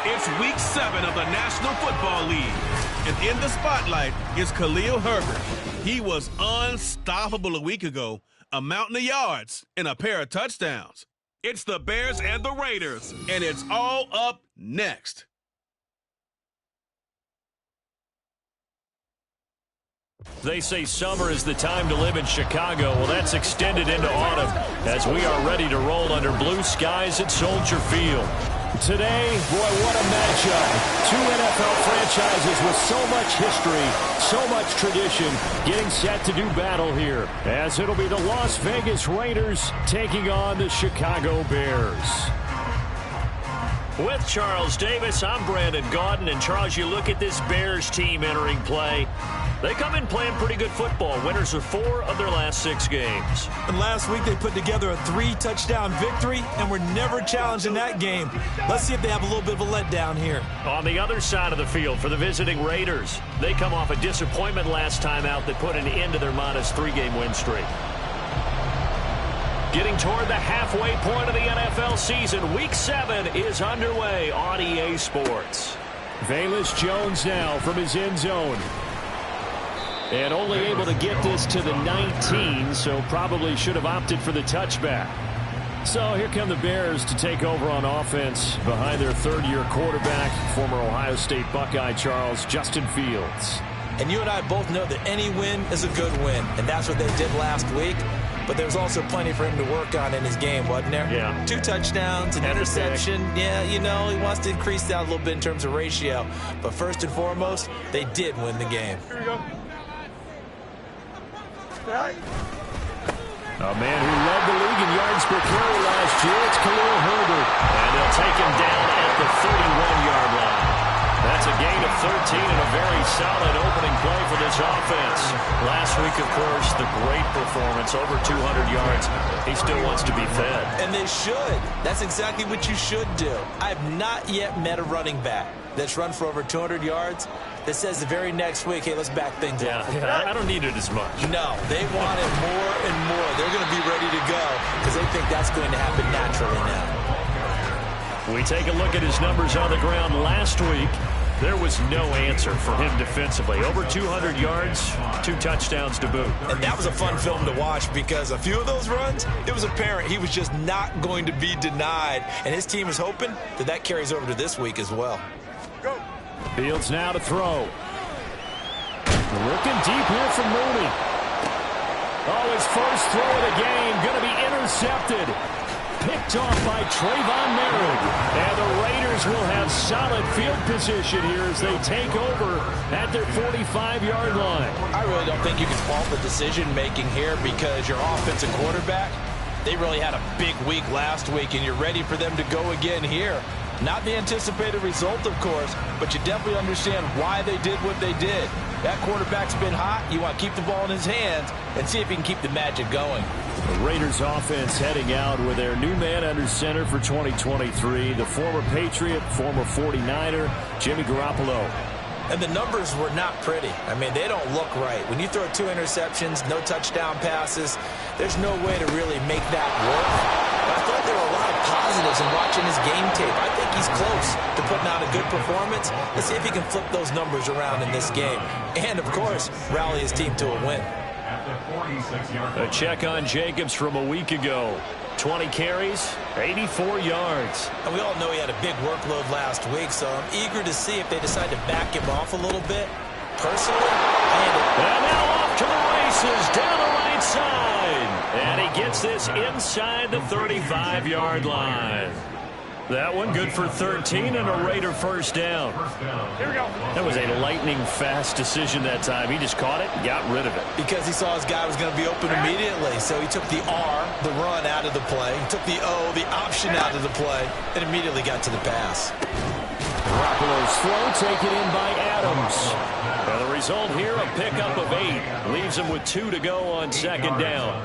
It's week 7 of the National Football League, and in the spotlight is Khalil Herbert. He was unstoppable a week ago, a mountain of yards and a pair of touchdowns. It's the Bears and the Raiders, and it's all up next. They say summer is the time to live in Chicago. Well, that's extended into autumn as we are ready to roll under blue skies at Soldier Field. Today, boy, what a matchup. Two NFL franchises with so much history, so much tradition, getting set to do battle here, as it'll be the Las Vegas Raiders taking on the Chicago Bears. With Charles Davis, I'm Brandon Gaudin. And, Charles, you look at this Bears team entering play. They come in playing pretty good football. Winners of 4 of their last 6 games. And last week they put together a 3-touchdown victory and were never challenged in that game. Let's see if they have a little bit of a letdown here. On the other side of the field for the visiting Raiders, they come off a disappointment last time out that put an end to their -3 game win streak. Getting toward the halfway point of the NFL season, Week 7 is underway on EA Sports. Velus Jones now from his end zone. And only able to get this to the 19, so probably should have opted for the touchback. So here come the Bears to take over on offense behind their third-year quarterback, former Ohio State Buckeye Justin Fields. And you and I both know that any win is a good win, and that's what they did last week. But there was also plenty for him to work on in his game, wasn't there? Yeah. 2 touchdowns, an interception. Yeah, you know, he wants to increase that a little bit in terms of ratio. But first and foremost, they did win the game. Here we go. A man who led the league in yards per carry last year, it's Khalil Herbert. And they'll take him down at the 31-yard line. That's a gain of 13 and a very solid opening play for this offense. Last week, of course, the great performance, over 200 yards. He still wants to be fed. And they should. That's exactly what you should do. I have not yet met a running back that's run for over 200 yards that says the very next week, hey, let's back things up. Yeah, I don't need it as much. No, they want it more and more. They're going to be ready to go because they think that's going to happen naturally now. We take a look at his numbers on the ground last week. There was no answer for him defensively. Over 200 yards, 2 touchdowns to boot. And that was a fun film to watch because a few of those runs, it was apparent he was just not going to be denied. And his team is hoping that that carries over to this week as well. Go. Fields now to throw. Looking deep here from Mooney. Oh, his first throw of the game going to be intercepted. Picked off by Trayvon Merritt. And the Raiders will have solid field position here as they take over at their 45-yard line. I really don't think you can fault the decision-making here because your offensive quarterback, they really had a big week last week, and you're ready for them to go again here. Not the anticipated result, of course, but you definitely understand why they did what they did. That quarterback's been hot. You want to keep the ball in his hands and see if he can keep the magic going. The Raiders offense heading out with their new man under center for 2023, the former Patriot, former 49er, Jimmy Garoppolo. And the numbers were not pretty. I mean, they don't look right. When you throw 2 interceptions, no touchdown passes, there's no way to really make that work. But I thought there were a lot of positives in watching his game tape. I think he's close to putting out a good performance. Let's see if he can flip those numbers around in this game. And, of course, rally his team to a win. A check on Jacobs from a week ago. 20 carries, 84 yards. And we all know he had a big workload last week, so I'm eager to see if they decide to back him off a little bit. Personally, and now off to the races down the right side. And he gets this inside the 35-yard line. That one good for 13 and a Raider first down. Here we go. That was a lightning-fast decision that time. He just caught it and got rid of it. Because he saw his guy was going to be open immediately. So he took the R, the run, out of the play. He took the O, the option, out of the play, and immediately got to the pass. Garoppolo's throw taken in by Adams. And the result here, a pickup of 8. Leaves him with 2 to go on second down.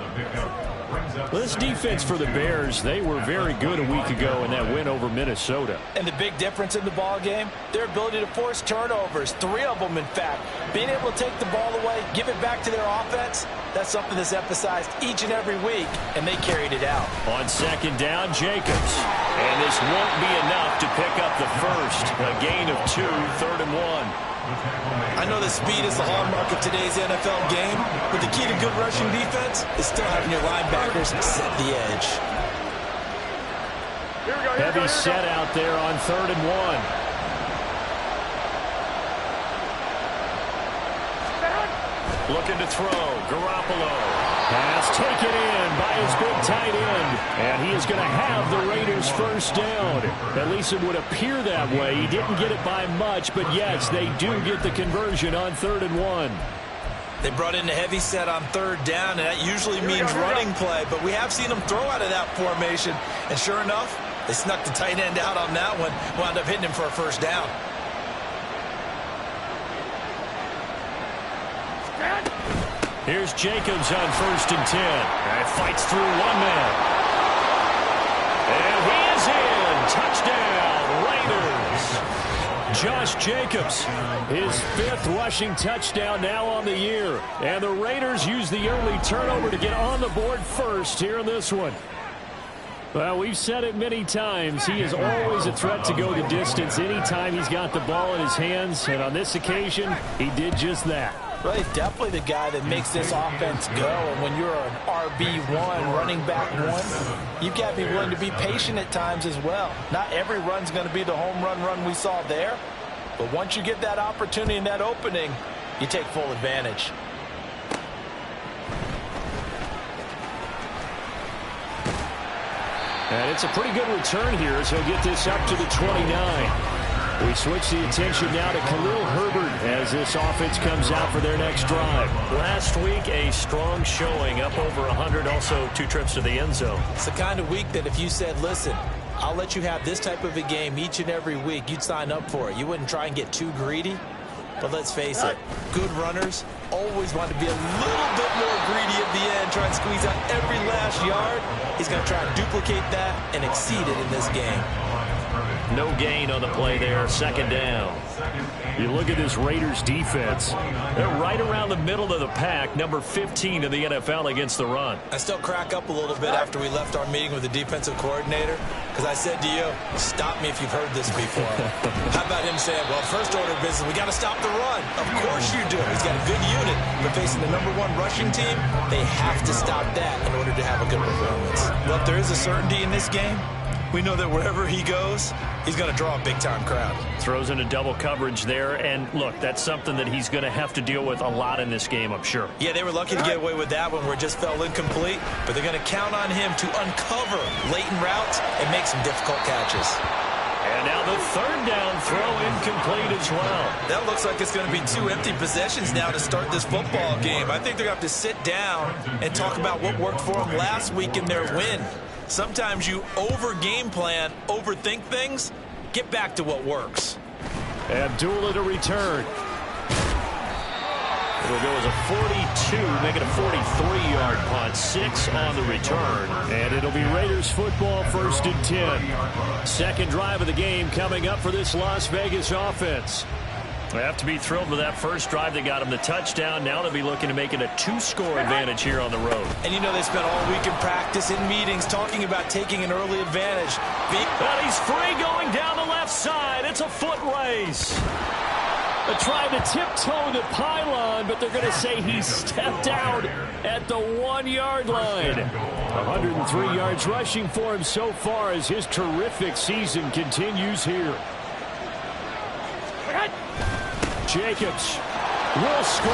Well, this defense for the Bears, they were very good a week ago in that win over Minnesota. And the big difference in the ball game, their ability to force turnovers, 3 of them, in fact. Being able to take the ball away, give it back to their offense, that's something that's emphasized each and every week, and they carried it out. On second down, Jacobs. And this won't be enough to pick up the first. A gain of 2, 3rd and 1. I know that speed is the hallmark of today's NFL game, but the key to good rushing defense is still having your linebackers set the edge. Heavy set out there on 3rd and 1. Looking to throw, Garoppolo. Pass taken in by his big tight end. And he is going to have the Raiders first down. At least it would appear that way. He didn't get it by much, but yes, they do get the conversion on 3rd and 1. They brought in a heavy set on 3rd down, and that usually means running play. But we have seen them throw out of that formation. And sure enough, they snuck the tight end out on that one. Wound up hitting him for a first down. Here's Jacobs on 1st and 10. And fights through one man. And he is in. Touchdown, Raiders. Josh Jacobs, his 5th rushing touchdown now on the year. And the Raiders use the early turnover to get on the board first here in this one. Well, we've said it many times. He is always a threat to go the distance anytime he's got the ball in his hands. And on this occasion, he did just that. Well, he's definitely the guy that makes this offense go. And when you're an RB1, running back 1, you've got to be willing to be patient at times as well. Not every run's going to be the home run we saw there. But once you get that opportunity and that opening, you take full advantage. And it's a pretty good return here as he'll get this up to the 29. We switch the attention now to Khalil Herbert as this offense comes out for their next drive. Last week, a strong showing, up over 100, also 2 trips to the end zone. It's the kind of week that if you said, listen, I'll let you have this type of a game each and every week, you'd sign up for it. You wouldn't try and get too greedy. But let's face it, good runners always want to be a little bit more greedy at the end, try and squeeze out every last yard. He's going to try and duplicate that and exceed it in this game. No gain on the play there, 2nd down. You look at this Raiders defense. They're right around the middle of the pack, number 15 in the NFL against the run. I still crack up a little bit after we left our meeting with the defensive coordinator because I said to you, stop me if you've heard this before. How about him saying, well, first order of business, we got to stop the run. Of course you do. He's got a good unit, but facing the number 1 rushing team, they have to stop that in order to have a good performance. But if there is a certainty in this game, we know that wherever he goes, he's going to draw a big-time crowd. Throws in a double coverage there, and look, that's something that he's going to have to deal with a lot in this game, I'm sure. Yeah, they were lucky to get away with that one where it just fell incomplete, but they're going to count on him to uncover latent routes and make some difficult catches. And now the 3rd down throw incomplete as well. That looks like it's going to be 2 empty possessions now to start this football game. I think they're going to have to sit down and talk about what worked for them last week in their win. Sometimes you over-game plan, overthink things. Get back to what works. Abdullah to return. It'll go as a 42, make it a 43-yard punt. 6 on the return. And it'll be Raiders football, 1st and 10. Second drive of the game coming up for this Las Vegas offense. They have to be thrilled with that first drive that got them the touchdown. Now they'll be looking to make it a 2-score advantage here on the road. And you know they spent all week in practice, in meetings, talking about taking an early advantage. And he's free going down the left side. It's a foot race. They're trying to tiptoe the pylon, but they're going to say he stepped out at the 1-yard line. 103 yards rushing for him so far as his terrific season continues here. Jacobs will score.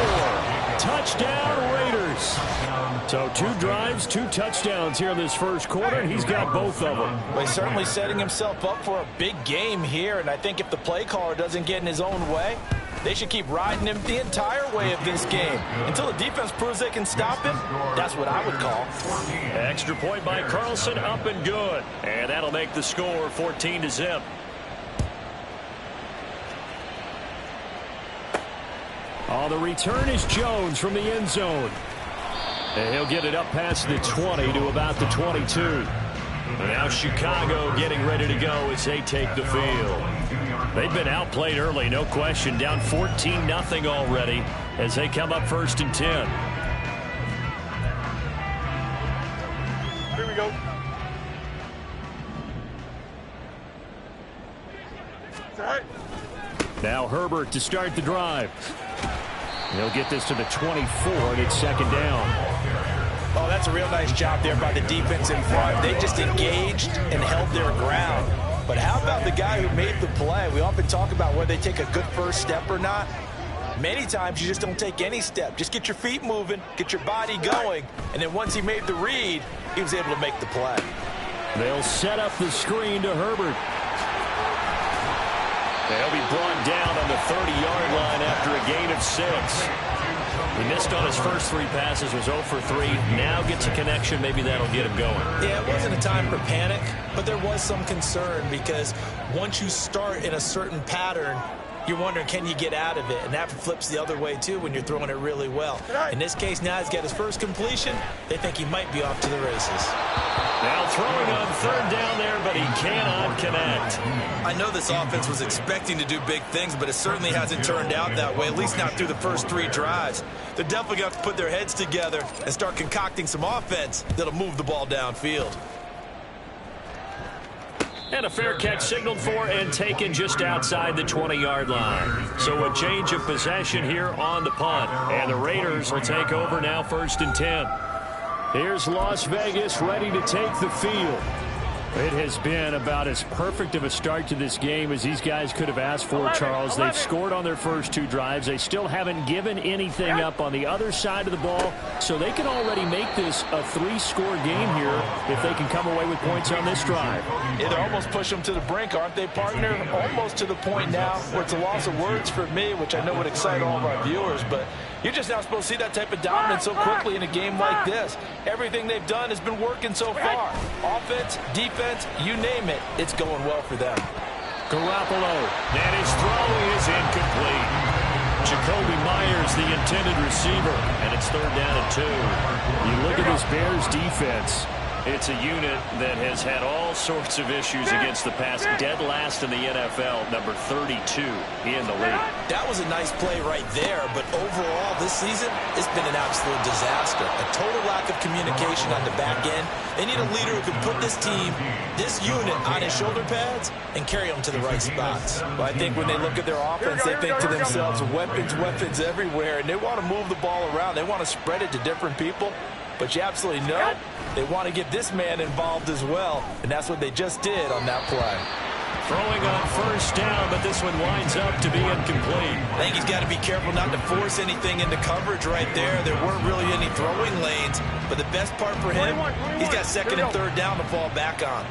Touchdown, Raiders. So 2 drives, 2 touchdowns here in this first quarter, and he's got both of them. Well, he's certainly setting himself up for a big game here, and I think if the play caller doesn't get in his own way, they should keep riding him the entire way of this game. Until the defense proves they can stop him, that's what I would call. Extra point by Carlson, up and good. And that'll make the score 14-0. Oh, the return is Jones from the end zone. And he'll get it up past the 20 to about the 22. And now Chicago getting ready to go as they take the field. They've been outplayed early, no question. Down 14-0 already as they come up 1st and 10. Here we go. All right. Now Herbert to start the drive. He'll get this to the 24, and it's 2nd down. Oh, that's a real nice job there by the defense in front. They just engaged and held their ground. But how about the guy who made the play? We often talk about whether they take a good first step or not. Many times you just don't take any step. Just get your feet moving, get your body going, and then once he made the read, he was able to make the play. They'll set up the screen to Herbert. They'll be brought down on the 30-yard line after a gain of 6. He missed on his first 3 passes, was 0 for 3. Now gets a connection. Maybe that'll get him going. Yeah, it wasn't a time for panic, but there was some concern because once you start in a certain pattern, you're wondering, can you get out of it? And that flips the other way, too, when you're throwing it really well. In this case, now he's got his first completion. They think he might be off to the races. Now throwing on third down there, but he cannot connect. I know this offense was expecting to do big things, but it certainly hasn't turned out that way, at least not through the first 3 drives. They're definitely going to have to put their heads together and start concocting some offense that'll move the ball downfield. And a fair catch signaled for and taken just outside the 20-yard line. So a change of possession here on the punt. And the Raiders will take over now, 1st and 10. Here's Las Vegas ready to take the field. It has been about as perfect of a start to this game as these guys could have asked for, Charles. They've scored on their first 2 drives. They still haven't given anything up on the other side of the ball, so they can already make this a 3-score game here if they can come away with points on this drive. Yeah, they're almost pushing them to the brink, aren't they, partner? Almost to the point now where it's a loss of words for me, which I know would excite all of our viewers, but you're just not supposed to see that type of dominance so quickly in a game like this. Everything they've done has been working so far. Offense, defense, you name it, it's going well for them. Garoppolo, and his throw is incomplete. Jacoby Myers, the intended receiver, and it's 3rd down and 2. You look at this Bears defense. It's a unit that has had all sorts of issues against the pass. Dead last in the NFL, number 32 in the league. That was a nice play right there, but overall this season, it's been an absolute disaster. A total lack of communication on the back end. They need a leader who can put this team, this unit, on his shoulder pads and carry them to the right spots. But I think when they look at their offense, they think to themselves, weapons, weapons everywhere, and they want to move the ball around. They want to spread it to different people. But you absolutely know they want to get this man involved as well, and that's what they just did on that play. Throwing on 1st down, but this one winds up to be incomplete. I think he's got to be careful not to force anything into coverage right there. There weren't really any throwing lanes, but the best part for him, he's got 2nd and 3rd down to fall back on.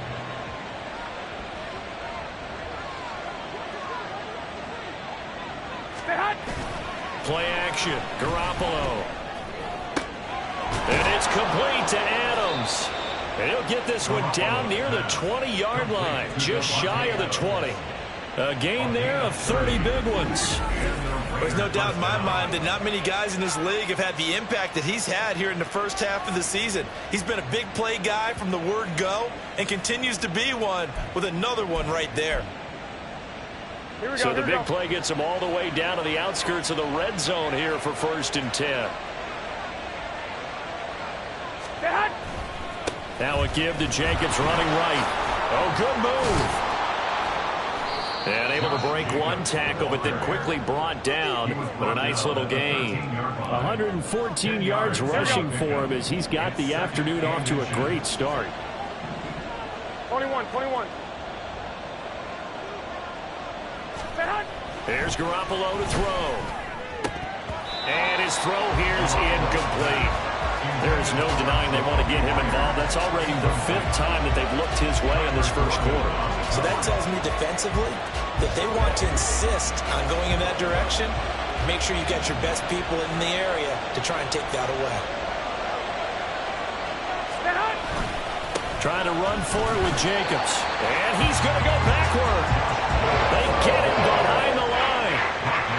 Play action, Garoppolo. And it's complete to Adams. And he'll get this one down near the 20-yard line, just shy of the 20. A gain there of 30 big ones. There's no doubt in my mind that not many guys in this league have had the impact that he's had here in the first half of the season. He's been a big play guy from the word go and continues to be one with another one right there. So the big play gets him all the way down to the outskirts of the red zone here for 1st and 10. Now a give to Jacobs running right. Oh, good move. And able to break one tackle, but then quickly brought down. But a nice little gain. 114 yards rushing for him as he's got the afternoon off to a great start. 21. There's Garoppolo to throw. And his throw here is incomplete. There's no denying they want to get him involved. That's already the 5th time that they've looked his way in this first quarter. So that tells me defensively that they want to insist on going in that direction. Make sure you get your best people in the area to try and take that away. Trying to run for it with Jacobs. And he's going to go backward. They get him behind the line.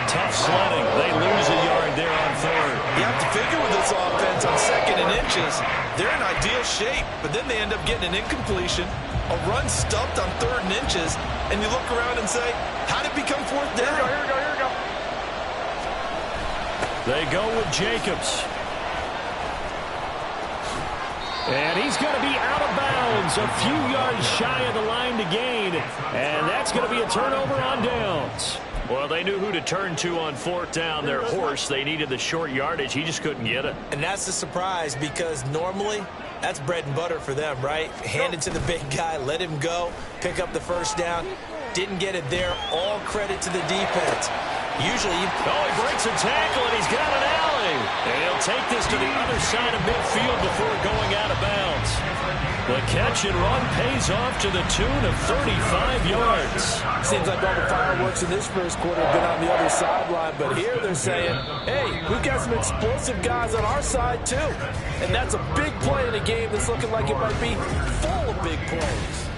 Tough sledding. They lose a yard there on 3rd. You have to figure with this offense on 2nd and inches, they're in ideal shape, but then they end up getting an incompletion, a run stuffed on 3rd and inches, and you look around and say, how did it become 4th down? Here we go. They go with Jacobs. And he's going to be out of bounds, a few yards shy of the line to gain, and that's going to be a turnover on downs. Well, they knew who to turn to on 4th down. Their horse, they needed the short yardage. He just couldn't get it. And that's a surprise because normally that's bread and butter for them, right? Hand it to the big guy, let him go, pick up the 1st down. Didn't get it there. All credit to the defense. Usually, he breaks a tackle, and he's got an alley. And he'll take this to the other side of midfield before going out of bounds. The catch and run pays off to the tune of 35 yards. Seems like all the fireworks in this first quarter have been on the other sideline, but here they're saying, hey, we've got some explosive guys on our side too. And that's a big play in a game that's looking like it might be full of big plays.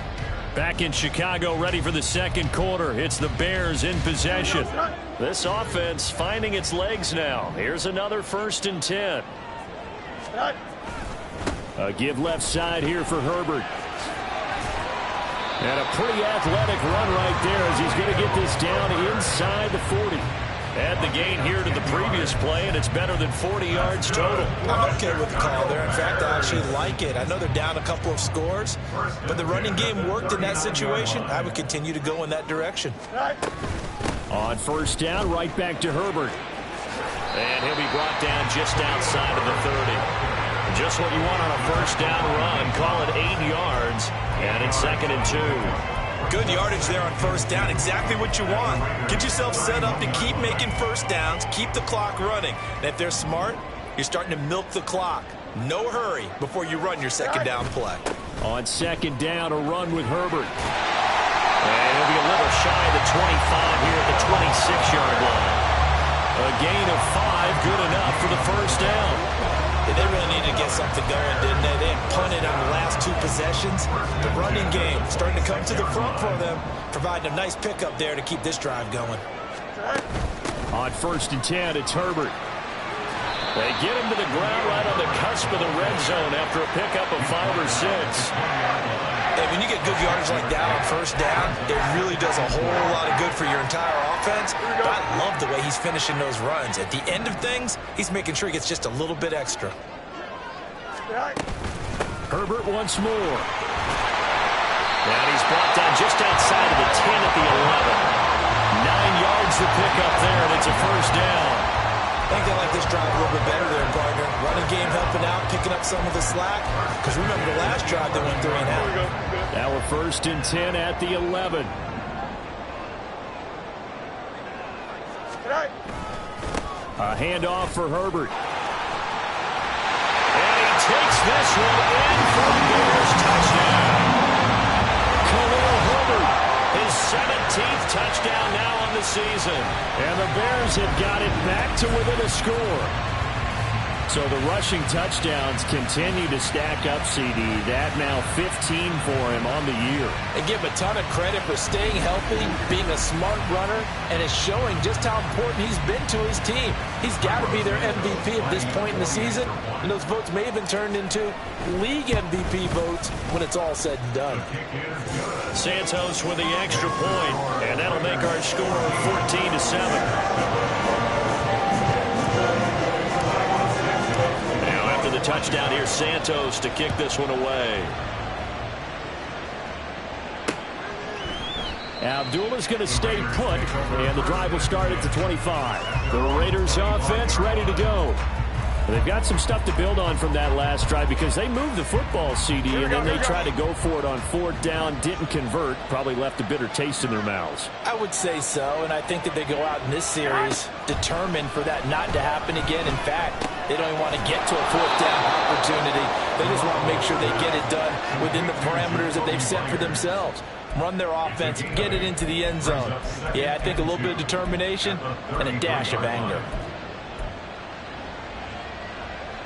Back in Chicago, ready for the second quarter. It's the Bears in possession. This offense finding its legs now. Here's another 1st and 10. A give left side here for Herbert. And a pretty athletic run right there as he's going to get this down inside the 40. Add the gain here to the previous play, and it's better than 40 yards total. I'm okay with the call there. In fact, I actually like it. I know they're down a couple of scores, but the running game worked in that situation. I would continue to go in that direction. On 1st down, right back to Herbert. And he'll be brought down just outside of the 30. Just what you want on a 1st down run. Call it 8 yards, and it's 2nd and 2. Good yardage there on 1st down. Exactly what you want. Get yourself set up to keep making 1st downs. Keep the clock running. And if they're smart, you're starting to milk the clock. No hurry before you run your 2nd down play. On 2nd down, a run with Herbert. And he'll be a little shy of the 25 here at the 26-yard line. A gain of 5, good enough for the 1st down. They really needed to get something going, didn't they? They had punted on the last 2 possessions. The running game starting to come to the front for them, providing a nice pickup there to keep this drive going. On 1st and 10, it's Herbert. They get him to the ground right on the cusp of the red zone after a pickup of 5 or 6. Hey, when you get good yardage like that on 1st down, it really does a whole lot of good for your entire offense. But I love the way he's finishing those runs. At the end of things, he's making sure he gets just a little bit extra. Herbert once more. And he's brought down just outside of the 10 at the 11. 9 yards to pick up there, and it's a 1st down. I think they like this drive a little bit better there, partner. Running game helping out, picking up some of the slack. Because remember the last drive, they went 3 and out. Now a 1st and 10 at the 11. A handoff for Herbert. And he takes this one in for the Bears touchdown. Khalil Herbert, his 17th touchdown now on the season. And the Bears have got it back to within a score. So the rushing touchdowns continue to stack up, CD. That now 15 for him on the year. And give him a ton of credit for staying healthy, being a smart runner, and is showing just how important he's been to his team. He's got to be their MVP at this point in the season, and those votes may have been turned into league MVP votes when it's all said and done. Santos with the extra point, and that'll make our score 14-7. The touchdown here, Santos to kick this one away. Abdullah's going to stay put, and the drive will start at the 25. The Raiders offense ready to go. They've got some stuff to build on from that last drive because they moved the football, CD, and then they tried to go for it on 4th down, didn't convert, probably left a bitter taste in their mouths. I would say so, and I think that they go out in this series determined for that not to happen again. In fact, they don't even want to get to a 4th down opportunity. They just want to make sure they get it done within the parameters that they've set for themselves. Run their offense, get it into the end zone. Yeah, I think a little bit of determination and a dash of anger.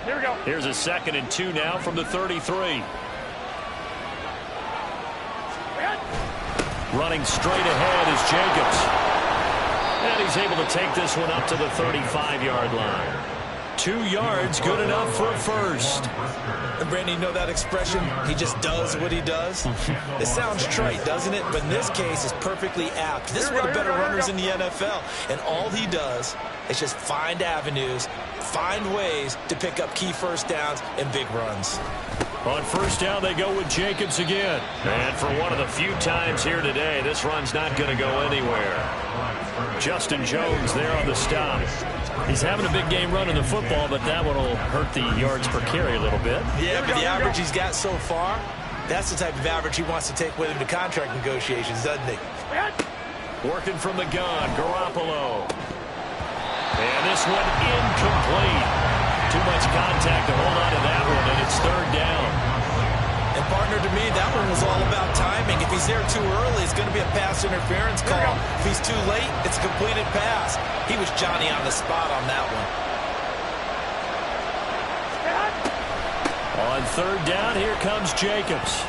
Here we go. Here's a 2nd and 2 now from the 33. Running straight ahead is Jacobs. And he's able to take this one up to the 35-yard line. 2 yards, good enough for a first. And Brandon, you know that expression? He just does what he does. It sounds trite, doesn't it? But in this case, it's perfectly apt. This is one of the better runners in the NFL. And all he does is just find avenues, find ways to pick up key 1st downs and big runs. On 1st down, they go with Jacobs again. And for one of the few times here today, this run's not going to go anywhere. Justin Jones there on the stop. He's having a big game running the football, but that one will hurt the yards per carry a little bit. Yeah, but the average he's got so far, that's the type of average he wants to take with him to contract negotiations, doesn't he? Working from the gun, Garoppolo. And this one incomplete. Too much contact to hold on to that one, and it's 3rd down. And partner, to me, that one was all about timing. If he's there too early, it's going to be a pass interference call. If he's too late, it's a completed pass. He was Johnny on the spot on that one. On 3rd down, here comes Jacobs.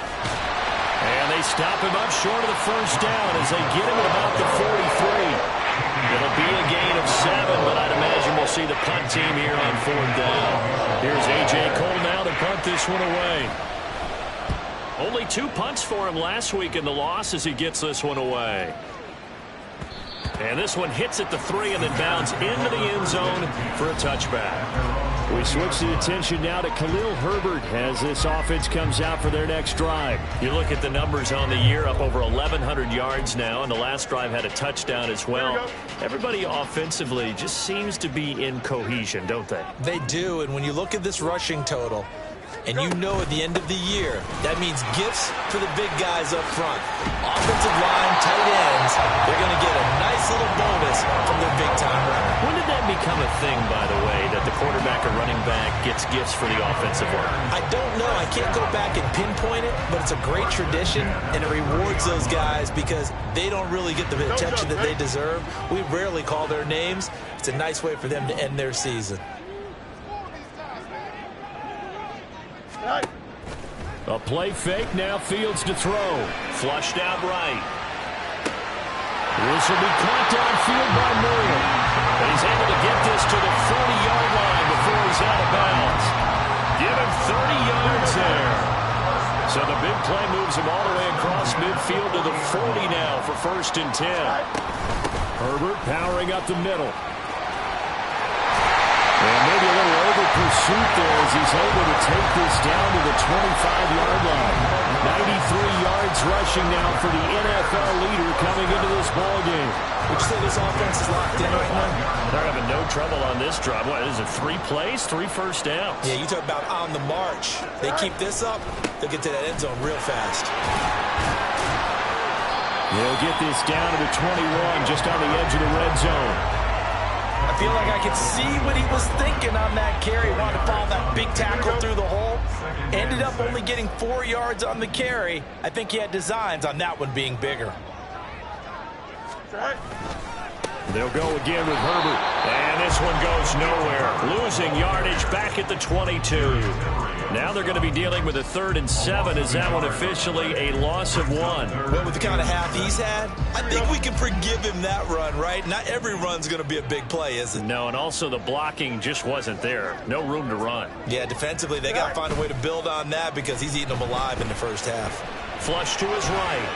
And they stop him up short of the first down as they get him at about the 43. It'll be a gain of 7, but I'd imagine we'll see the punt team here on 4th down. Here's A.J. Cole now to punt this one away. Only 2 punts for him last week in the loss as he gets this one away. And this one hits at the 3 and then bounds into the end zone for a touchback. We switch the attention now to Khalil Herbert as this offense comes out for their next drive. You look at the numbers on the year, up over 1,100 yards now, and the last drive had a touchdown as well. Everybody offensively just seems to be in cohesion, don't they? They do, and when you look at this rushing total, and you know at the end of the year, that means gifts for the big guys up front. Offensive line, tight ends, they're going to get a nice little bonus from their big-time runner. When did that become a thing, by the way, that the quarterback or running back gets gifts for the offensive line? I don't know. I can't go back and pinpoint it, but it's a great tradition, and it rewards those guys because they don't really get the attention that they deserve. We rarely call their names. It's a nice way for them to end their season. A play fake, now Fields to throw. Flushed out right. This will be caught downfield by Murray. And he's able to get this to the 40-yard line before he's out of bounds. Give him 30 yards there. So the big play moves him all the way across midfield to the 40 now for 1st and 10. Herbert powering up the middle. And maybe a little over-pursuit there as he's able to take this down to the 25-yard line. 93 yards rushing now for the NFL leader coming into this ballgame. Would you say this offense is locked in right now? They're having no trouble on this drive. What is it, 3 plays, 3 first downs? Yeah, you talk about on the march. They keep this up, they'll get to that end zone real fast. They'll get this down to the 21, just on the edge of the red zone. I feel like I could see what he was thinking on that carry. Wanted to follow that big tackle through the hole. Ended up only getting 4 yards on the carry. I think he had designs on that one being bigger. They'll go again with Herbert. And this one goes nowhere. Losing yardage back at the 22. Now they're going to be dealing with a 3rd and 7. Is that one officially a loss of 1? Well, with the kind of half he's had, I think we can forgive him that run, right? Not every run's going to be a big play, is it? No, and also the blocking just wasn't there. No room to run. Yeah, defensively, they got to find a way to build on that because he's eating them alive in the first half. Flush to his right.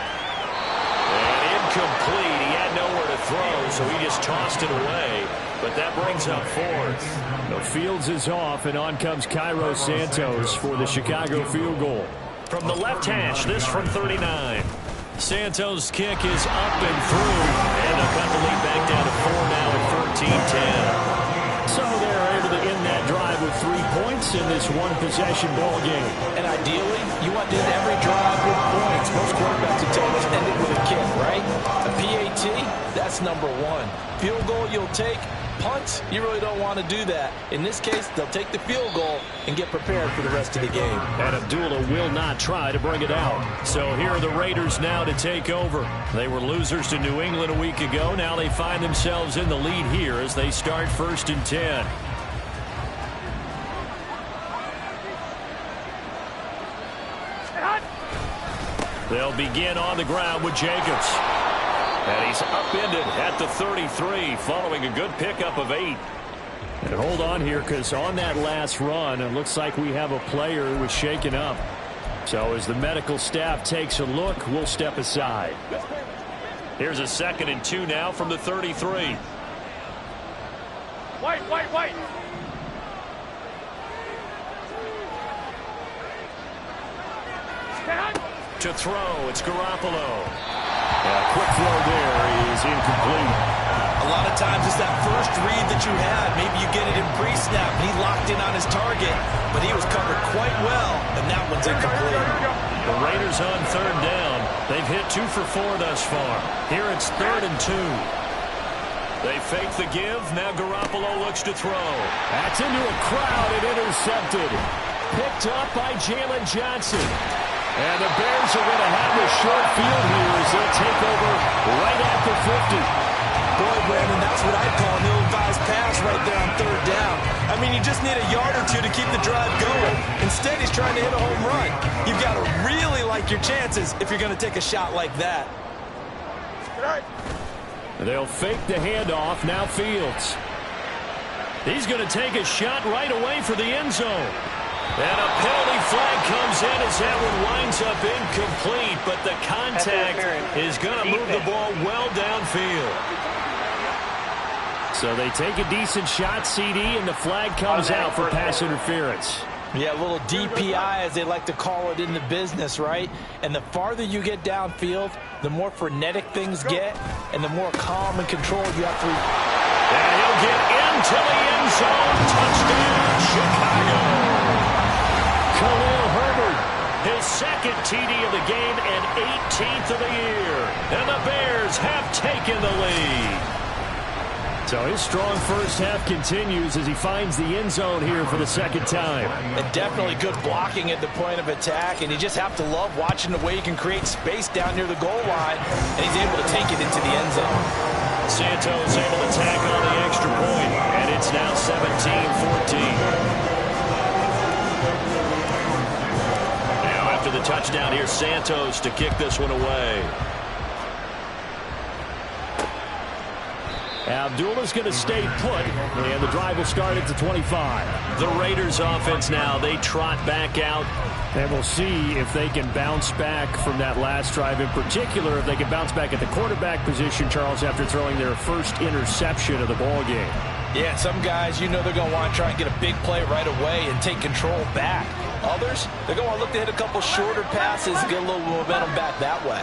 And incomplete. He had nowhere to throw, so he just tossed it away. But that brings up 4th. The Fields is off, and on comes Cairo Santos for the Chicago field goal. From the left hash, this from 39. Santos' kick is up and through. And they'll cut the lead back down to 4 now at 14-10. So they're able to end that drive with 3 points in this one-possession ball game. And ideally, you want to end every drive with points. Most quarterbacks would tell you to end it with a kick, right? A PAT, that's number 1. Field goal you'll take. Punt, you really don't want to do that. In this case, they'll take the field goal and get prepared for the rest of the game. And Abdullah will not try to bring it out. So here are the Raiders now to take over. They were losers to New England a week ago. Now they find themselves in the lead here as they start 1st and 10. They'll begin on the ground with Jacobs. And he's upended at the 33 following a good pickup of 8. And hold on here because on that last run, it looks like we have a player who was shaken up. So as the medical staff takes a look, we'll step aside. Here's a 2nd and 2 now from the 33. White. To throw, it's Garoppolo. Quick throw there is incomplete. A lot of times it's that first read that you had. Maybe you get it in pre-snap. He locked in on his target, but he was covered quite well, and that one's incomplete. The Raiders on 3rd down. They've hit 2 for 4 thus far. Here it's 3rd and 2. They fake the give. Now Garoppolo looks to throw. That's into a crowd and intercepted. Picked up by Jalen Johnson. And the Bears are going to have a short field here as they'll take over right at the 50. Boy, Brandon, that's what I'd call an ill-advised pass right there on third down. I mean, you just need a yard or two to keep the drive going. Instead, he's trying to hit a home run. You've got to really like your chances if you're going to take a shot like that. They'll fake the handoff. Now Fields. He's going to take a shot right away for the end zone. And a penalty flag comes in as that one winds up incomplete, but the contact is going to move the ball well downfield. So they take a decent shot, CD, and the flag comes out for pass interference. Yeah, a little DPI, as they like to call it in the business, right? And the farther you get downfield, the more frenetic things get, and the more calm and controlled you have to. And he'll get into the end zone. Touchdown, Chicago. Khalil Herbert, his second TD of the game and 18th of the year. And the Bears have taken the lead. So his strong first half continues as he finds the end zone here for the second time. And definitely good blocking at the point of attack, and you just have to love watching the way he can create space down near the goal line, and he's able to take it into the end zone. Santos able to tack on the extra point, and it's now 17-14. Now after the touchdown, here's Santos to kick this one away. Abdullah's going to stay put, and the drive will start at the 25. The Raiders offense now, they trot back out. And we'll see if they can bounce back from that last drive. In particular, if they can bounce back at the quarterback position, Charles, after throwing their first interception of the ball game. Yeah, some guys, you know they're going to want to try and get a big play right away and take control back. Others, they're going to look to hit a couple shorter passes, get a little momentum back that way.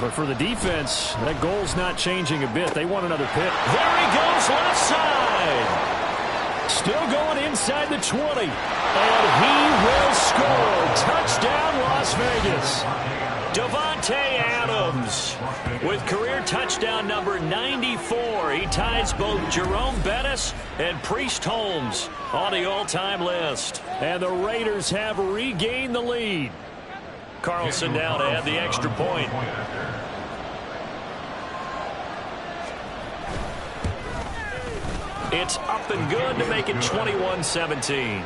But for the defense, that goal's not changing a bit. They want another pick. There he goes, left side. Still going inside the 20. And he will score. Touchdown, Las Vegas. Davante Adams with career touchdown number 94. He ties both Jerome Bettis and Priest Holmes on the all-time list. And the Raiders have regained the lead. Carlson now to add the extra point. It's up and good to make it 21-17.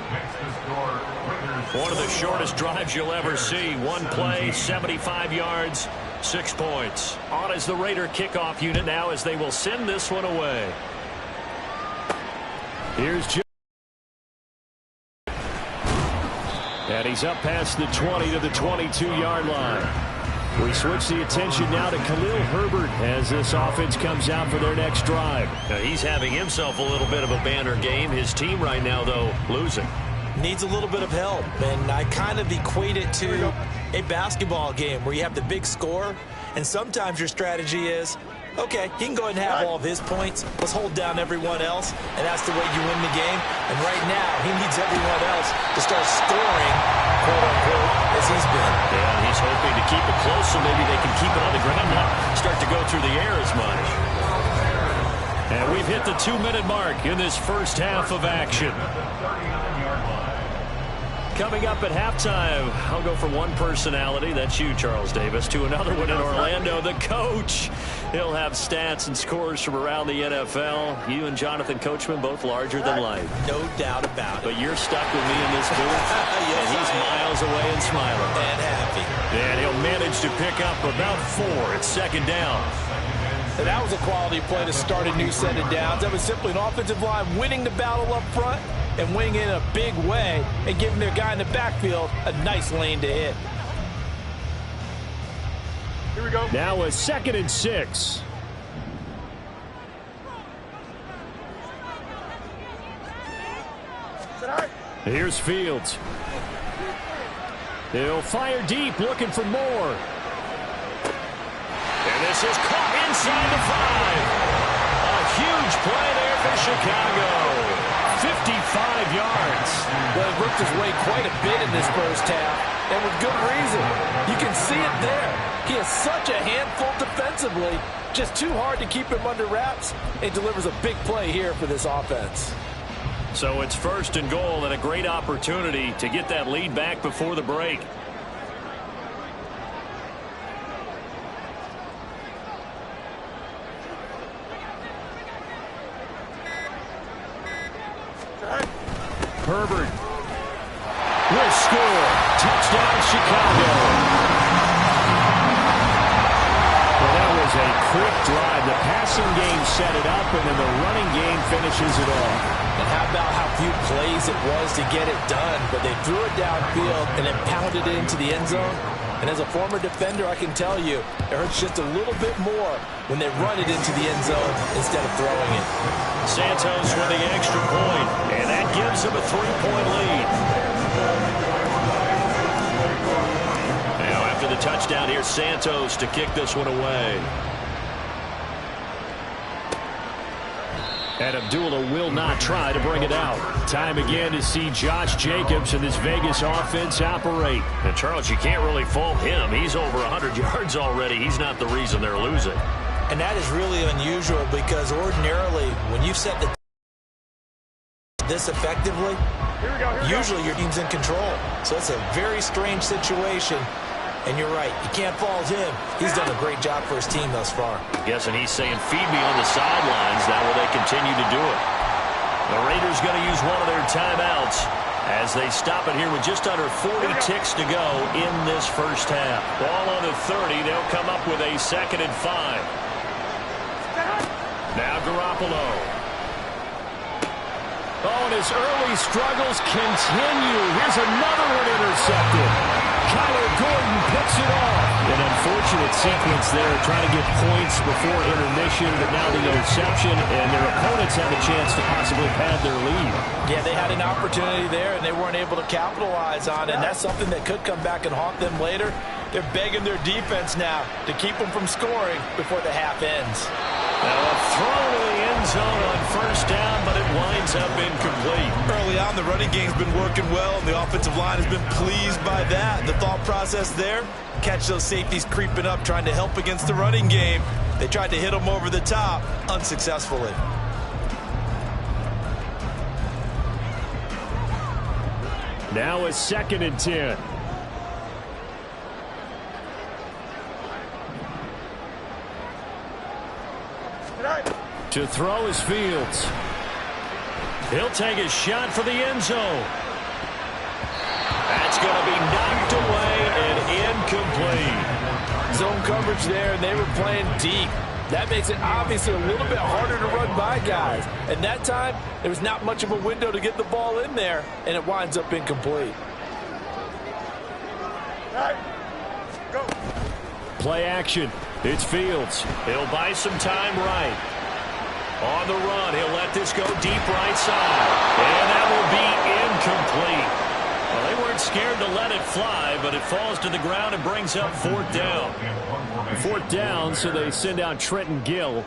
One of the shortest drives you'll ever see. One play, 75 yards, 6 points. On as the Raider kickoff unit now as they will send this one away. Here's Joe. And he's up past the 20 to the 22-yard line. We switch the attention now to Khalil Herbert as this offense comes out for their next drive. Now he's having himself a little bit of a banner game. His team right now, though, losing. Needs a little bit of help, and I kind of equate it to a basketball game where you have the big score, and sometimes your strategy is, okay, he can go ahead and have all of his points. Let's hold down everyone else, and that's the way you win the game. And right now, he needs everyone else to start scoring, quote-unquote, as he's been. Yeah, he's hoping to keep it close so maybe they can keep it on the ground, not start to go through the air as much. And we've hit the 2-minute mark in this first half of action. Coming up at halftime, I'll go from one personality, that's you, Charles Davis, to another one in Orlando, the coach. He'll have stats and scores from around the NFL. You and Jonathan Coachman, both larger than life. No doubt about it. But you're stuck with me in this booth, yes, and he's miles away and smiling. And happy. And he'll manage to pick up about 4. It's second down. And that was a quality play to start a new set of downs. That was simply an offensive line winning the battle up front and winning it in a big way and giving their guy in the backfield a nice lane to hit. Here we go. Now a 2nd and 6. Here's Fields. He'll fire deep, looking for more. And this is caught inside the 5. A huge play there for Chicago. 55 yards. Well, he worked his way quite a bit in this first half, and with good reason. You can see it there. He is such a handful defensively, just too hard to keep him under wraps, and delivers a big play here for this offense. So it's 1st and goal and a great opportunity to get that lead back before the break. Herbert will score. Touchdown, Chicago. Well, that was a quick drive. The passing game set it up, and then the running game finishes it off. And how about how few plays it was to get it done, but they threw it downfield and then pounded it into the end zone. And as a former defender, I can tell you, it hurts just a little bit more when they run it into the end zone instead of throwing it. Santos with the extra point, and that gives them a 3-point lead. Now after the touchdown, here's Santos to kick this one away. And Abdullah will not try to bring it out. Time again to see Josh Jacobs and this Vegas offense operate. And Charles, you can't really fault him. He's over 100 yards already. He's not the reason they're losing. And that is really unusual because ordinarily when you set the this effectively, usually your team's in control. So it's a very strange situation. And you're right, you can't fault him. He's done a great job for his team thus far. Yes, and he's saying, feed me on the sidelines. Now will they continue to do it? The Raiders going to use one of their timeouts as they stop it here with just under 40 ticks to go in this first half. Ball on the 30. They'll come up with a 2nd and 5. Now Garoppolo. Oh, and his early struggles continue. Here's another one intercepted. Kyler Gordon picks it off. An unfortunate sequence there, trying to get points before intermission, but now the interception, and their opponents have a chance to possibly pad their lead. Yeah, they had an opportunity there, and they weren't able to capitalize on it, and that's something that could come back and haunt them later. They're begging their defense now to keep them from scoring before the half ends. Now a throw to the end zone on first down, but it winds up incomplete. Early on, the running game's been working well, and the offensive line has been pleased by that. The thought process there, catch those safeties creeping up, trying to help against the running game. They tried to hit them over the top, unsuccessfully. Now a 2nd and 10. To throw is Fields. He'll take a shot for the end zone. That's going to be knocked away and incomplete. Zone coverage there, and they were playing deep. That makes it obviously a little bit harder to run by guys. And that time, there was not much of a window to get the ball in there, and it winds up incomplete. All right. Go. Play action. It's Fields. He'll buy some time right. On the run, he'll let this go deep right side. And that will be incomplete. Well, they weren't scared to let it fly, but it falls to the ground and brings up 4th down. 4th down, so they send out Trenton Gill.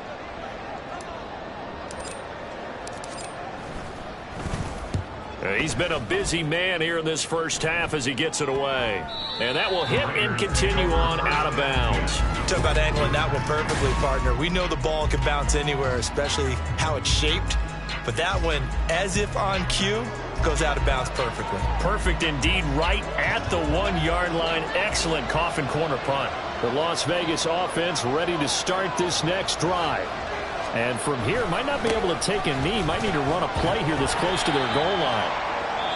He's been a busy man here in this first half as he gets it away. And that will hit and continue on out of bounds. Talk about angling that one perfectly, partner. We know the ball can bounce anywhere, especially how it's shaped. But that one, as if on cue, goes out of bounds perfectly. Perfect indeed, right at the 1-yard line. Excellent coffin corner punt. The Las Vegas offense ready to start this next drive. And from here, might not be able to take a knee. Might need to run a play here that's close to their goal line.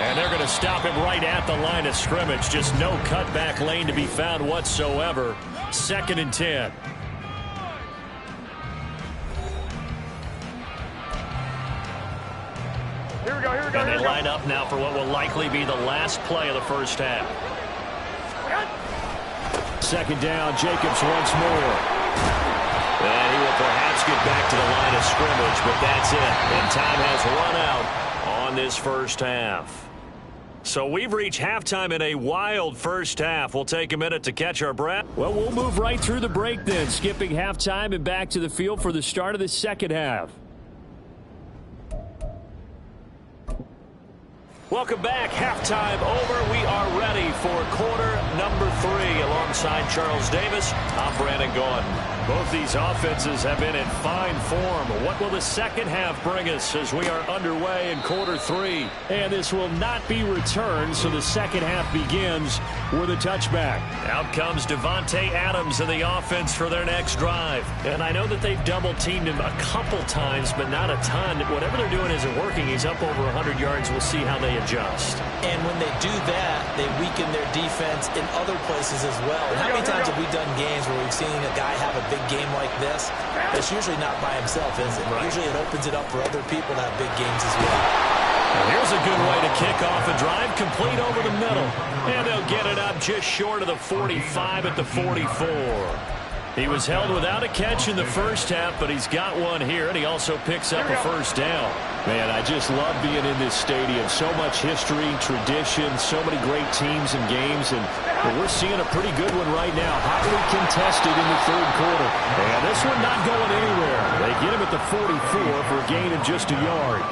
And they're going to stop him right at the line of scrimmage. Just no cutback lane to be found whatsoever. 2nd and 10. Here we go, here we go, And here they we go. line up now for what will likely be the last play of the first half. 2nd down, Jacobs once more. And he will perhaps get back to the line of scrimmage, but that's it. And time has run out on this first half. So we've reached halftime in a wild first half. We'll take a minute to catch our breath. Well, we'll move right through the break then, skipping halftime and back to the field for the start of the second half. Welcome back. Halftime over. We are ready for quarter number 3. Alongside Charles Davis, I'm Brandon Gordon. Both these offenses have been in fine form. What will the second half bring us as we are underway in quarter 3? And this will not be returned, so the second half begins with a touchback. Out comes Devontae Adams in the offense for their next drive. And I know that they've double-teamed him a couple times, but not a ton. Whatever they're doing isn't working. He's up over 100 yards. We'll see how they they adjust. And when they do that, they weaken their defense in other places as well. And how many times have we done games where we've seen a guy have a big game like this? It's usually not by himself, is it? Right. Usually it opens it up for other people to have big games as well. And here's a good way to kick off a drive, complete over the middle. And they'll get it up just short of the 45 at the 44. He was held without a catch in the first half, but he's got one here, and he also picks up a first down. Man, I just love being in this stadium. So much history, tradition, so many great teams and games, and we're seeing a pretty good one right now. Hotly contested in the third quarter. And this one not going anywhere. They get him at the 44 for a gain of just a yard.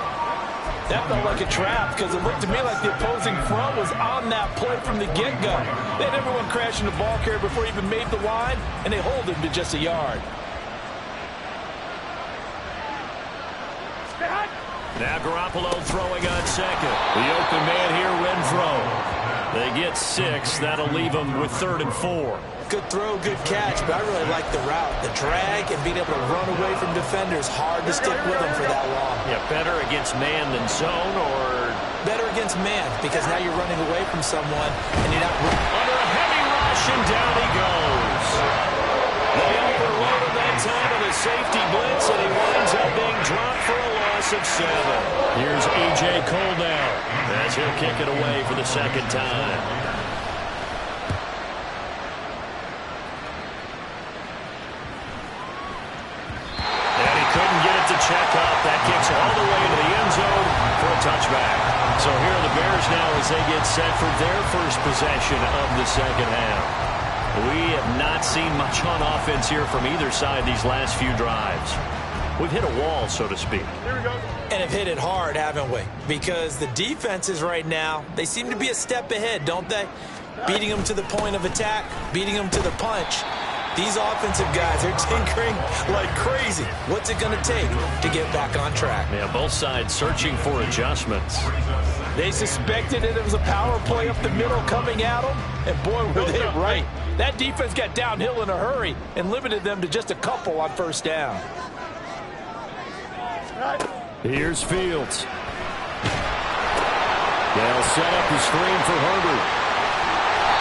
That felt like a trap because it looked to me like the opposing front was on that play from the get-go. They had everyone crashing the ball carrier before he even made the line, and they hold him to just a yard. Now Garoppolo throwing on second. The open man here, Renfro. They get 6. That'll leave them with 3rd and 4. Good throw, good catch, but I really like the route. The drag and being able to run away from defenders, hard to stick with them for that long. Yeah, better against man than zone, or? Better against man, because now you're running away from someone, and you're not... Under a heavy rush, and down he goes. They overload him that time with a safety blitz, and he winds up being dropped for a loss of 7. Here's A.J. Cole now, as he'll kick it away for the second time. Check up. That kicks all the way into the end zone for a touchback. So here are the Bears now as they get set for their first possession of the second half. We have not seen much on offense here from either side these last few drives. We've hit a wall, so to speak. Here we go. And have hit it hard, haven't we? Because the defenses right now, they seem to be a step ahead, don't they? Beating them to the point of attack, beating them to the punch. These offensive guys are tinkering like crazy. What's it going to take to get back on track? Yeah, both sides searching for adjustments. They suspected that it was a power play up the middle coming at them, and boy, were they right. That defense got downhill in a hurry and limited them to just a couple on first down. Here's Fields. They'll set up the screen for Herbert.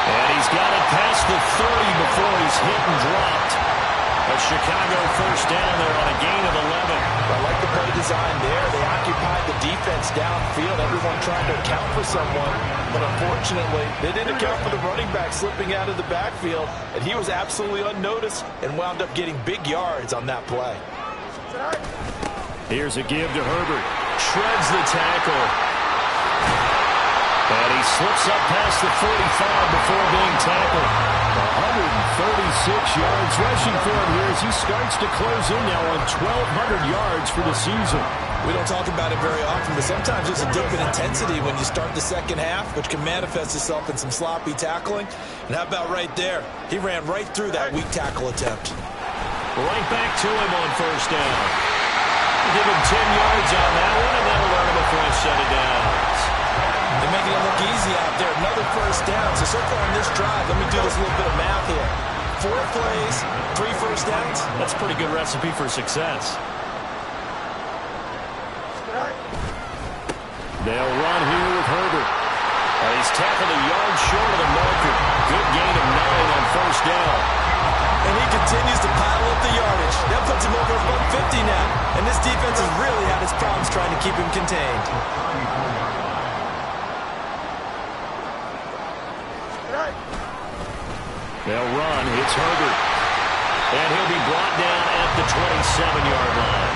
And he's got it past the 30 before he's hit and dropped. A Chicago first down there on a gain of 11. I like the play design there. They occupied the defense downfield, everyone trying to account for someone. But unfortunately, they didn't account for the running back slipping out of the backfield. And he was absolutely unnoticed and wound up getting big yards on that play. Here's a give to Herbert. Shreds the tackle. And he slips up past the 45 before being tackled. 136 yards rushing for him here as he starts to close in now on 1,200 yards for the season. We don't talk about it very often, but sometimes there's a dip in intensity when you start the second half, which can manifest itself in some sloppy tackling. And how about right there? He ran right through that weak tackle attempt. Right back to him on first down. Give him 10 yards on that one, and that'll earn him a fresh set of downs. They're making it look easy out there. Another first down. So far on this drive, let me do this little bit of math here. 4 plays, 3 first downs. That's a pretty good recipe for success. They'll run here with Herbert. He's tackled a yard short of the marker. Good gain of 9 on first down. And he continues to pile up the yardage. That puts him over 150 now. And this defense has really had its problems trying to keep him contained. They'll run. It's Herbert. And he'll be brought down at the 27-yard line.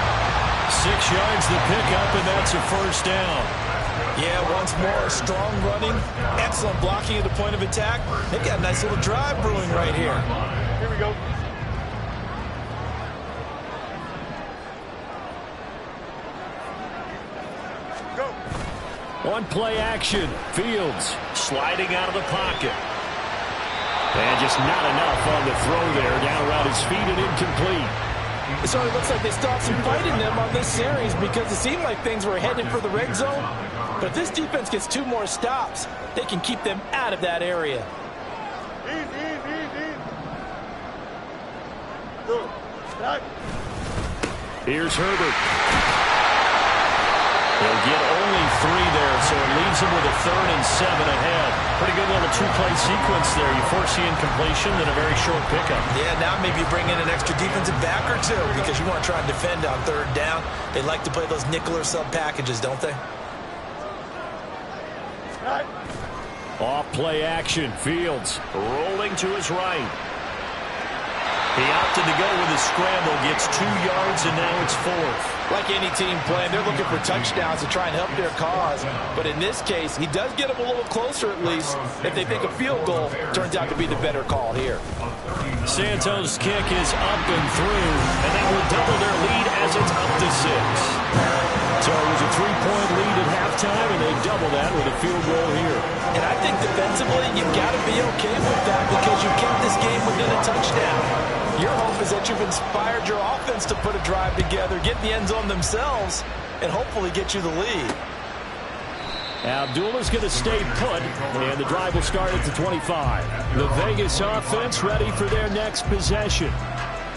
6 yards the pickup, and that's a first down. Yeah, once more, strong running, excellent blocking at the point of attack. They've got a nice little drive brewing right here. Here we go. Go. On play action, Fields Sliding out of the pocket. and just not enough on the throw there, down around his feet and incomplete. It certainly looks like they stopped some fight in them on this series because it seemed like things were headed for the red zone. But if this defense gets 2 more stops, they can keep them out of that area. Easy. Good. Right. Here's Herbert. They'll get only 3 there, so it leaves them with a 3rd and 7 ahead. Pretty good little 2-play sequence there. You force the incompletion, then a very short pickup. Yeah, now maybe you bring in an extra defensive back or 2 because you want to try and defend on 3rd down. They like to play those nickel or sub packages, don't they? Off play action. Fields rolling to his right. He opted to go with a scramble, gets 2 yards, and now it's 4th. Like any team playing, they're looking for touchdowns to try and help their cause. But in this case, he does get them a little closer at least if they think a field goal turns out to be the better call here. Santos' kick is up and through, and that will double their lead as it's up to 6. So it was a 3-point lead at halftime, and they double that with a field goal here. And I think defensively, you've got to be okay with that because you kept this game within a touchdown. Your hope is that you've inspired your offense to put a drive together, get in the end zone themselves, and hopefully get you the lead. Abdullah's going to stay put, and the drive will start at the 25. The Vegas offense ready for their next possession.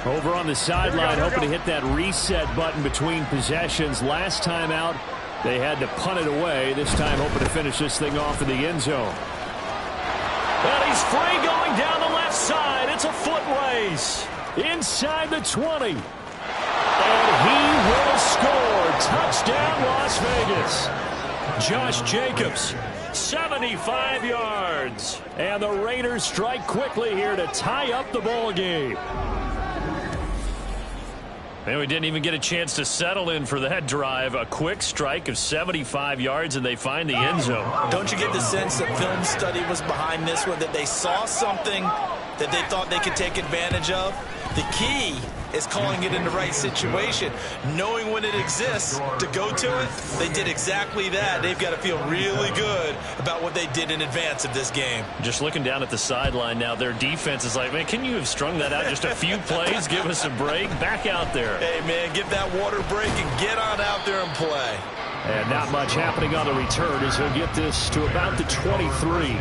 Over on the sideline, hoping to hit that reset button between possessions. Last time out, they had to punt it away. This time, hoping to finish this thing off in the end zone. And he's free going down the left side. It's a foot race. Inside the 20. And he will score. Touchdown, Las Vegas. Josh Jacobs, 75 yards. And the Raiders strike quickly here to tie up the ball game. And we didn't even get a chance to settle in for that drive. A quick strike of 75 yards, and they find the end zone. Don't you get the sense that film study was behind this one, that they saw something that they thought they could take advantage of? The key is calling it in the right situation, knowing when it exists to go to it. They did exactly that. They've got to feel really good about what they did in advance of this game. Just looking down at the sideline now, their defense is like, man, can you have strung that out just a few plays? Give us a break. Back out there. Hey, man, give that water break and get on out there and play. And not much happening on the return as he'll get this to about the 23.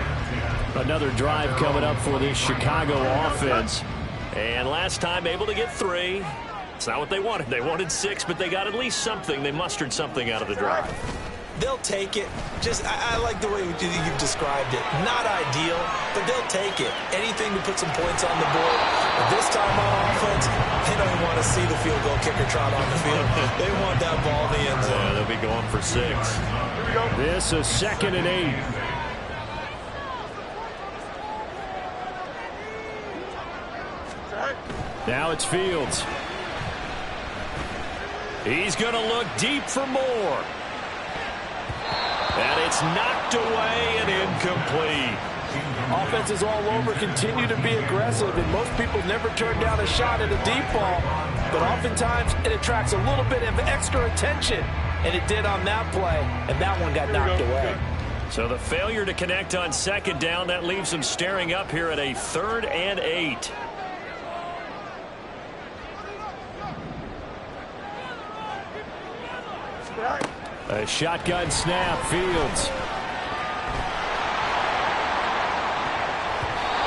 Another drive coming up for this Chicago offense. And last time able to get 3. It's not what they wanted. They wanted 6, but they got at least something. They mustered something out of the drive. They'll take it. I like the way you've described it. Not ideal, but they'll take it. Anything to put some points on the board. But this time on offense, they don't even want to see the field goal kicker trot on the field. They want that ball in the end zone. Yeah, they'll be going for 6. This is 2nd and 8. Now it's Fields. He's going to look deep for more. And it's knocked away and incomplete. Offenses all over continue to be aggressive, and most people never turn down a shot at a deep ball. But oftentimes, it attracts a little bit of extra attention. And it did on that play, and that one got knocked away. So the failure to connect on 2nd down, that leaves them staring up here at a 3rd and 8. A shotgun snap, Fields.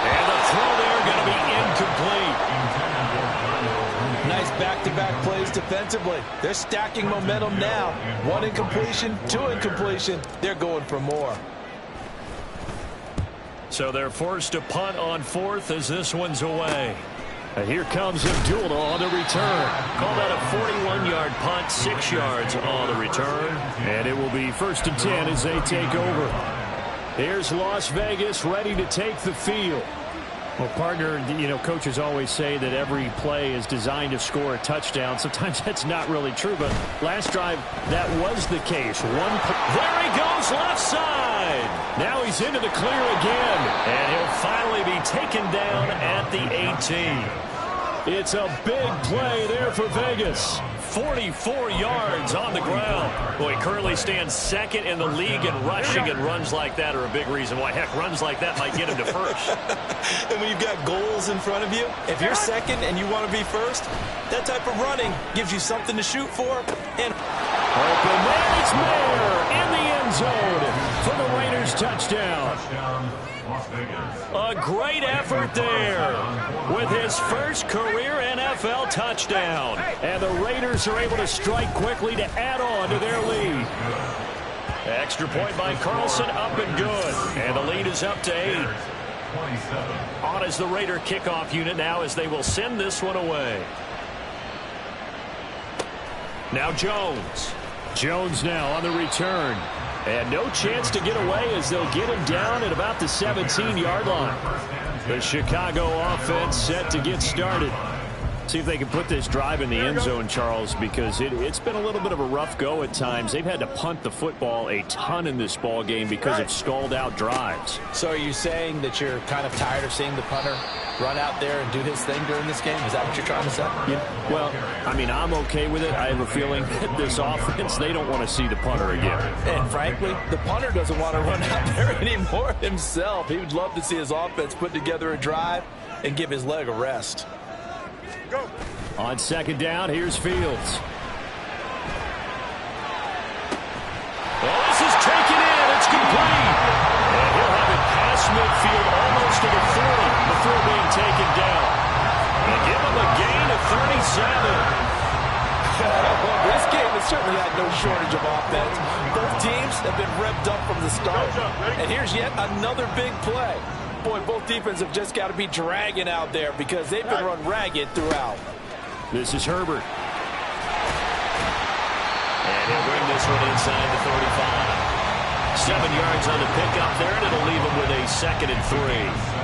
And the throw there going to be incomplete. Nice back-to-back plays defensively. They're stacking momentum now. 1 incompletion, 2 incompletion. They're going for more. So they're forced to punt on 4th as this one's away. And here comes Abdullah on the return. Call that a 41-yard punt, 6 yards on the return. And it will be 1st and 10 as they take over. Here's Las Vegas ready to take the field. Well, partner, coaches always say that every play is designed to score a touchdown. Sometimes that's not really true, but last drive, that was the case. There he goes, left side. Now he's into the clear again, and he'll finally be taken down at the 18. It's a big play there for Vegas. 44 yards on the ground. Boy, he currently stands 2nd in the league in rushing, and runs like that are a big reason why. Heck, runs like that might get him to 1st. And when you've got goals in front of you, if you're 2nd and you want to be 1st, that type of running gives you something to shoot for. And open there, it's Mayer in the end end zone for the Raiders touchdown. A great effort there with his first career NFL touchdown. And the Raiders are able to strike quickly to add on to their lead. Extra point by Carlson, up and good. And the lead is up to 8. On as the Raider kickoff unit now as they will send this one away. Now Jones. Jones now on the return. And no chance to get away as they'll get him down at about the 17-yard line. The Chicago offense set to get started. See if they can put this drive in the end zone, Charles, because it's been a little bit of a rough go at times. They've had to punt the football a ton in this ball game because of stalled out drives. So are you saying that you're kind of tired of seeing the punter run out there and do his thing during this game? Is that what you're trying to say? Yeah. Well, I mean, I'm okay with it. I have a feeling that this offense, they don't want to see the punter again. And frankly, the punter doesn't want to run out there anymore himself. He would love to see his offense put together a drive and give his leg a rest. Go. On second down, here's Fields. Well, this is taken in. It's complete. And he'll have it past midfield almost to the 40 before being taken down. And give him a gain of 37. Well, this game has certainly had no shortage of offense. Both teams have been revved up from the start. And here's yet another big play. Boy, both defenses have just got to be dragging out there because they've been run ragged throughout. This is Herbert. And he'll bring this one inside the 35. 7 yards on the pickup there, and it'll leave him with a 2nd and 3.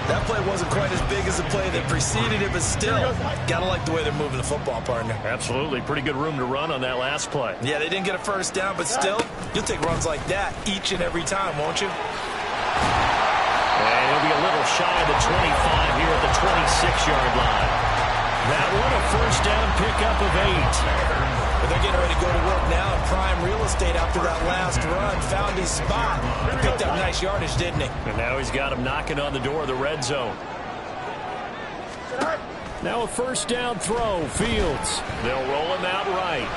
That play wasn't quite as big as the play that preceded it, but still, got to like the way they're moving the football, partner. Absolutely. Pretty good room to run on that last play. Yeah, they didn't get a first down, but still, you'll take runs like that each and every time, won't you? And he'll be a little shy of the 25 here at the 26-yard line. That one a first down pickup of 8. But they're getting ready to go to work now in prime real estate after that last run. Found his spot. He picked up nice yardage, didn't he? And now he's got him knocking on the door of the red zone. Now a first down throw, Fields. They'll roll him out right.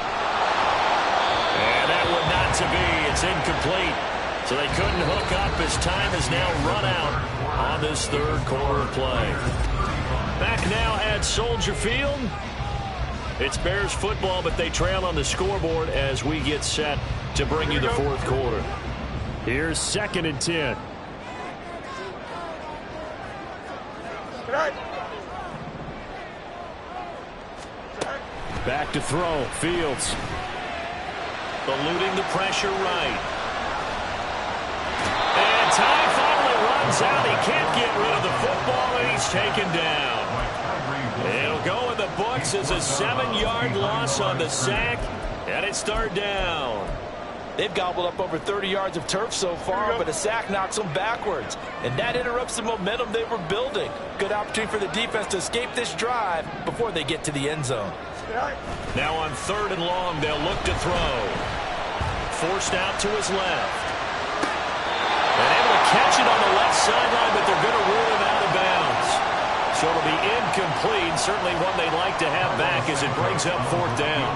And that one not to be. It's incomplete. So they couldn't hook up as time has now run out on this third quarter play. Back now at Soldier Field. It's Bears football, but they trail on the scoreboard as we get set to bring you the fourth quarter. Here's 2nd and 10. Back to throw. Fields. Eluding the pressure right. And time finally runs out. He can't get rid of the football, and he's taken down. It'll go in the books as a 7-yard loss on the sack, and it's 3rd down. They've gobbled up over 30 yards of turf so far, but a sack knocks them backwards. And that interrupts the momentum they were building. Good opportunity for the defense to escape this drive before they get to the end zone. Now on 3rd and long, they'll look to throw. Forced out to his left. And able to catch it on the left sideline, but they're going to rule him out of bounds. So it'll be incomplete. Certainly one they'd like to have back as it brings up 4th down.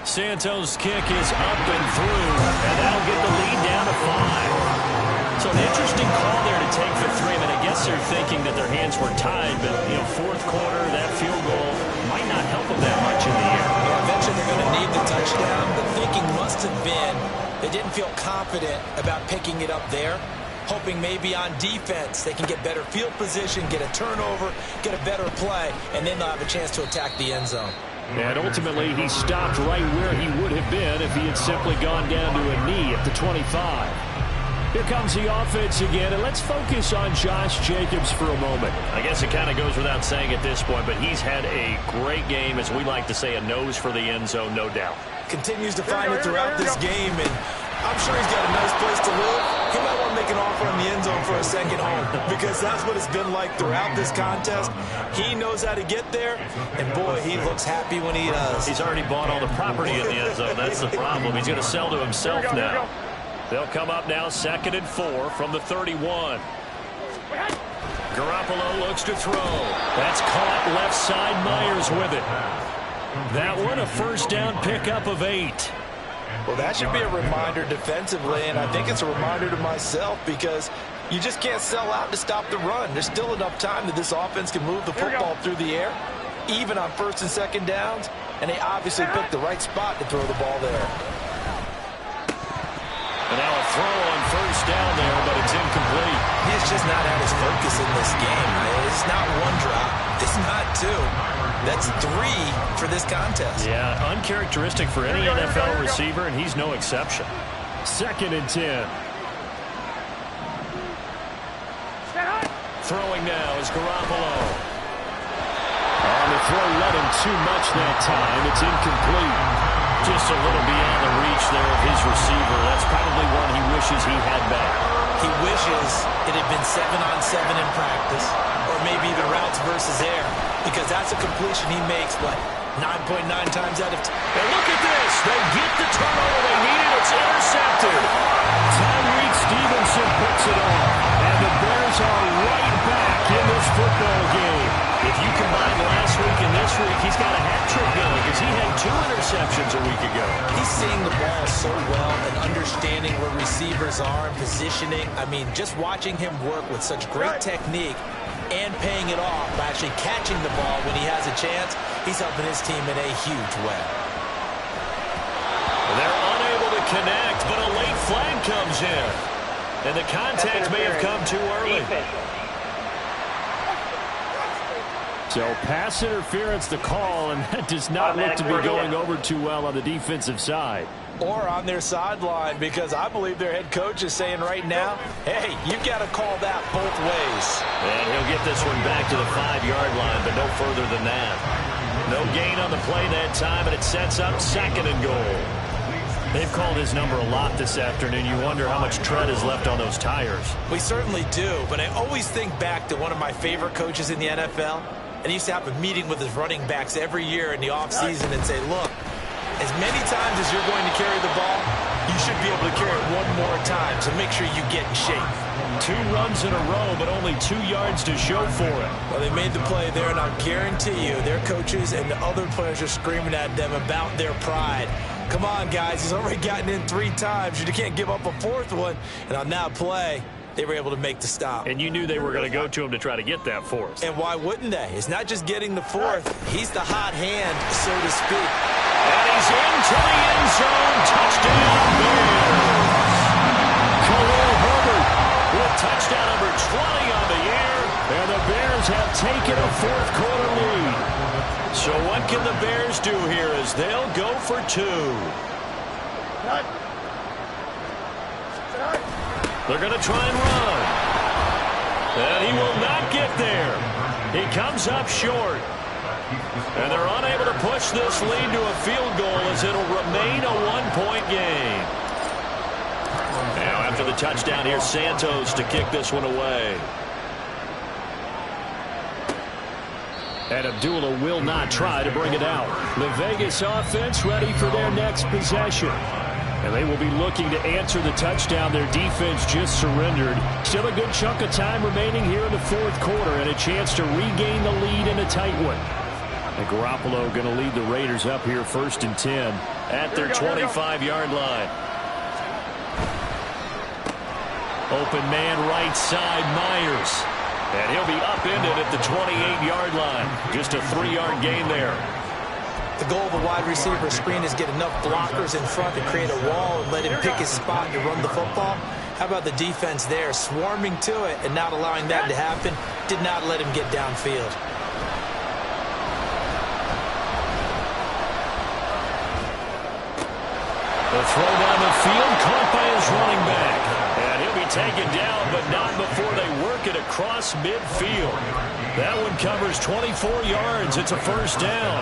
Santos' kick is up and through, and that'll get the lead down to 5. So an interesting call there to take for 3. I mean, I guess they're thinking that their hands were tied, but, you know, 4th quarter, that field goal might not help them that much in the air. Well, eventually they're going to need the touchdown. The thinking must have been they didn't feel confident about picking it up there, hoping maybe on defense they can get better field position, get a turnover, get a better play, and then they'll have a chance to attack the end zone. And ultimately, he stopped right where he would have been if he had simply gone down to a knee at the 25. Here comes the offense again, and let's focus on Josh Jacobs for a moment. I guess it kind of goes without saying at this point, but he's had a great game, as we like to say, a nose for the end zone, no doubt. Continues to find it throughout this game, and I'm sure he's got a nice place to live. He might want to make an offer in the end zone for a second home, because that's what it's been like throughout this contest. He knows how to get there, and boy, he looks happy when he does. He's already bought all the property in the end zone. That's the problem. He's going to sell to himself now. They'll come up now 2nd and 4 from the 31. Garoppolo looks to throw. That's caught left side. Myers with it. That one, a first down pickup of 8. Well, that should be a reminder defensively, and I think it's a reminder to myself because you just can't sell out to stop the run. There's still enough time that this offense can move the football through the air, even on first and second downs, and they obviously picked the right spot to throw the ball there. And now a throw on first down there, but it's incomplete. He's just not had his focus in this game. It's not one drop. It's not two. That's 3 for this contest. Yeah, uncharacteristic for any NFL receiver, and he's no exception. 2nd and 10. Throwing now is Garoppolo. On the throw, let him too much that time. It's incomplete. Just a little beyond the reach there of his receiver. That's probably one he wishes he had back. He wishes it had been 7-on-7 in practice, or maybe even routes versus air, because that's a completion he makes, what, 9.9 times out of 10. And look at this. They get the turnover they needed. It's intercepted. Tyreek Stevenson puts it on. And the Bears are right back in this football game. If you combine last week and this week, he's got a hat trick going because he had 2 interceptions a week ago. He's seeing the ball so well and understanding where receivers are and positioning. I mean, just watching him work with such great technique and paying it off by actually catching the ball when he has a chance, he's helping his team in a huge way. They're unable to connect, but a late flag comes in. And the contact may have come too early. So pass interference the call, and that does not look to be going over too well on the defensive side. Or on their sideline, because I believe their head coach is saying right now, hey, you've got to call that both ways. And he'll get this one back to the 5-yard line, but no further than that. No gain on the play that time, and it sets up 2nd and goal. They've called his number a lot this afternoon. You wonder how much tread is left on those tires. We certainly do, but I always think back to one of my favorite coaches in the NFL, and he used to have a meeting with his running backs every year in the offseason and say, look, as many times as you're going to carry the ball, you should be able to carry it one more time, so make sure you get in shape. 2 runs in a row, but only 2 yards to show for it. Well, they made the play there, and I'll guarantee you their coaches and the other players are screaming at them about their pride. Come on, guys. He's already gotten in 3 times. You can't give up a 4th one. And on that play, they were able to make the stop. And you knew they were going to go to him to try to get that 4th. And why wouldn't they? It's not just getting the 4th. He's the hot hand, so to speak. And he's into the end zone. Touchdown, Bears. Khalil Herbert with touchdown number 20 on the year. And the Bears have taken a 4th quarter lead. So what can the Bears do here as they'll go for 2? They're going to try and run. And he will not get there. He comes up short. And they're unable to push this lead to a field goal as it'll remain a 1-point game. Now after the touchdown, here's Santos to kick this one away. And Abdullah will not try to bring it out. The Vegas offense ready for their next possession. And they will be looking to answer the touchdown their defense just surrendered. Still a good chunk of time remaining here in the 4th quarter and a chance to regain the lead in a tight one. And Garoppolo going to lead the Raiders up here 1st and 10 at their 25-yard line. Open man right side, Myers. And he'll be upended at the 28-yard line. Just a 3-yard gain there. The goal of a wide receiver screen is get enough blockers in front to create a wall and let him pick his spot to run the football. How about the defense there, swarming to it and not allowing that to happen? Did not let him get downfield. The throw down the field, caught by his running back. And he'll be taken down, but not before they work it across midfield. That one covers 24 yards. It's a 1st down.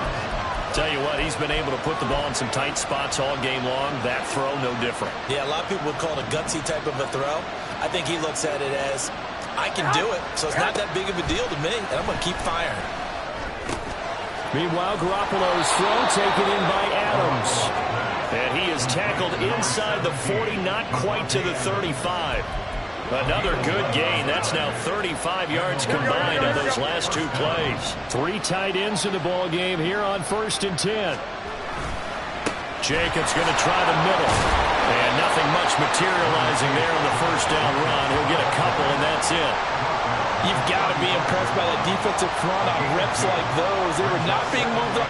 Tell you what, he's been able to put the ball in some tight spots all game long. That throw, no different. Yeah, a lot of people would call it a gutsy type of a throw. I think he looks at it as, I can do it, so it's not that big of a deal to me, and I'm going to keep firing. Meanwhile, Garoppolo's throw taken in by Adams. And he is tackled inside the 40, not quite to the 35. Another good gain. That's now 35 yards combined on those last two plays. 3 tight ends in the ball game here on 1st and 10. Jacobs going to try the middle. And nothing much materializing there on the first down run. He'll get a couple, and that's it. You've got to be impressed by that defensive front on reps like those. They were not being moved up.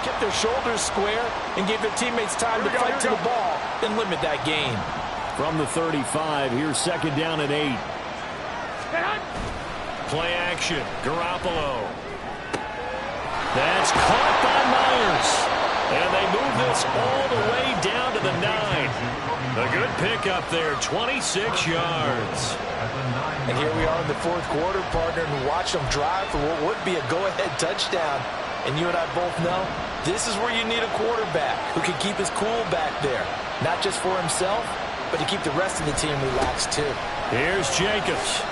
Kept their shoulders square and gave their teammates time to fight to the ball and limit that gain. From the 35, here's 2nd down and 8. Play action. Garoppolo. That's caught by Myers. And they move this all the way down to the 9. A good pickup there, 26 yards. And here we are in the 4th quarter, partner, and watch them drive for what would be a go-ahead touchdown. And you and I both know this is where you need a quarterback who can keep his cool back there. Not just for himself, but to keep the rest of the team relaxed too. Here's Jacobs.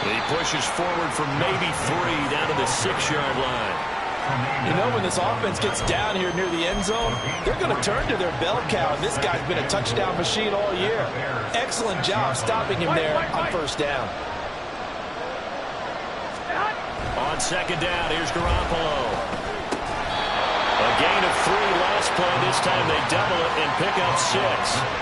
He pushes forward for maybe 3 down to the 6-yard line. You know, when this offense gets down here near the end zone, they're going to turn to their bell cow. And this guy's been a touchdown machine all year. Excellent job stopping him there on 1st down. On 2nd down, here's Garoppolo. A gain of 3 last play. This time they double it and pick up 6.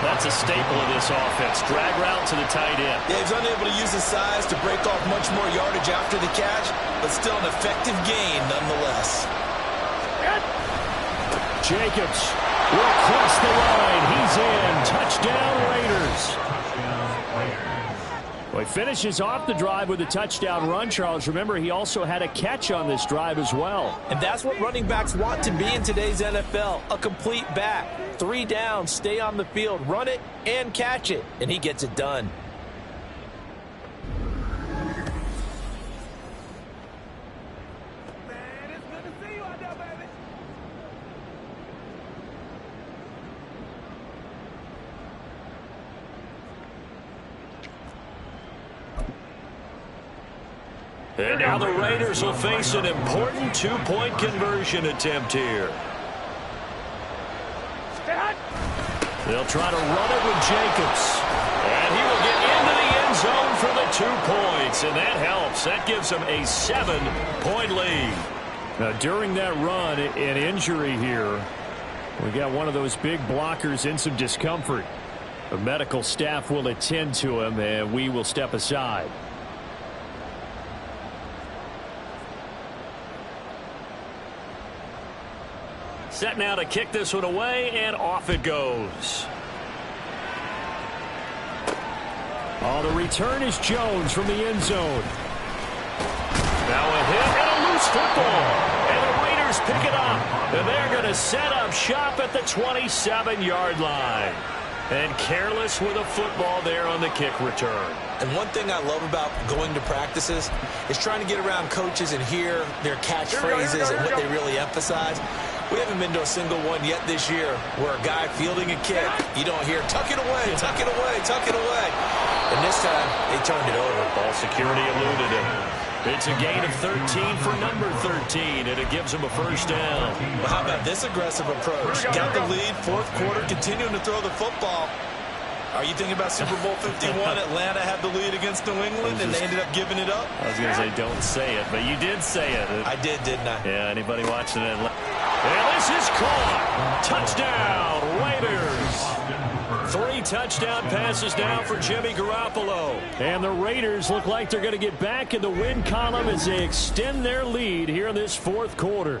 That's a staple of this offense. Drag route to the tight end. Yeah, he's unable to use his size to break off much more yardage after the catch, but still an effective gain nonetheless. Jacobs will cross the line. He's in. Touchdown, Raiders. Well, he finishes off the drive with a touchdown run, Charles. Remember, he also had a catch on this drive as well. And that's what running backs want to be in today's NFL, a complete back. 3 downs, stay on the field, run it, and catch it. And he gets it done. And now the Raiders will face an important 2-point conversion attempt here. They'll try to run it with Jacobs. And he will get into the end zone for the 2 points. And that helps. That gives them a 7-point lead. Now, during that run, an injury here. We got one of those big blockers in some discomfort. The medical staff will attend to him, and we will step aside. Set now to kick this one away, and off it goes. Oh, the return is Jones from the end zone. Now a hit and a loose football. And the Raiders pick it up. And they're going to set up shop at the 27-yard line. And careless with a football there on the kick return. And one thing I love about going to practices is trying to get around coaches and hear their catchphrases and what they really emphasize. We haven't been to a single one yet this year where a guy fielding a kick, you don't hear, tuck it away, tuck it away, tuck it away. And this time, they turned it over. Ball security eluded it. It's a gain of 13 for number 13, and it gives them a first down. Well, how about this aggressive approach? Got the lead, 4th quarter, continuing to throw the football. Are you thinking about Super Bowl 51? Atlanta had the lead against New England, and they ended up giving it up? I was going to say, don't say it, but you did say it. I did, didn't I? Yeah, anybody watching it? And this is caught. Touchdown, Raiders. 3 touchdown passes now for Jimmy Garoppolo. And the Raiders look like they're going to get back in the win column as they extend their lead here in this 4th quarter.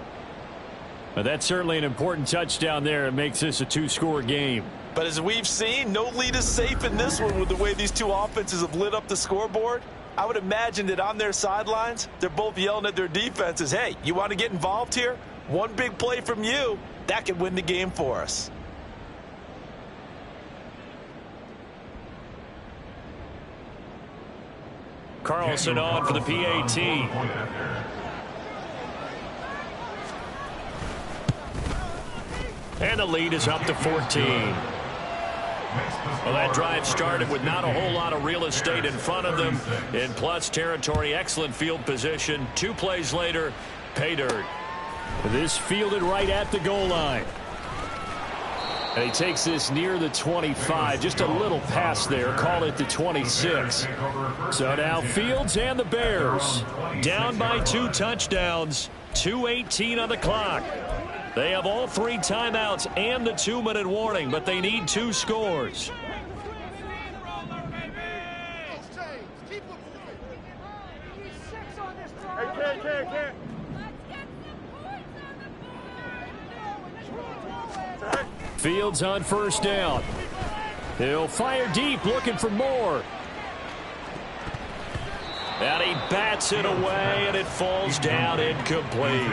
But that's certainly an important touchdown there. It makes this a 2-score game. But as we've seen, no lead is safe in this one with the way these two offenses have lit up the scoreboard. I would imagine that on their sidelines, they're both yelling at their defenses, hey, you want to get involved here? One big play from you, that could win the game for us. Carlson on for the PAT. And the lead is up to 14. Well, that drive started with not a whole lot of real estate in front of them. In plus territory, excellent field position. 2 plays later, pay dirt. This fielded right at the goal line. And he takes this near the 25. Just a little pass there. Call it the 26. So now Fields and the Bears down by 2 touchdowns. 2:18 on the clock. They have all 3 timeouts and the 2-minute warning, but they need 2 scores. Fields on first down. He'll fire deep, looking for more. And he bats it away, and it falls down incomplete.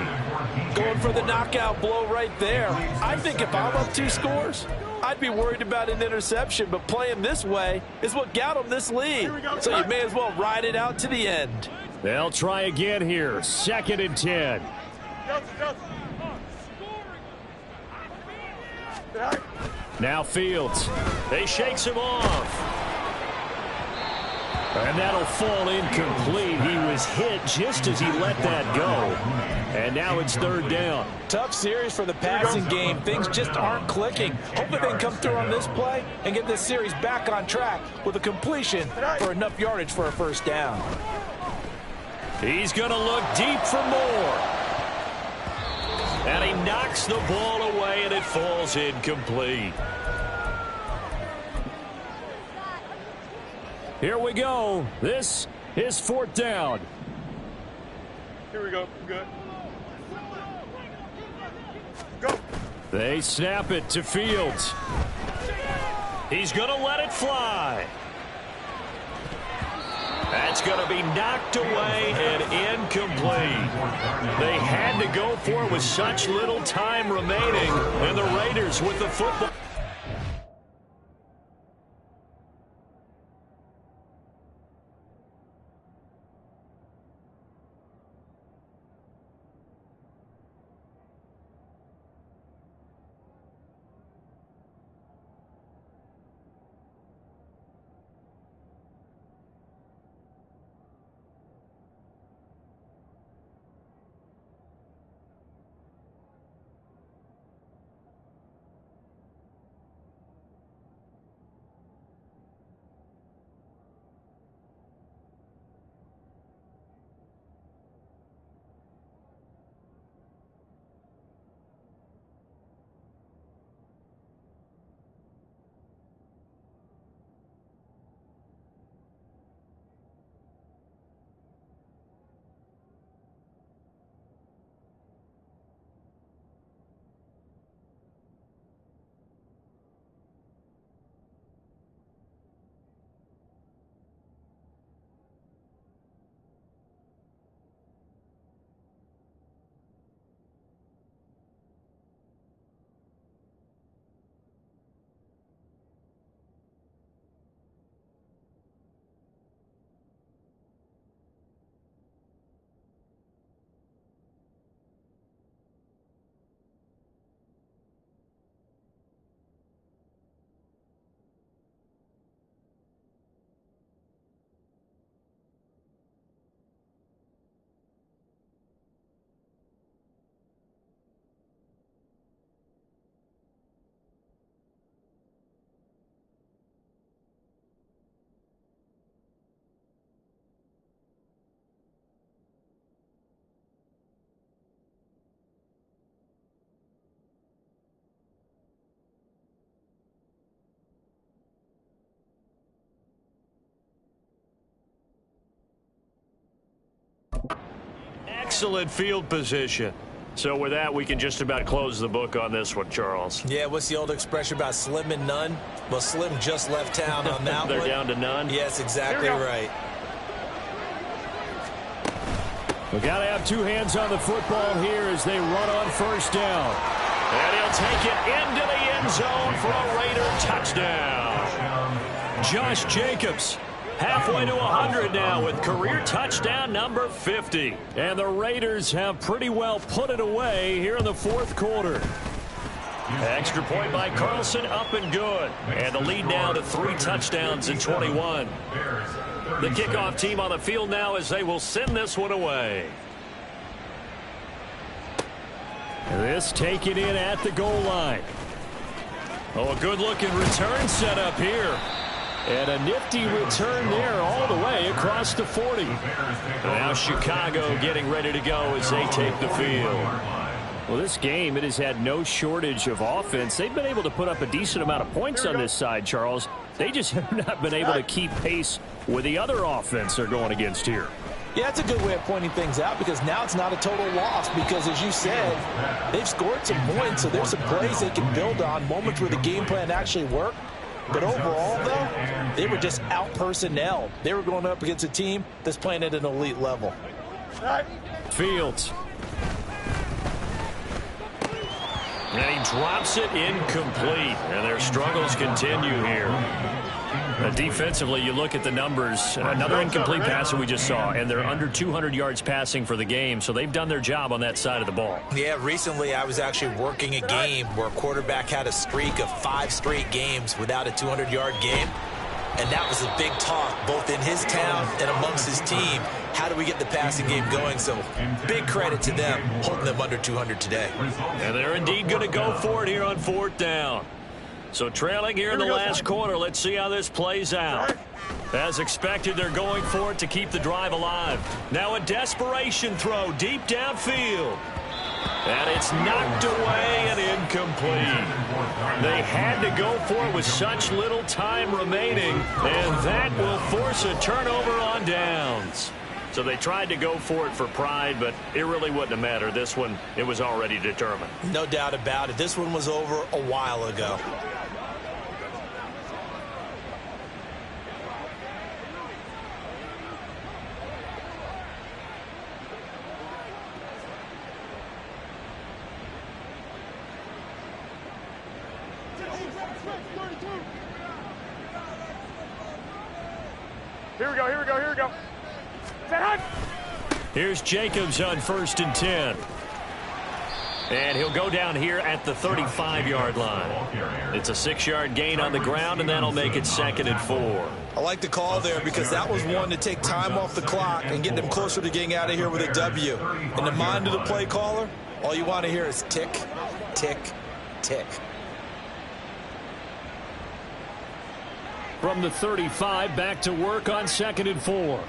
Going for the knockout blow right there. I think if I'm up 2 scores, I'd be worried about an interception, but playing this way is what got him this lead. So you may as well ride it out to the end. They'll try again here. 2nd and 10. Now Fields. They shakes him off. And that'll fall incomplete. He was hit just as he let that go. And now it's 3rd down. Tough series for the passing game. Things just aren't clicking. Hopefully they can come through on this play and get this series back on track with a completion for enough yardage for a 1st down. He's going to look deep for more. And he knocks the ball away, and it falls incomplete. Here we go. This is 4th down. Here we go. Good. Go. They snap it to Fields. He's going to let it fly. That's going to be knocked away and incomplete. They had to go for it with such little time remaining, and the Raiders with the football. Excellent field position. So with that, we can just about close the book on this one, Charles. Yeah, what's the old expression about slim and none? Well, Slim just left town on that They're one. down to none? Yes, exactly right. We got to have 2 hands on the football here as they run on first down. And he'll take it into the end zone for a Raider touchdown. Josh Jacobs Halfway to 100 now with career touchdown number 50. And the Raiders have pretty well put it away here in the fourth quarter. Extra point by Carlson, up and good. And the lead now to 3 touchdowns in 21. The kickoff team on the field now as they will send this one away. This taken in at the goal line. Oh, a good-looking return set up here. And a nifty return there all the way across the 40. Now Chicago getting ready to go as they take the field. Well, this game, it has had no shortage of offense. They've been able to put up a decent amount of points on this side, Charles. They just have not been able to keep pace with the other offense they're going against here. Yeah, that's a good way of pointing things out because now it's not a total loss because, as you said, they've scored some points, so there's some plays they can build on, moments where the game plan actually worked. But overall, though, they were just out-personnel. They were going up against a team that's playing at an elite level. Fields. And he drops it incomplete. And their struggles continue here. Defensively, you look at the numbers. Another incomplete pass that we just saw, and they're under 200 yards passing for the game, so they've done their job on that side of the ball. Yeah, recently I was actually working a game where a quarterback had a streak of 5 straight games without a 200-yard game, and that was a big talk both in his town and amongst his team. How do we get the passing game going? So big credit to them holding them under 200 today. And they're indeed going to go for it here on 4th down. So trailing here in the last quarter, let's see how this plays out. As expected, they're going for it to keep the drive alive. Now a desperation throw deep downfield. And it's knocked away and incomplete. They had to go for it with such little time remaining, and that will force a turnover on downs. So they tried to go for it for pride, but it really wouldn't have mattered. This one, it was already determined. No doubt about it. This one was over a while ago. Here we go, here we go, here we go. Set high. Here's Jacobs on 1st and 10. And he'll go down here at the 35-yard line. It's a 6-yard gain on the ground, and that'll make it 2nd and 4. I like the call there because that was one to take time off the clock and get them closer to getting out of here with a W. In the mind of the play caller, all you want to hear is tick, tick, tick. From the 35, back to work on 2nd and 4.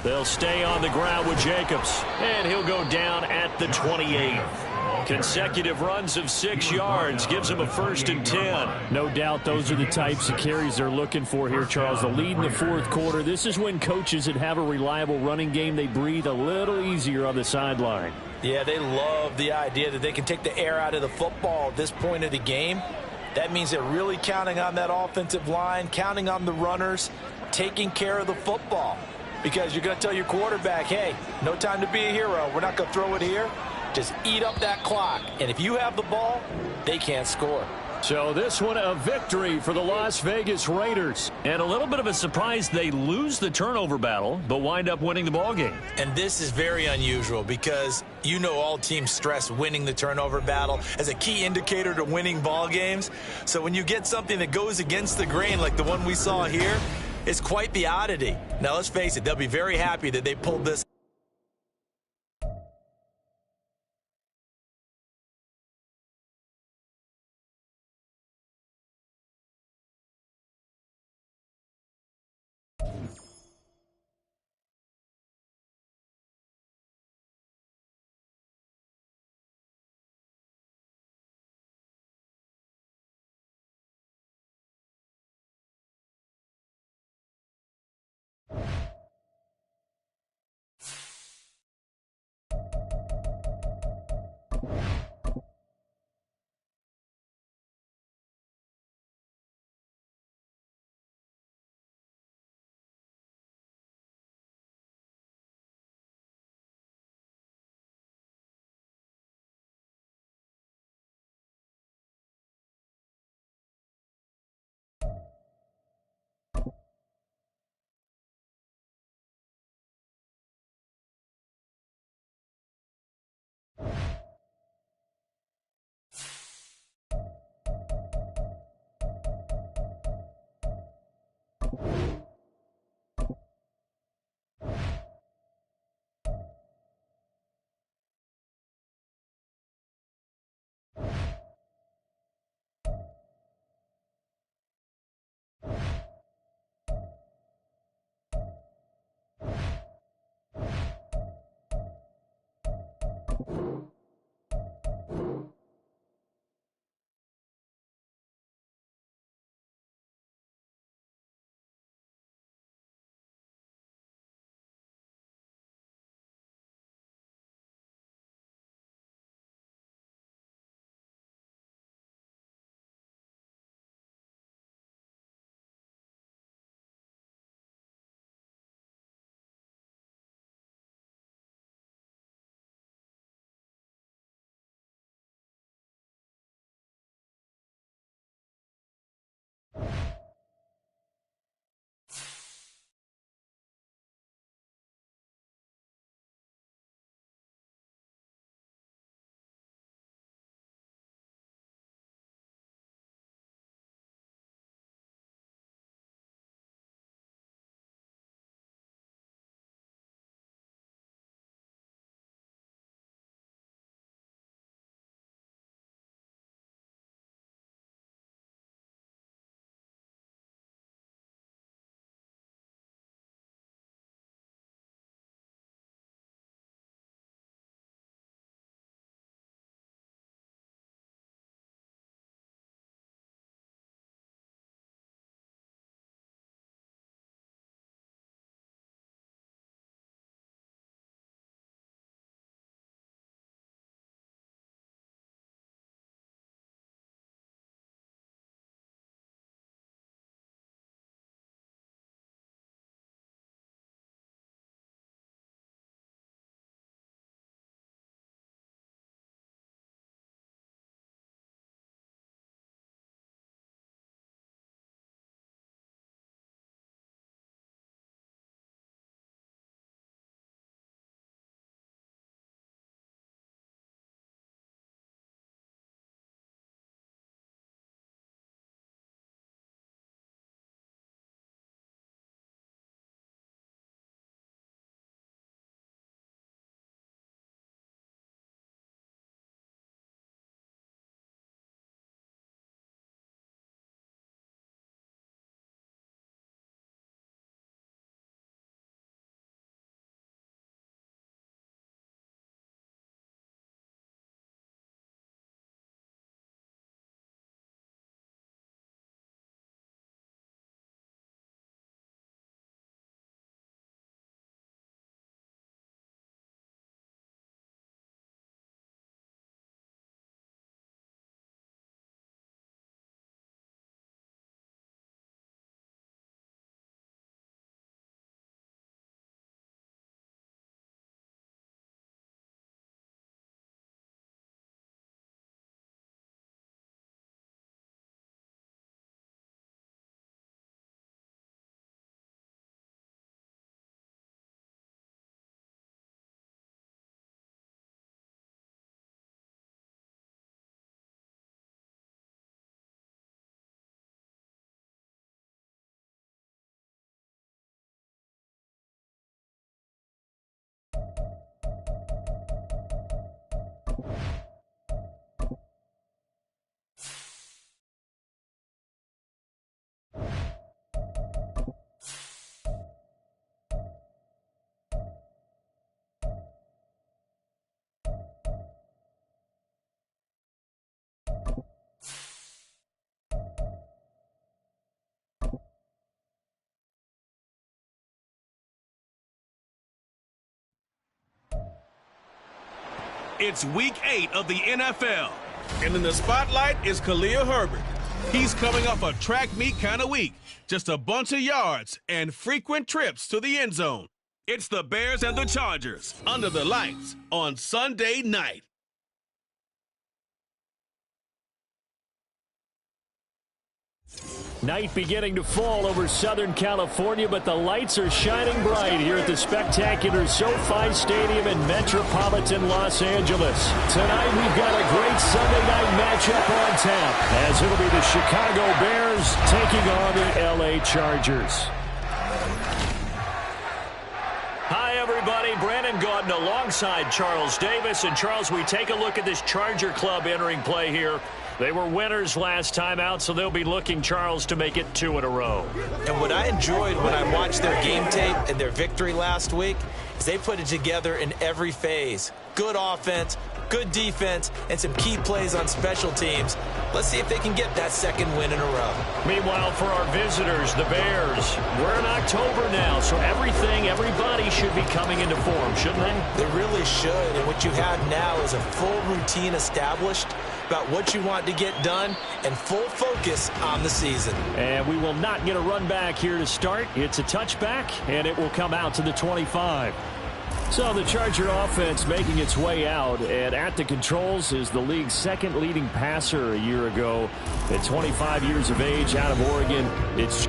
They'll stay on the ground with Jacobs. And he'll go down at the 28. Consecutive runs of 6 yards gives him a 1st and 10. No doubt those are the types of carries they're looking for here, Charles. The lead in the fourth quarter. This is when coaches that have a reliable running game, they breathe a little easier on the sideline. Yeah, they love the idea that they can take the air out of the football at this point of the game. That means they're really counting on that offensive line, counting on the runners, taking care of the football. Because you're going to tell your quarterback, hey, no time to be a hero. We're not going to throw it here. Just eat up that clock. And if you have the ball, they can't score. So this one a victory for the Las Vegas Raiders. And a little bit of a surprise, they lose the turnover battle, but wind up winning the ball game. And this is very unusual because you know all teams stress winning the turnover battle as a key indicator to winning ball games. So when you get something that goes against the grain like the one we saw here, it's quite the oddity. Now, let's face it, they'll be very happy that they pulled this It's week 8 of the NFL. And in the spotlight is Khalil Herbert. He's coming off a track meet kind of week. Just a bunch of yards and frequent trips to the end zone. It's the Bears and the Chargers under the lights on Sunday night. Night beginning to fall over Southern California, but the lights are shining bright here at the spectacular SoFi Stadium in metropolitan Los Angeles. Tonight we've got a great Sunday night matchup on tap, as it'll be the Chicago Bears taking on the LA Chargers. Hi, everybody. Brandon Gaudin alongside Charles Davis. And, Charles, we take a look at this Charger club entering play here. They were winners last time out, so they'll be looking, Charles, to make it 2 in a row. And what I enjoyed when I watched their game tape and their victory last week is they put it together in every phase. Good offense, good defense, and some key plays on special teams. Let's see if they can get that second win in a row. Meanwhile, for our visitors, the Bears, we're in October now, so everybody should be coming into form, shouldn't they? They really should, and what you have now is a full routine established about what you want to get done and full focus on the season. And we will not get a run back here to start. It's a touchback, and it will come out to the 25. So the Charger offense making its way out, and at the controls is the league's second leading passer a year ago. At 25 years of age, out of Oregon, it's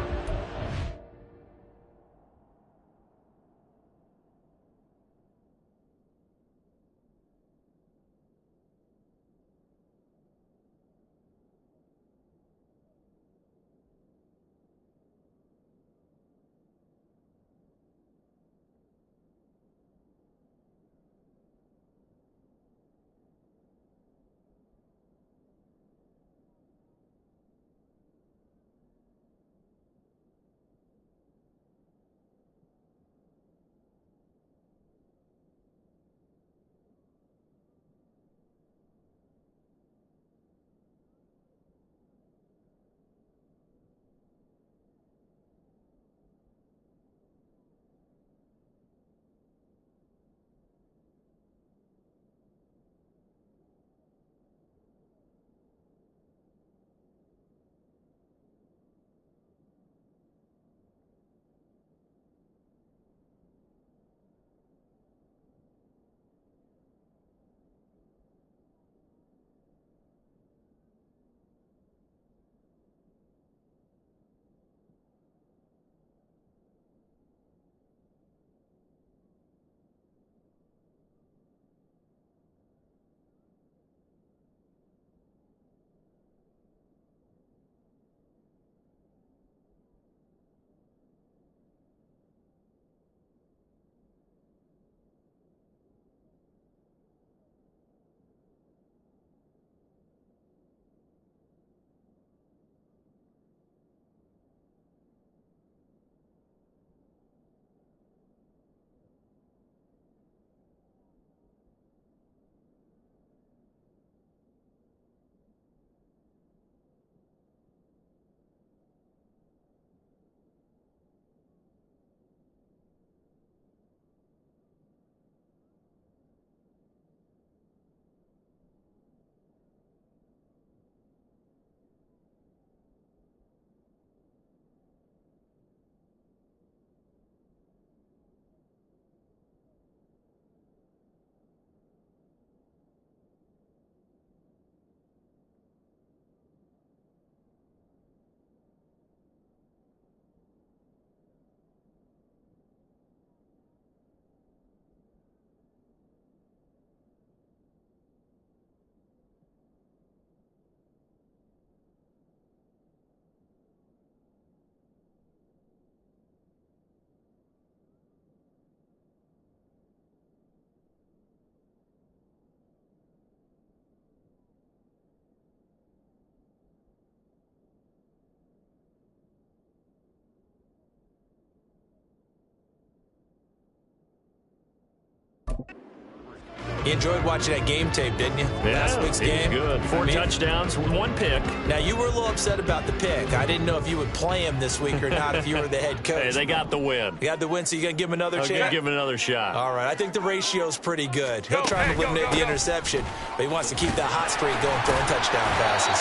You enjoyed watching that game tape, didn't you? Yeah, Last week's game. Good. Four touchdowns, 1 pick. Now, you were a little upset about the pick. I didn't know if you would play him this week or not if you were the head coach. Hey, they got the win. You got the win, so you're going to give him another chance? I'm going to give him another shot. All right. I think the ratio's pretty good. He'll try and eliminate the interception, but he wants to keep that hot streak going, throwing touchdown passes.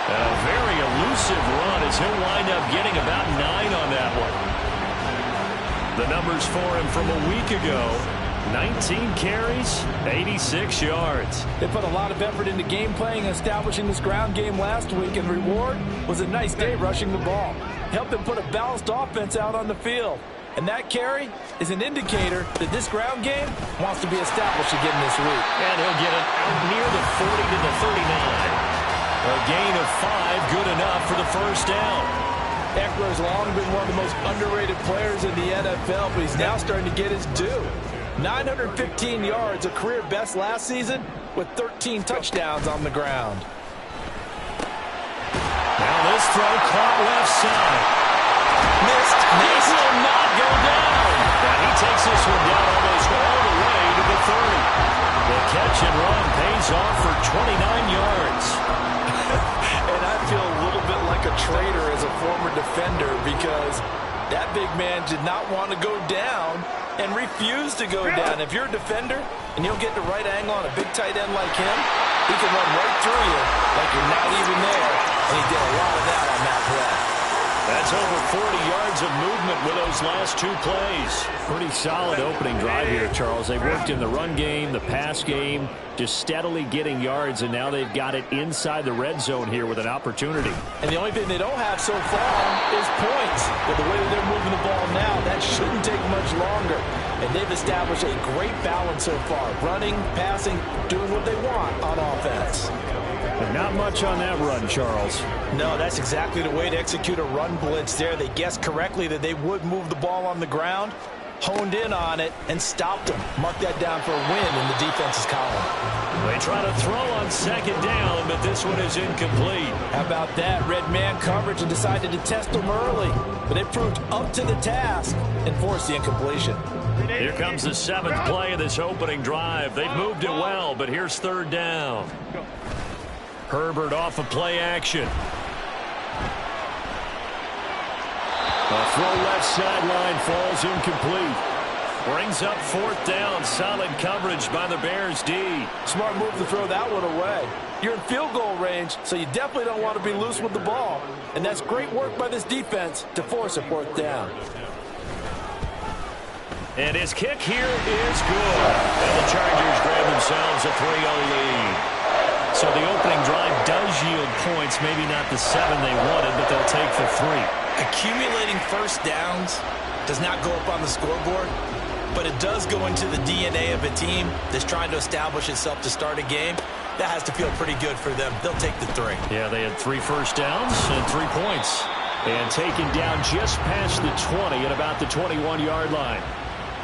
And a very elusive run as he'll wind up getting about 9 on that one. The numbers for him from a week ago: 19 carries, 86 yards. They put a lot of effort into game playing and establishing this ground game last week, and reward was a nice day rushing the ball. Helped them put a balanced offense out on the field. And that carry is an indicator that this ground game wants to be established again this week. And he'll get it out near the 40 to the 39. A gain of 5, good enough for the first down. Eckler's long been one of the most underrated players in the NFL, but he's now starting to get his due. 915 yards, a career best last season, with 13 touchdowns on the ground. Now this throw caught left side. Missed. This will not go down. And he takes this one down almost all the way to the 30. The catch and run pays off for 29 yards. And I feel a little bit like a traitor as a former defender, because that big man did not want to go down and refused to go down. If you're a defender and you'll get the right angle on a big tight end like him, he can run right through you like you're not even there. And he did a lot of that on that play. That's over 40 yards of movement with those last 2 plays. Pretty solid opening drive here, Charles. They worked in the run game, the pass game, just steadily getting yards, and now they've got it inside the red zone here with an opportunity. And the only thing they don't have so far is points. But the way that they're moving the ball now, that shouldn't take much longer. And they've established a great balance so far. Running, passing, doing what they want on offense. But not much on that run, Charles. No, that's exactly the way to execute a run blitz there. They guessed correctly that they would move the ball on the ground, honed in on it, and stopped them. Mark that down for a win in the defense's column. They try to throw on second down, but this one is incomplete. How about that? Red man coverage and decided to test them early. But they proved up to the task and forced the incompletion. Here comes the 7th play of this opening drive. They've moved it well, but here's 3rd down. Herbert off of play action. A throw left sideline falls incomplete. Brings up 4th down. Solid coverage by the Bears D. Smart move to throw that one away. You're in field goal range, so you definitely don't want to be loose with the ball. And that's great work by this defense to force a 4th down. And his kick here is good. And the Chargers grab themselves a 3-0 lead. So the opening drive does yield points, maybe not the 7 they wanted, but they'll take the 3. Accumulating first downs does not go up on the scoreboard, but it does go into the DNA of a team that's trying to establish itself to start a game. That has to feel pretty good for them. They'll take the 3. Yeah, they had 3 first downs and 3 points. And taken down just past the 20 at about the 21-yard line.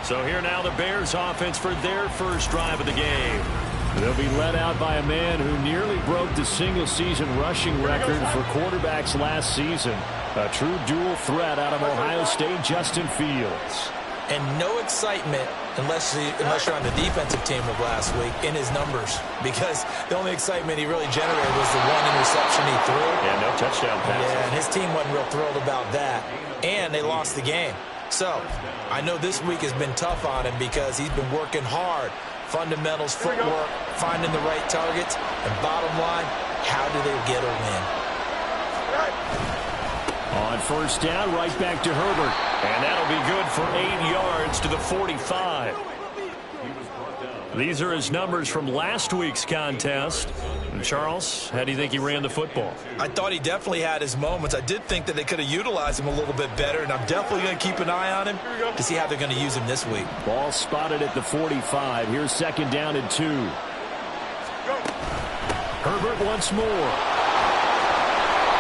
So here now the Bears offense for their first drive of the game. They'll be led out by a man who nearly broke the single-season rushing record for quarterbacks last season. A true dual threat out of Ohio State, Justin Fields. And no excitement unless you're on the defensive team of last week in his numbers, because the only excitement he really generated was the 1 interception he threw. Yeah, no touchdown pass. Yeah, and his team wasn't real thrilled about that. And they lost the game. So I know this week has been tough on him because he's been working hard. Fundamentals, footwork, finding the right targets, and bottom line, how do they get a win? On first down, right back to Herbert. And that'll be good for 8 yards to the 45. These are his numbers from last week's contest. And Charles, how do you think he ran the football? I thought he definitely had his moments. I did think that they could have utilized him a little bit better, and I'm definitely going to keep an eye on him to see how they're going to use him this week. Ball spotted at the 45. Here's 2nd down and 2. Herbert once more.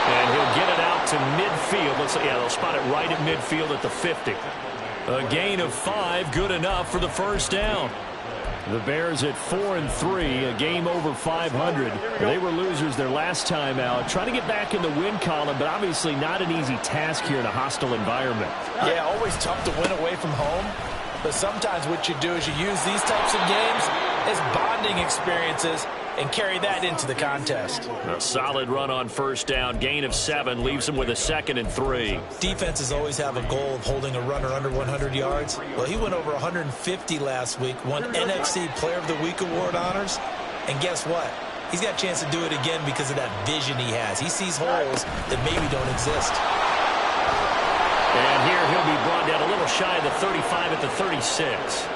And he'll get it out to midfield. They'll spot it right at midfield at the 50. A gain of 5, good enough for the first down. The Bears at 4-3, a game over 500. They were losers their last time out. Trying to get back in the win column, but obviously not an easy task here in a hostile environment. Yeah, always tough to win away from home. But sometimes what you do is you use these types of games as bonding experiences and carry that into the contest. A solid run on first down. Gain of 7 leaves him with a 2nd and 3. Defenses always have a goal of holding a runner under 100 yards. Well, he went over 150 last week, won NFC Player of the Week award honors. And guess what? He's got a chance to do it again because of that vision he has. He sees holes that maybe don't exist. And here he'll be brought down a little shy of the 35 at the 36.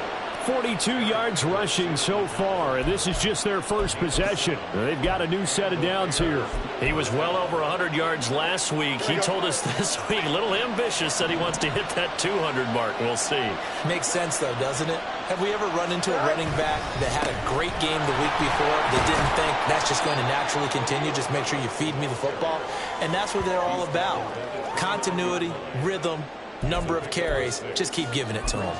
42 yards rushing so far, and this is just their first possession. They've got a new set of downs here. He was well over 100 yards last week. He told us this week, a little ambitious, said he wants to hit that 200 mark. We'll see. Makes sense, though, doesn't it? Have we ever run into a running back that had a great game the week before that didn't think that's just going to naturally continue? Just make sure you feed me the football. And that's what they're all about. Continuity, rhythm, number of carries. Just keep giving it to them.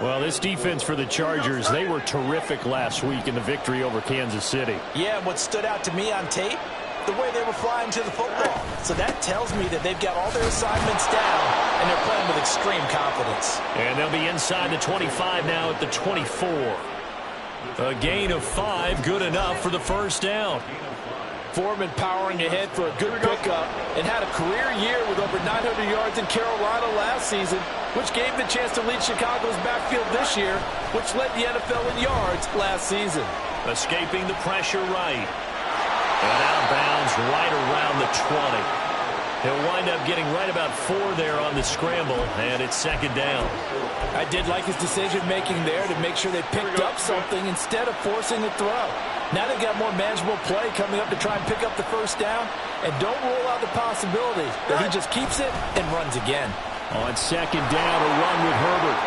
Well, this defense for the Chargers, they were terrific last week in the victory over Kansas City. Yeah, and what stood out to me on tape, the way they were flying to the football. So that tells me that they've got all their assignments down, and they're playing with extreme confidence. And they'll be inside the 25 now at the 24. A gain of 5, good enough for the first down. Foreman powering ahead for a good pickup and had a career year with over 900 yards in Carolina last season, which gave him the chance to lead Chicago's backfield this year, which led the NFL in yards last season. Escaping the pressure right. And out of bounds right around the 20. He'll wind up getting right about 4 there on the scramble, and it's 2nd down. I did like his decision-making there to make sure they picked up something instead of forcing the throw. Now they've got more manageable play coming up to try and pick up the first down, and don't rule out the possibility that he just keeps it and runs again. On 2nd down, a run with Herbert.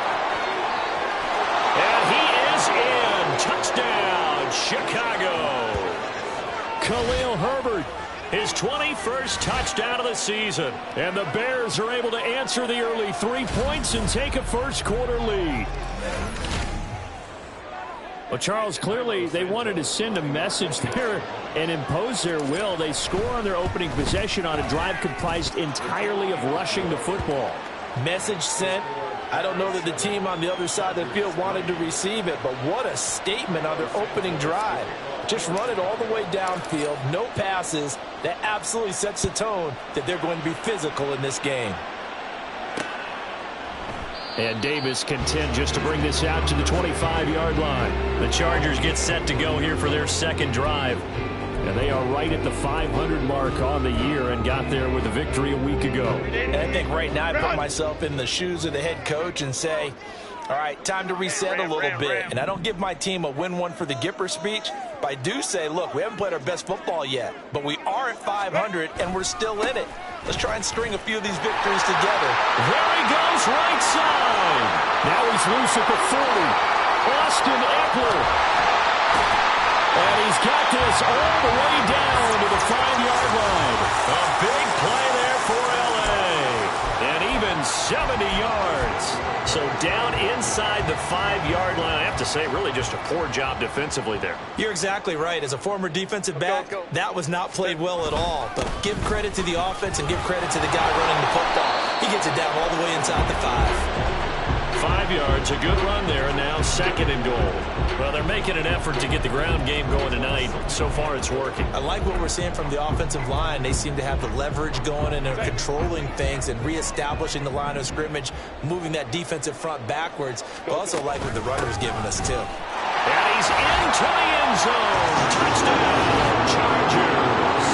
And he is in. Touchdown, Chicago. Khalil Herbert. His 21st touchdown of the season. And the Bears are able to answer the early 3 points and take a first-quarter lead. Well, Charles, clearly they wanted to send a message there and impose their will. They score on their opening possession on a drive comprised entirely of rushing the football. Message sent. I don't know that the team on the other side of the field wanted to receive it, but what a statement on their opening drive. Just run it all the way downfield, no passes. That absolutely sets the tone that they're going to be physical in this game. And Davis content just to bring this out to the 25-yard line. The Chargers get set to go here for their 2nd drive. And they are right at the 500 mark on the year and got there with a victory a week ago. And I think right now I put myself in the shoes of the head coach and say, all right, time to reset a little bit. And I don't give my team a win one for the Gipper speech, but I do say, look, we haven't played our best football yet, but we are at 500 and we're still in it. Let's try and string a few of these victories together. There he goes, right side. Now he's loose at the 40. Austin Eckler. And he's got this all the way down to the 5-yard line. A big play there for L.A. And even 70 yards. So down inside the 5-yard line. I have to say, really just a poor job defensively there. You're exactly right. As a former defensive back, that was not played well at all. But give credit to the offense and give credit to the guy running the football. He gets it down all the way inside the 5. 5 yards, a good run there, and now 2nd and goal. Well, they're making an effort to get the ground game going tonight. So far, it's working. I like what we're seeing from the offensive line. They seem to have the leverage going, and they're controlling things and reestablishing the line of scrimmage, moving that defensive front backwards. But also like what the runner's giving us, too. And he's into the end zone. Touchdown, Chargers.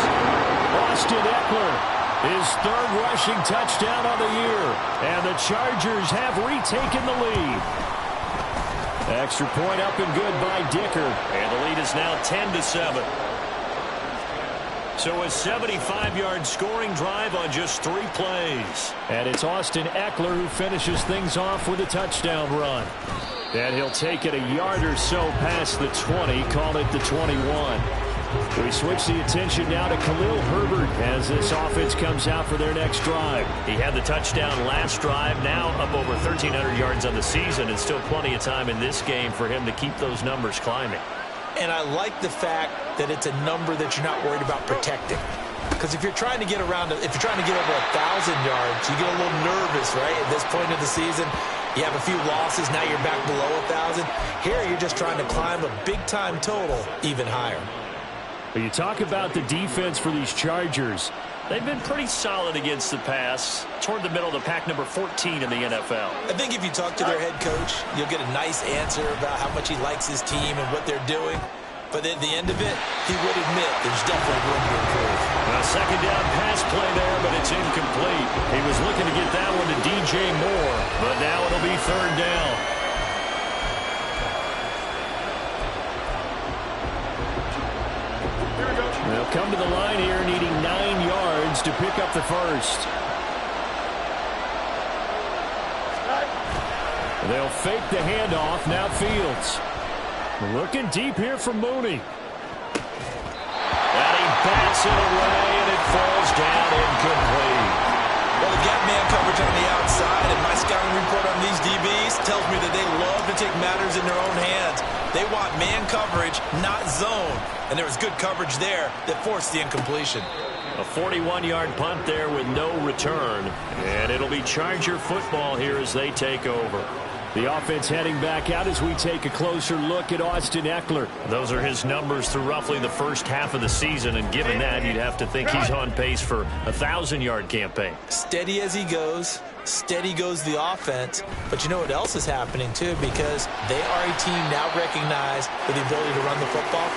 Austin Eckler. His 3rd rushing touchdown on the year. And the Chargers have retaken the lead. Extra point up and good by Dicker. And the lead is now 10-7. So a 75-yard scoring drive on just 3 plays. And it's Austin Eckler who finishes things off with a touchdown run. And he'll take it a yard or so past the 20, call it the 21. We switch the attention now to Khalil Herbert as this offense comes out for their next drive. He had the touchdown last drive, now up over 1,300 yards on the season, and still plenty of time in this game for him to keep those numbers climbing. And I like the fact that it's a number that you're not worried about protecting. Because if you're trying to get around, if you're trying to get over 1,000 yards, you get a little nervous, right, at this point of the season. You have a few losses, now you're back below 1,000. Here, you're just trying to climb a big-time total even higher. When you talk about the defense for these Chargers, they've been pretty solid against the pass, toward the middle of the pack, number 14 in the NFL. I think if you talk to their head coach, you'll get a nice answer about how much he likes his team and what they're doing. But at the end of it, he would admit there's definitely room to improve. A second down pass play there, but it's incomplete. He was looking to get that one to DJ Moore, but now it'll be third down. They'll come to the line here needing 9 yards to pick up the first. They'll fake the handoff. Now Fields. Looking deep here for Mooney. And he bats it away, and it falls down incomplete. Well, they've got man coverage on the outside, and my scouting report on these DBs tells me that they love to take matters in their own hands. They want man coverage, not zone. And there was good coverage there that forced the incompletion. A 41-yard punt there with no return. And it'll be Charger football here as they take over. The offense heading back out as we take a closer look at Austin Ekeler. Those are his numbers through roughly the first half of the season, and given that, you'd have to think he's on pace for a 1,000-yard campaign. Steady as he goes, steady goes the offense. But you know what else is happening, too? Because they are a team now recognized with the ability to run the football.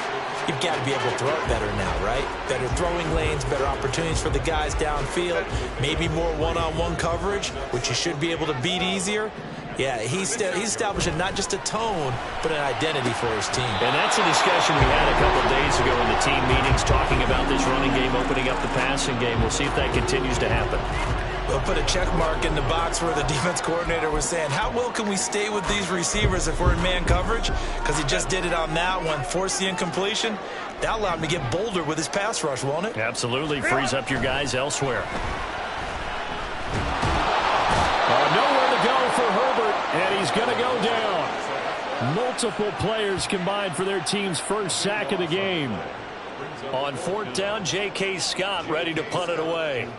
You've got to be able to throw it better now, right? Better throwing lanes, better opportunities for the guys downfield, maybe more one-on-one coverage, which you should be able to beat easier. Yeah, he's establishing not just a tone, but an identity for his team. And that's a discussion we had a couple of days ago in the team meetings, talking about this running game opening up the passing game. We'll see if that continues to happen. We'll put a check mark in the box where the defense coordinator was saying, how well can we stay with these receivers if we're in man coverage? Because he just did it on that one, forced the incompletion. That allowed him to get bolder with his pass rush, won't it? Absolutely. Frees up your guys elsewhere. Nowhere to go for Herbert, and he's going to go down. Multiple players combined for their team's first sack of the game. On fourth down, J.K. Scott ready to punt it away.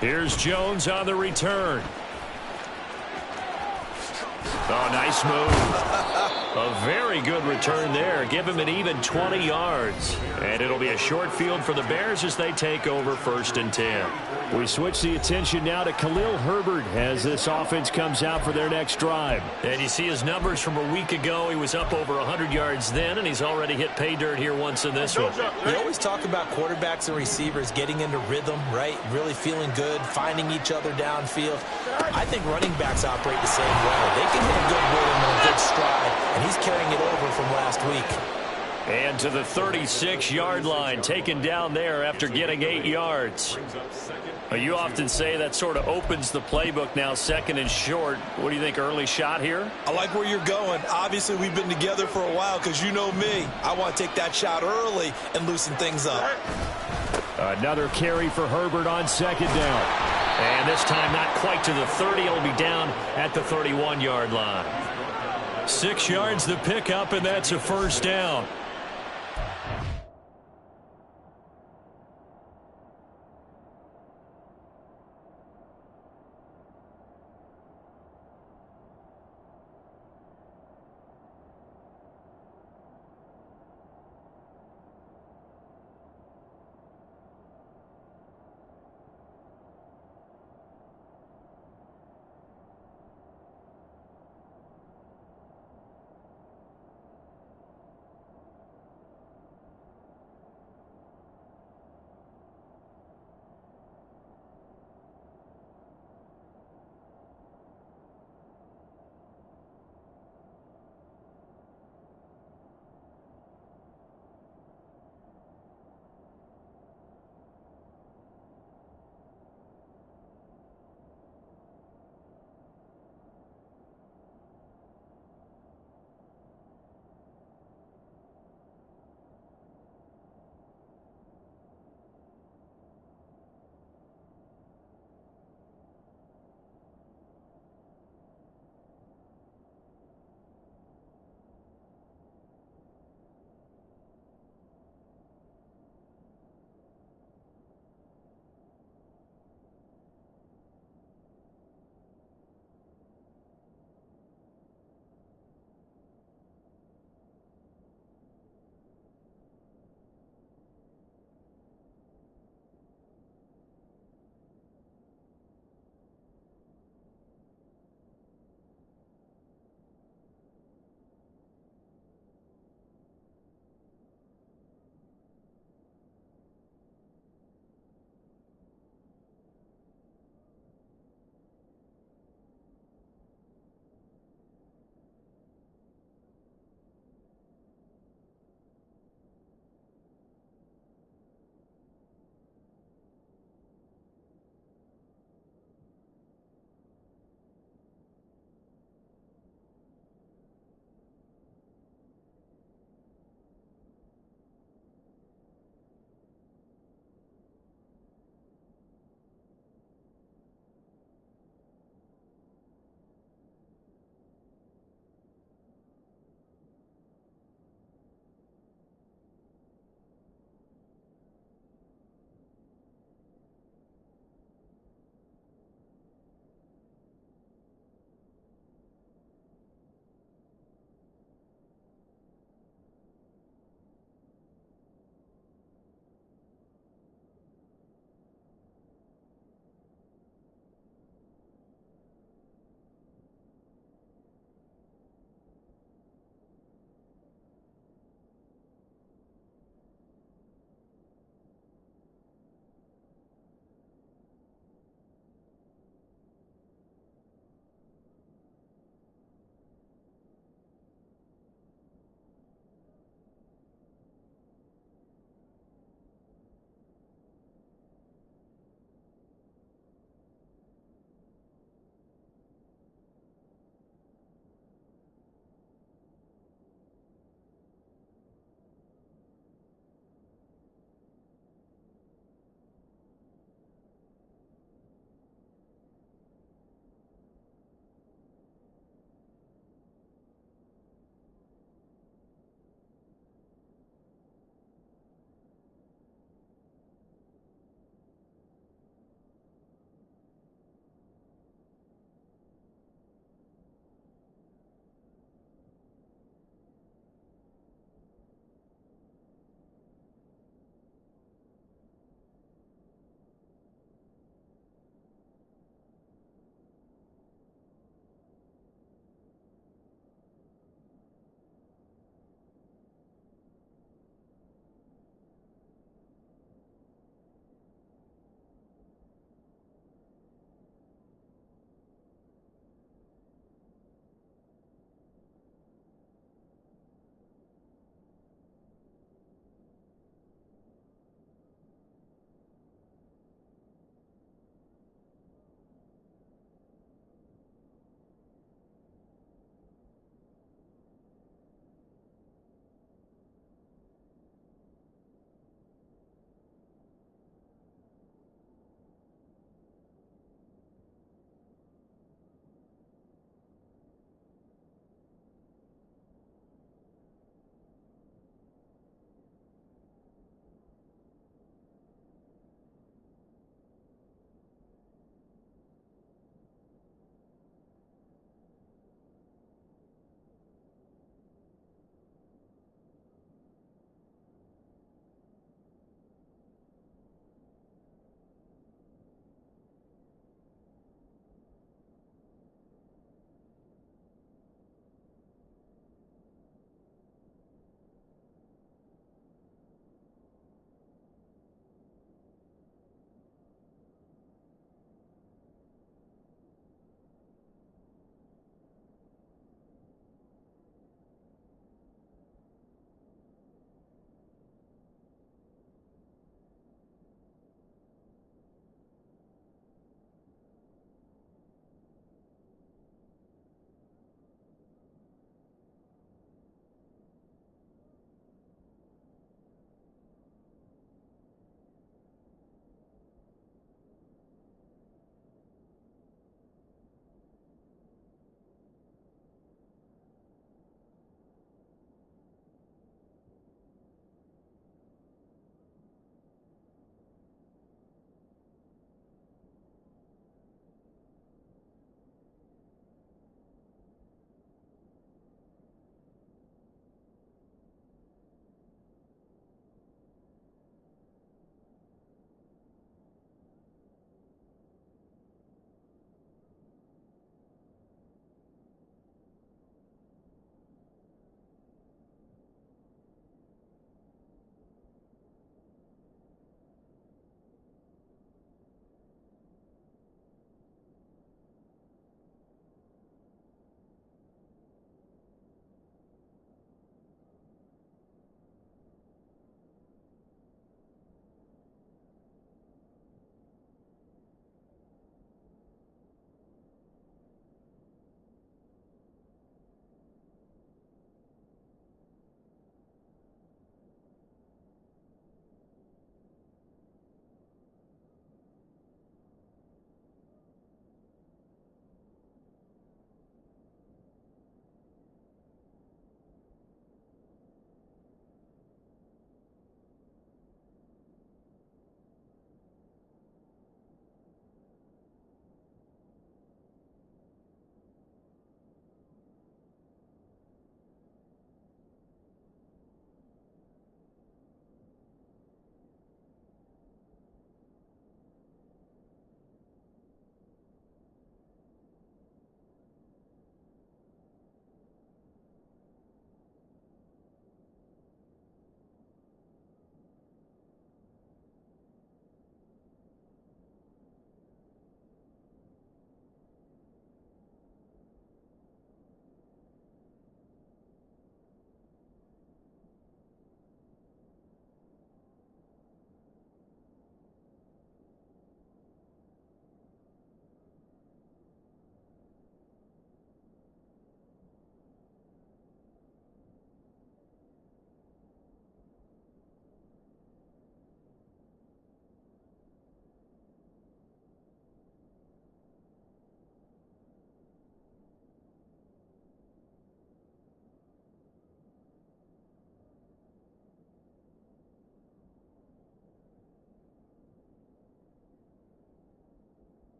Here's Jones on the return. Oh, nice move. A very good return there. Give him an even 20 yards. And it'll be a short field for the Bears as they take over 1st and 10. We switch the attention now to Khalil Herbert as this offense comes out for their next drive. And you see his numbers from a week ago. He was up over 100 yards then, and he's already hit pay dirt here once in this one. We always talk about quarterbacks and receivers getting into rhythm, right? Really feeling good, finding each other downfield. I think running backs operate the same way. They can hit a good rhythm and a good stride, and he's carrying it over from last week. And to the 36-yard line, taken down there after getting 8 yards. You often say that sort of opens the playbook now, 2nd and short. What do you think, early shot here? I like where you're going. Obviously, we've been together for a while because you know me. I want to take that shot early and loosen things up. Another carry for Herbert on 2nd down. And this time not quite to the 30. It'll be down at the 31-yard line. 6 yards the pickup, and that's a 1st down.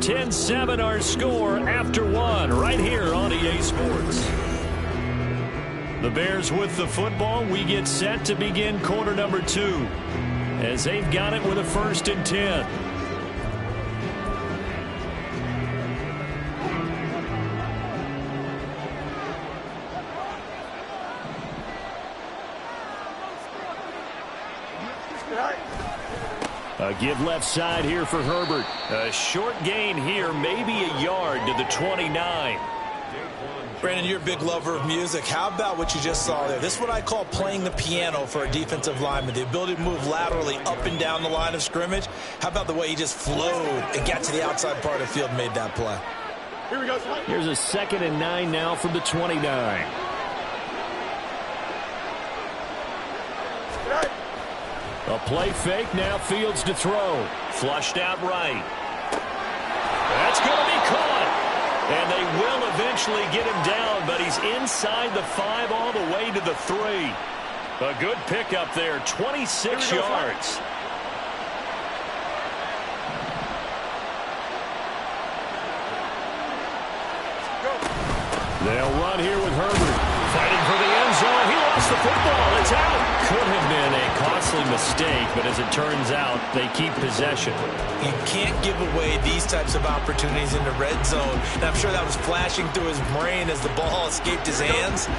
10-7 our score after one right here on EA Sports. The Bears with the football. We get set to begin quarter number 2 as they've got it with a 1st and 10. A give left side here for Herbert. A short gain here, maybe a yard to the 29. Brandon, you're a big lover of music. How about what you just saw there? This is what I call playing the piano for a defensive lineman. The ability to move laterally up and down the line of scrimmage. How about the way he just flowed and got to the outside part of the field and made that play? Here we go. Here's a 2nd and 9 now from the 29. A play fake, now Fields to throw. Flushed out right. That's going to be caught. And they will eventually get him down, but he's inside the 5 all the way to the 3. A good pickup there, 26 yards. They'll run here with Herbert. Fighting for the end zone. He lost the football. It's out. Could have been a costly mistake, but as it turns out, they keep possession. You can't give away these types of opportunities in the red zone. And I'm sure that was flashing through his brain as the ball escaped his hands.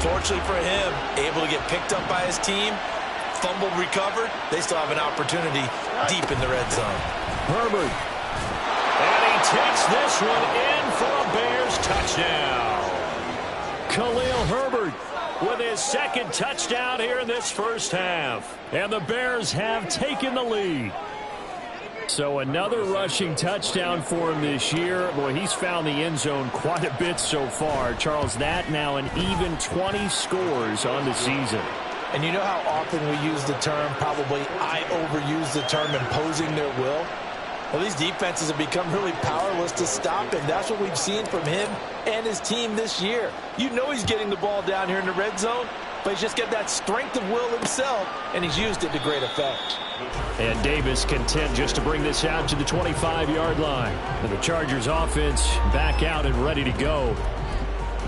Fortunately for him, able to get picked up by his team, fumbled, recovered. They still have an opportunity deep in the red zone. Herbert. And he takes this one in for a Bears touchdown. Khalil Herbert with his 2nd touchdown here in this first half. And the Bears have taken the lead. So another rushing touchdown for him this year. Boy, he's found the end zone quite a bit so far. Charles, that now an even 20 scores on the season. And you know how often we use the term, probably I overuse the term, imposing their will? Well, these defenses have become really powerless to stop him. That's what we've seen from him and his team this year. You know he's getting the ball down here in the red zone, but he's just got that strength of will himself, and he's used it to great effect. And Davis content just to bring this out to the 25-yard line. And the Chargers offense back out and ready to go.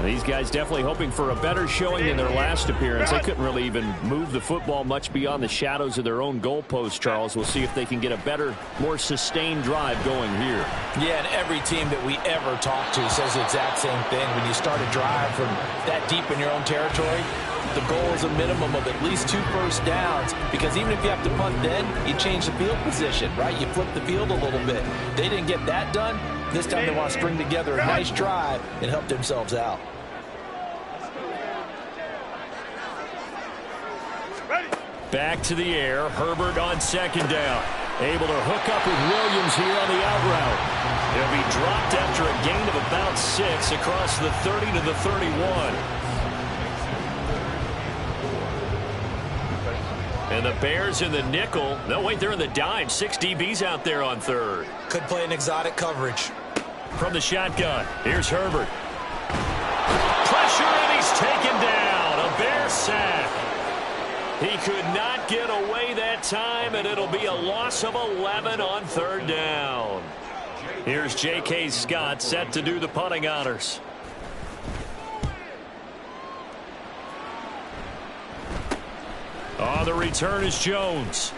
These guys definitely hoping for a better showing in their last appearance. They couldn't really even move the football much beyond the shadows of their own goalpost, Charles. We'll see if they can get a better, more sustained drive going here. Yeah, and every team that we ever talk to says the exact same thing. When you start a drive from that deep in your own territory, the goal is a minimum of at least 2 first downs, because even if you have to punt then, you change the field position, right? You flip the field a little bit. They didn't get that done. This time they want to string together a nice drive and help themselves out. Back to the air. Herbert on 2nd down. Able to hook up with Williams here on the out route. He'll be dropped after a gain of about 6 across the 30 to the 31. And the Bears in the nickel. No, wait, they're in the dime. 6 DBs out there on 3rd. Could play an exotic coverage. From the shotgun, here's Herbert. Pressure, and he's taken down. A Bear sack. He could not get away that time, and it'll be a loss of 11 on 3rd down. Here's J.K. Scott set to do the punting honors. On the return is Jones.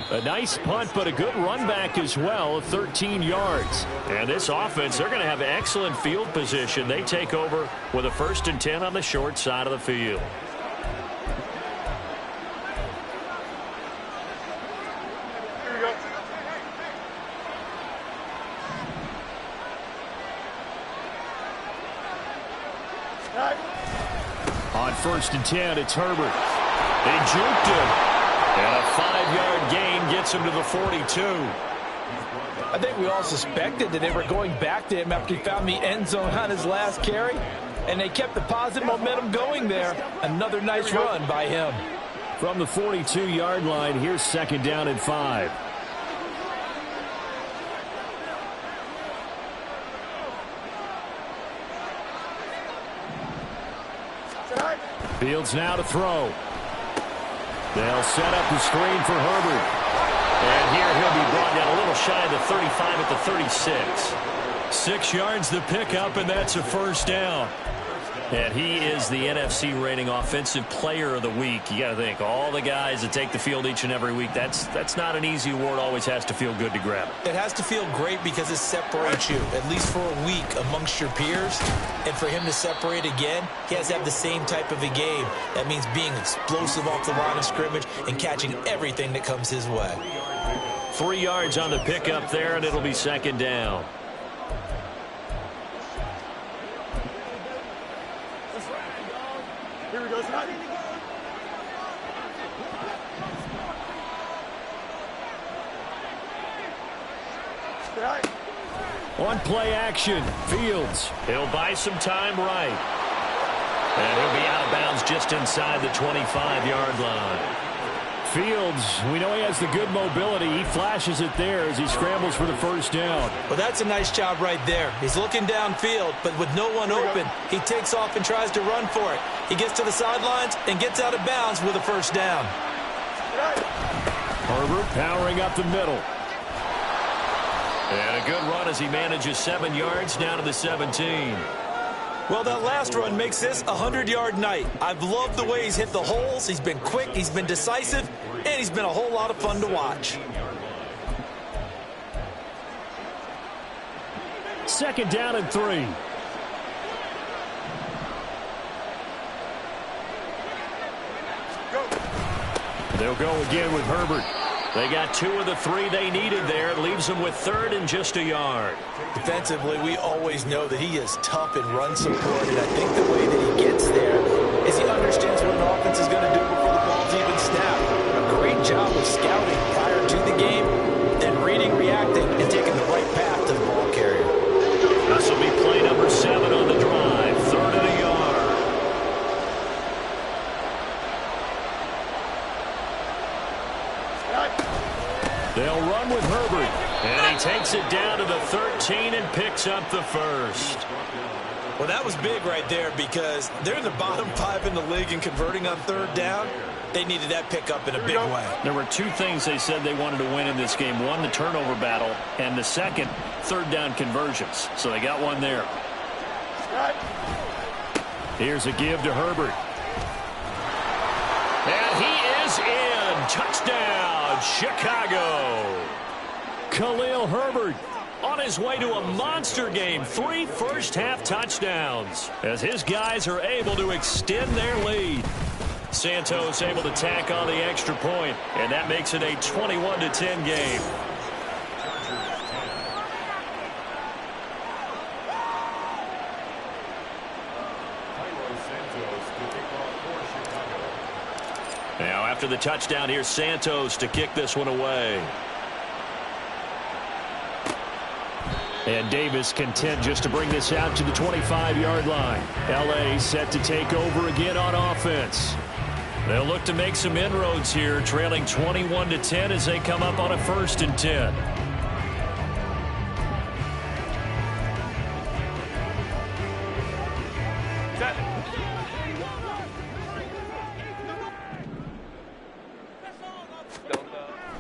A nice punt, but a good run back as well, 13 yards. And this offense, they're going to have excellent field position. They take over with a 1st and 10 on the short side of the field. Here we go. On 1st and 10, it's Herbert. They juked him. And a 5-yard gain gets him to the 42. I think we all suspected that they were going back to him after he found the end zone on his last carry. And they kept the positive momentum going there. Another nice run by him. From the 42-yard line, here's 2nd down and 5. Fields now to throw. They'll set up the screen for Herbert. And here he'll be brought down a little just shy of the 35 at the 36. 6 yards the pickup, and that's a first down. And he is the NFC rating offensive player of the week. You got to think, all the guys that take the field each and every week, that's not an easy award. Always has to feel good to grab it. It has to feel great because it separates you, at least for a week, amongst your peers. And for him to separate again, he has to have the same type of a game. That means being explosive off the line of scrimmage and catching everything that comes his way. 3 yards on the pickup there, and it'll be second down. Here we go, son. On play action, Fields. He'll buy some time right. And he'll be out of bounds just inside the 25-yard line. Fields, we know he has the good mobility. He flashes it there as he scrambles for the first down. Well, that's a nice job right there. He's looking downfield, but with no one open, he takes off and tries to run for it. He gets to the sidelines and gets out of bounds with a first down. Herbert powering up the middle. And a good run as he manages 7 yards down to the 17. Well, that last run makes this a 100-yard night. I've loved the way he's hit the holes. He's been quick, he's been decisive, and he's been a whole lot of fun to watch. Second down and 3. They'll go again with Herbert. They got 2 of the 3 they needed there. It leaves them with 3rd and just a yard. Defensively, we always know that he is tough in run support, and I think the way that he gets there is he understands what an offense is going to do before the ball's even snapped. A great job of scouting prior to the game, then reading, reacting, and taking the right path to the ball carrier. This will be play number 7 on the drive. 3rd and a yard. They'll run with Herbert. And he takes it down to the 13 and picks up the first. Well, that was big right there because they're in the bottom 5 in the league in converting on 3rd down. They needed that pickup in a big way. There were 2 things they said they wanted to win in this game. One, the turnover battle, and the second, 3rd down conversions. So they got one there. Here's a give to Herbert. And he is in. Touchdown, Chicago. Khalil Herbert on his way to a monster game. 3 first-half touchdowns as his guys are able to extend their lead. Santos able to tack on the extra point, and that makes it a 21-10 game. Now after the touchdown, here's Santos to kick this one away. And Davis content just to bring this out to the 25-yard line. L.A. set to take over again on offense. They'll look to make some inroads here, trailing 21-10 as they come up on a 1st and 10.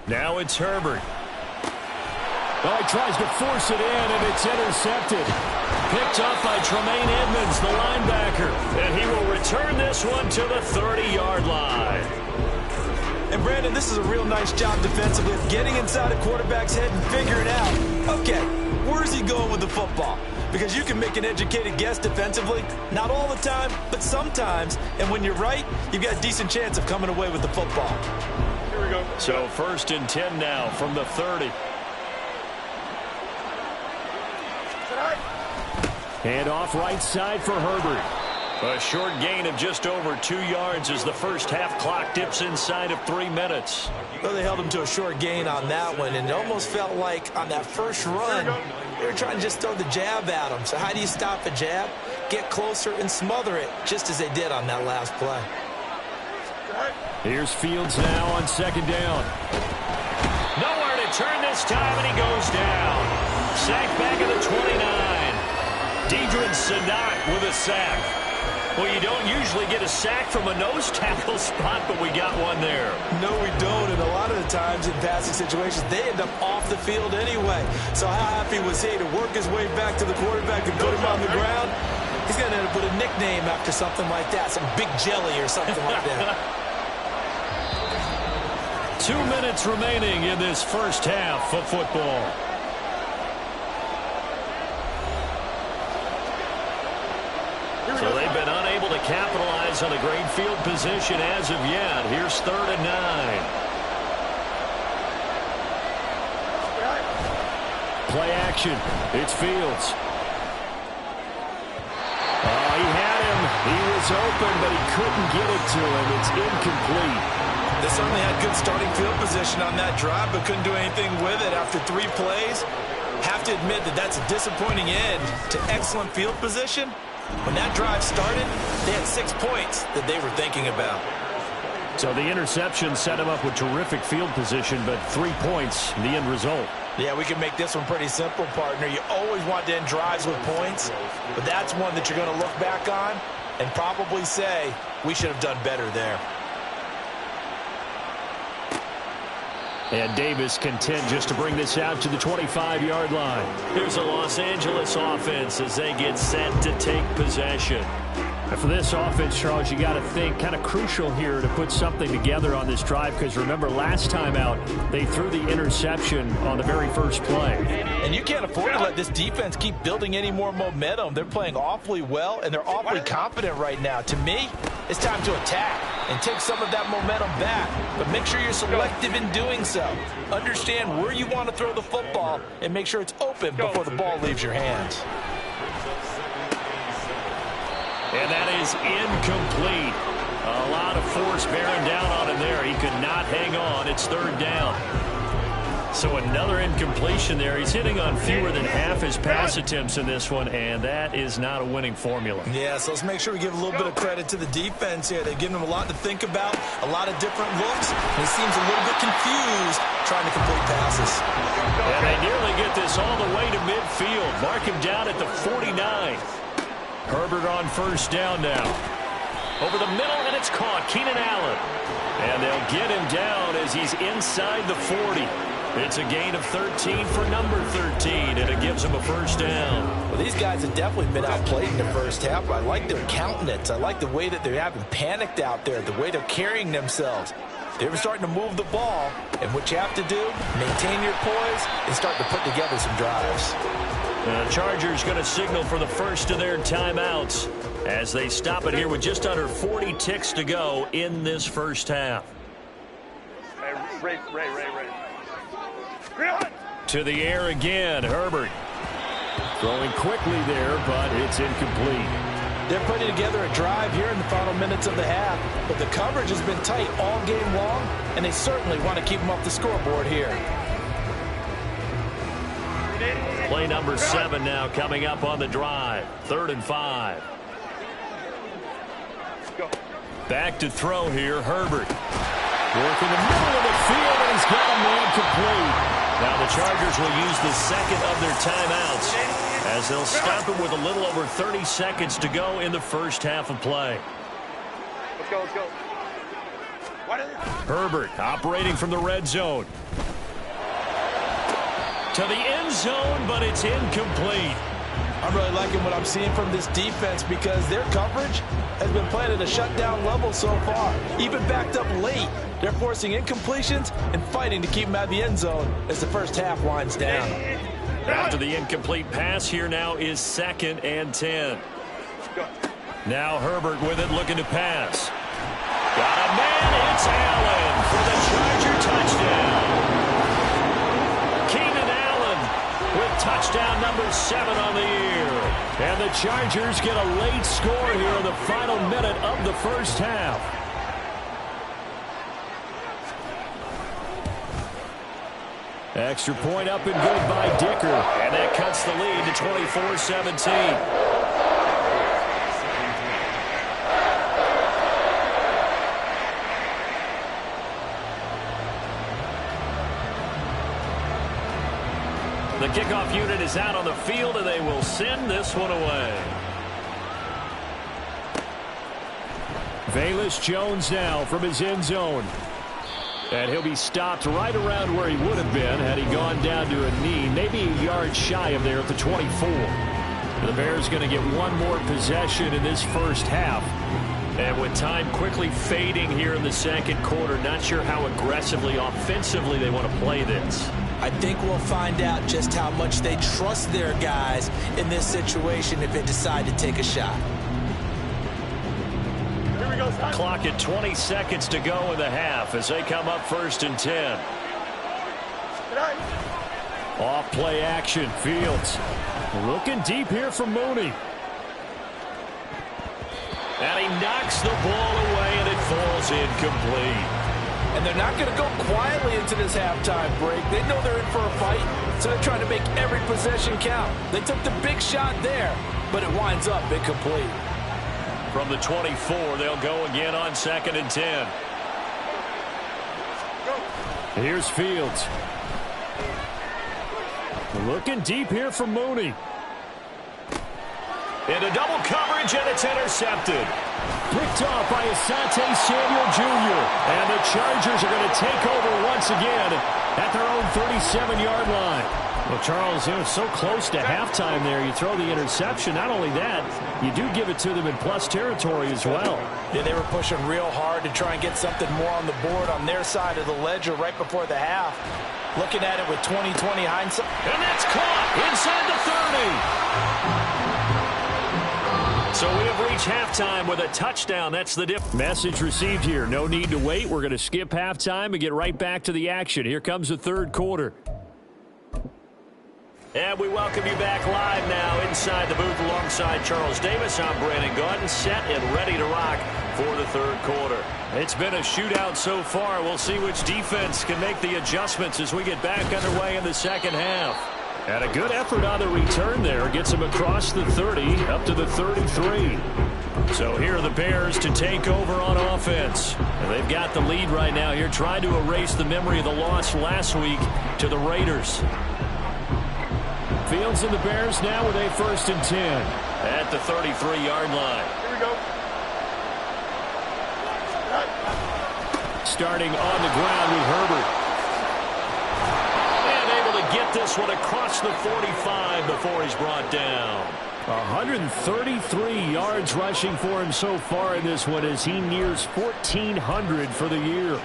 Now it's Herbert. Oh, he tries to force it in, and it's intercepted. Picked up by Tremaine Edmonds, the linebacker. And he will return this one to the 30-yard line. And, Brandon, this is a real nice job defensively of getting inside a quarterback's head and figuring out, okay, where's he going with the football? Because you can make an educated guess defensively, not all the time, but sometimes. And when you're right, you've got a decent chance of coming away with the football. Here we go. So 1st and 10 now from the 30. Hand off right side for Herbert. A short gain of just over 2 yards as the first half clock dips inside of 3 minutes. Well, they held him to a short gain on that one, and it almost felt like on that first run, they were trying to just throw the jab at him. So how do you stop a jab? Get closer and smother it, just as they did on that last play. Here's Fields now on 2nd down. Nowhere to turn this time, and he goes down. Sacked back at the 29. Deidre Sadat with a sack. Well, you don't usually get a sack from a nose tackle spot, but we got one there. No, we don't. And a lot of the times in passing situations, they end up off the field anyway. So how happy was he to work his way back to the quarterback and put him on the ground? He's going to end up with a nickname after something like that, some Big Jelly or something like that. 2 minutes remaining in this first half of football. So they've been unable to capitalize on a great field position as of yet. Here's 3rd and 9. Play action. It's Fields. Oh, he had him. He was open, but he couldn't get it to him. It's incomplete. They certainly had good starting field position on that drive, but couldn't do anything with it after 3 plays. Have to admit that that's a disappointing end to excellent field position. When that drive started, they had 6 points that they were thinking about. So the interception set him up with terrific field position, but 3 points, the end result. Yeah, we can make this one pretty simple, partner. You always want to end drives with points, but that's one that you're going to look back on and probably say, we should have done better there. And Davis content just to bring this out to the 25-yard line. Here's a Los Angeles offense as they get set to take possession. And for this offense, Charles, you got to think kind of crucial here to put something together on this drive, because remember last time out they threw the interception on the very first play. And you can't afford to let this defense keep building any more momentum. They're playing awfully well, and they're awfully confident right now. To me, it's time to attack and take some of that momentum back. But make sure you're selective in doing so. Understand where you want to throw the football and make sure it's open before the ball leaves your hands. And that is incomplete. A lot of force bearing down on him there. He could not hang on. It's 3rd down. So another incompletion there. He's hitting on fewer than half his pass attempts in this one, and that is not a winning formula. Yeah, so let's make sure we give a little bit of credit to the defense here. They've given him a lot to think about, a lot of different looks, and he seems a little bit confused trying to complete passes. And they nearly get this all the way to midfield. Mark him down at the 49. Herbert on 1st down now. Over the middle, and it's caught. Keenan Allen. And they'll get him down as he's inside the 40. It's a gain of 13 for number 13, and it gives him a 1st down. Well, these guys have definitely been outplayed in the first half. I like their countenance. I like the way that they haven't panicked out there, the way they're carrying themselves. They're starting to move the ball, and what you have to do, maintain your poise and start to put together some drives. The Chargers going to signal for the first of their timeouts as they stop it here with just under 40 ticks to go in this first half. Ray. To the air again, Herbert. Throwing quickly there, but it's incomplete. They're putting together a drive here in the final minutes of the half, but the coverage has been tight all game long, and they certainly want to keep them off the scoreboard here. Play number 7 now coming up on the drive. 3rd and 5. Back to throw here, Herbert. Working the middle of the field, and he's got a man complete. Now the Chargers will use the second of their timeouts as they'll stop it with a little over 30 seconds to go in the first half of play. Let's go. Herbert operating from the red zone. To the end zone, but it's incomplete. I'm really liking what I'm seeing from this defense because their coverage has been playing at a shutdown level so far. Even backed up late, they're forcing incompletions and fighting to keep them out of the end zone as the first half winds down. After the incomplete pass, here now is 2nd and 10. Now Herbert with it, looking to pass. Got a man, it's Allen for the Charger touchdown. Keenan Allen with touchdown number 7 on the year. And the Chargers get a late score here in the final minute of the first half. Extra point up and good by Dicker. And that cuts the lead to 24-17. The kickoff unit is out on the field, and they will send this one away. Velus Jones now from his end zone. And he'll be stopped right around where he would have been had he gone down to a knee, maybe a yard shy of there at the 24. The Bears going to get one more possession in this first half. And with time quickly fading here in the second quarter, not sure how aggressively, offensively they want to play this. I think we'll find out just how much they trust their guys in this situation if they decide to take a shot. Clock at 20 seconds to go in the half as they come up 1st and 10. Off play action. Fields looking deep here for Mooney. And he knocks the ball away and it falls incomplete. And they're not going to go quietly into this halftime break. They know they're in for a fight, so they're trying to make every possession count. They took the big shot there, but it winds up incomplete. From the 24, they'll go again on 2nd and 10. Here's Fields. Looking deep here for Mooney. Into double coverage, and it's intercepted. Picked off by Asante Samuel Jr. And the Chargers are going to take over once again at their own 37-yard line. Well, Charles, it was so close to halftime there. You throw the interception. Not only that, you do give it to them in plus territory as well. Yeah, they were pushing real hard to try and get something more on the board on their side of the ledger right before the half. Looking at it with 20/20 hindsight. And that's caught inside the 30. So we have reached halftime with a touchdown. That's the dip. Message received here. No need to wait. We're going to skip halftime and get right back to the action. Here comes the third quarter. And we welcome you back live now inside the booth alongside Charles Davis. I'm Brandon Gaudin, set and ready to rock for the third quarter. It's been a shootout so far. We'll see which defense can make the adjustments as we get back underway in the second half. And a good effort on the return there. Gets him across the 30 up to the 33. So here are the Bears to take over on offense. And they've got the lead right now here, trying to erase the memory of the loss last week to the Raiders. Fields and the Bears now with a 1st and 10 at the 33-yard line. Here we go. Starting on the ground with Herbert. And able to get this one across the 45 before he's brought down. 133 yards rushing for him so far in this one as he nears 1,400 for the year.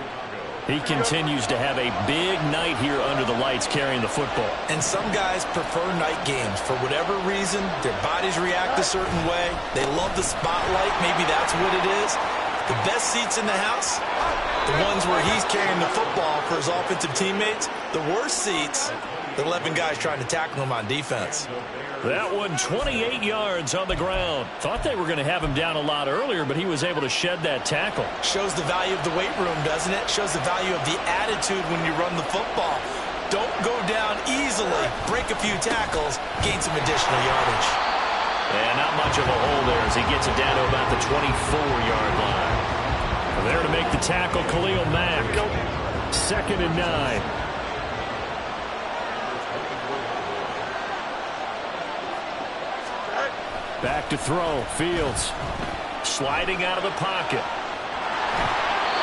He continues to have a big night here under the lights carrying the football. And some guys prefer night games. For whatever reason, their bodies react a certain way. They love the spotlight. Maybe that's what it is. The best seats in the house, the ones where he's carrying the football for his offensive teammates. The worst seats, the 11 guys trying to tackle him on defense. That one 28 yards on the ground. Thought they were going to have him down a lot earlier, but he was able to shed that tackle. Shows the value of the weight room, doesn't it? Shows the value of the attitude when you run the football. Don't go down easily. Break a few tackles. Gain some additional yardage. And not much of a hole there as he gets it down to about the 24-yard line. There to make the tackle, Khalil Mack. 2nd and 9. Back to throw. Fields sliding out of the pocket.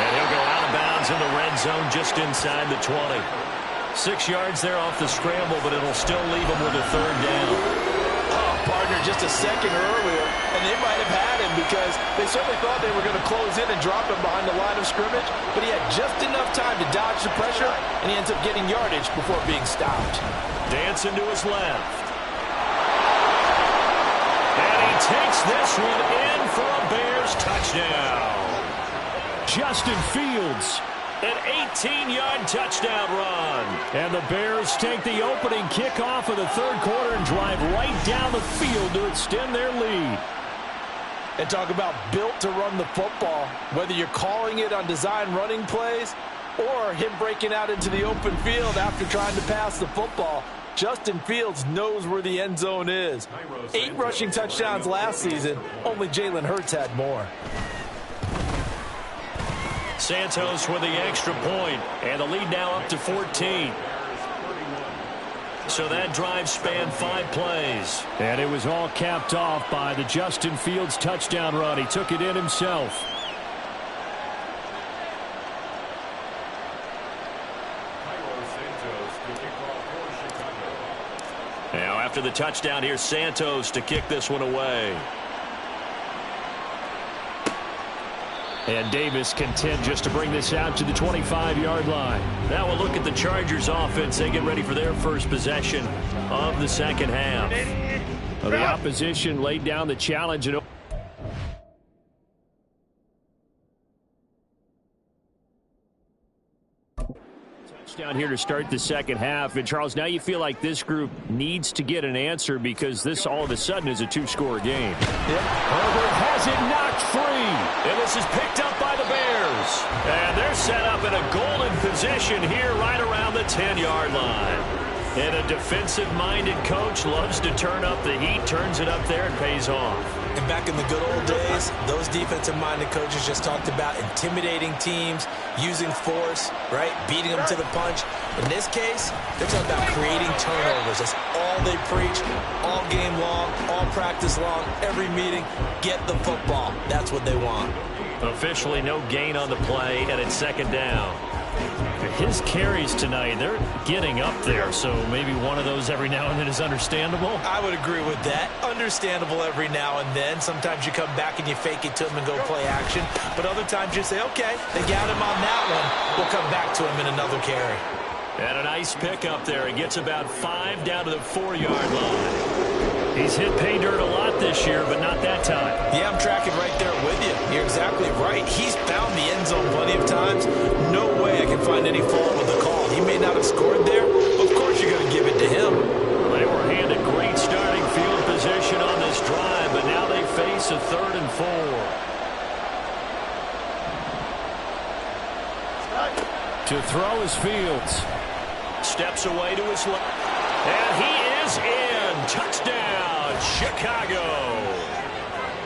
And he'll go out of bounds in the red zone just inside the 20. 6 yards there off the scramble, but it'll still leave him with a 3rd down. Oh, partner, just a second earlier, and they might have had him because they certainly thought they were going to close in and drop him behind the line of scrimmage, but he had just enough time to dodge the pressure, and he ends up getting yardage before being stopped. Dancing to his left. And he takes this one in for a Bears touchdown. Justin Fields, an 18-yard touchdown run. And the Bears take the opening kickoff of the third quarter and drive right down the field to extend their lead. And talk about built to run the football, whether you're calling it on design running plays or him breaking out into the open field after trying to pass the football. Justin Fields knows where the end zone is. 8 rushing touchdowns last season. Only Jalen Hurts had more. Santos with the extra point, and the lead now up to 14. So that drive spanned 5 plays. And it was all capped off by the Justin Fields touchdown run. He took it in himself. after the touchdown. Here's Santos to kick this one away. And Davis content just to bring this out to the 25-yard line. Now we'll look at the Chargers offense. They get ready for their first possession of the second half. Well, the opposition laid down the challenge. And touchdown here to start the second half. And, Charles, now you feel like this group needs to get an answer because this all of a sudden is a two-score game. Yep. Herbert has it knocked free. And this is picked up by the Bears. And they're set up in a golden position here right around the 10-yard line. And a defensive-minded coach loves to turn up the heat, turns it up there, and pays off. And back in the good old days, those defensive-minded coaches just talked about intimidating teams, using force, right, beating them to the punch. In this case, they're talking about creating turnovers. That's all they preach, all game long, all practice long, every meeting. Get the football. That's what they want. Officially no gain on the play, and it's second down. His carries tonight, they're getting up there, so maybe one of those every now and then is understandable. I would agree with that. Understandable every now and then. Sometimes you come back and you fake it to him and go play action. But other times you say, okay, they got him on that one. We'll come back to him in another carry. And a nice pick up there. He gets about 5 down to the 4-yard line. He's hit pay dirt a lot this year, but not that time. Yeah, I'm tracking right there with you. You're exactly right. He's found the end zone plenty of times. No way I can find any fault with the call. He may not have scored there. Of course you're going to give it to him. They were handed great starting field position on this drive, but now they face a 3rd and 4. To throw is Fields. Steps away to his left. And he is in. Touchdown, Chicago.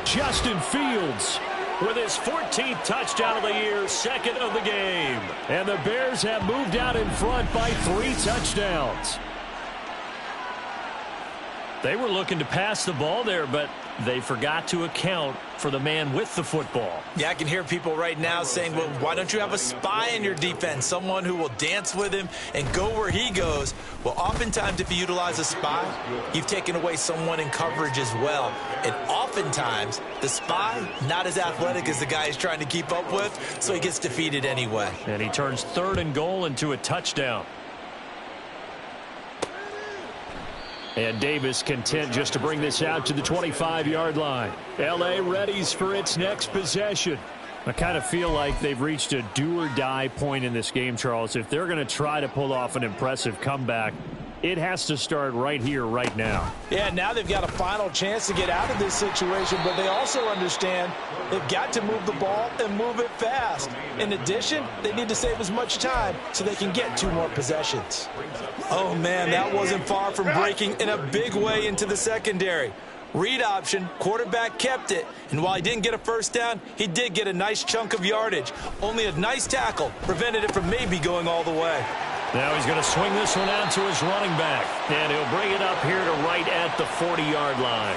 Justin Fields with his 14th touchdown of the year, second of the game. And the Bears have moved out in front by 3 touchdowns. They were looking to pass the ball there, but they forgot to account for the man with the football. Yeah, I can hear people right now saying, well, why don't you have a spy in your defense, someone who will dance with him and go where he goes? Well, oftentimes if you utilize a spy, you've taken away someone in coverage as well. And oftentimes, the spy, not as athletic as the guy he's trying to keep up with, so he gets defeated anyway. And he turns 3rd and goal into a touchdown. And Davis content just to bring this out to the 25-yard line. L.A. readies for its next possession. I kind of feel like they've reached a do-or-die point in this game, Charles. If they're going to try to pull off an impressive comeback, it has to start right here, right now. Yeah, now they've got a final chance to get out of this situation, but they also understand they've got to move the ball and move it fast. In addition, they need to save as much time so they can get 2 more possessions. Oh, man, that wasn't far from breaking in a big way into the secondary. Read option, quarterback kept it, and while he didn't get a first down, he did get a nice chunk of yardage. Only a nice tackle prevented it from maybe going all the way. Now he's going to swing this one out to his running back. And he'll bring it up here to right at the 40-yard line.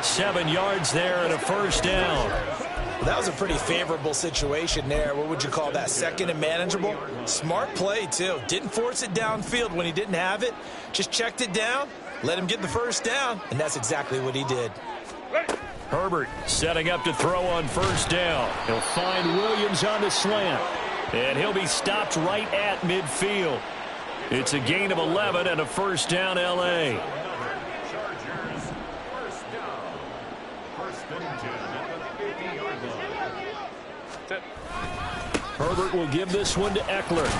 7 yards there and a first down. Well, that was a pretty favorable situation there. What would you call that? Second and manageable? Smart play, too. Didn't force it downfield when he didn't have it. Just checked it down, let him get the first down, and that's exactly what he did. Herbert setting up to throw on first down. He'll find Williams on the slant. And he'll be stopped right at midfield. It's a gain of 11 and a first down, L.A. Herbert will give this one to Eckler.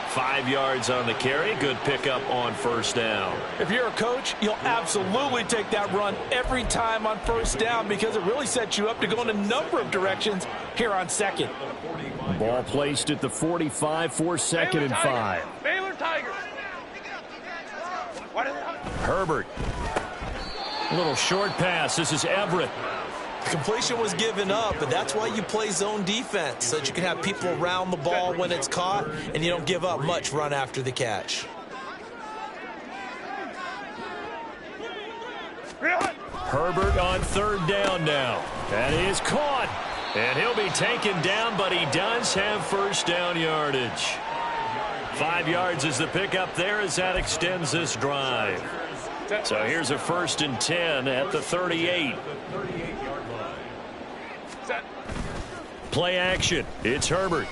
5 yards on the carry. Good pickup on first down. If you're a coach, you'll absolutely take that run every time on first down because it really sets you up to go in a number of directions here on second. Ball placed at the 45 for 2nd and 5. Baylor Tigers. Herbert. A little short pass. This is Everett. Completion was given up, but that's why you play zone defense, so that you can have people around the ball when it's caught, and you don't give up much run after the catch. Herbert on 3rd down now. That is caught. And he'll be taken down, but he does have first down yardage. 5 yards is the pickup there as that extends this drive. So here's a 1st and 10 at the 38. Play action. It's Herbert.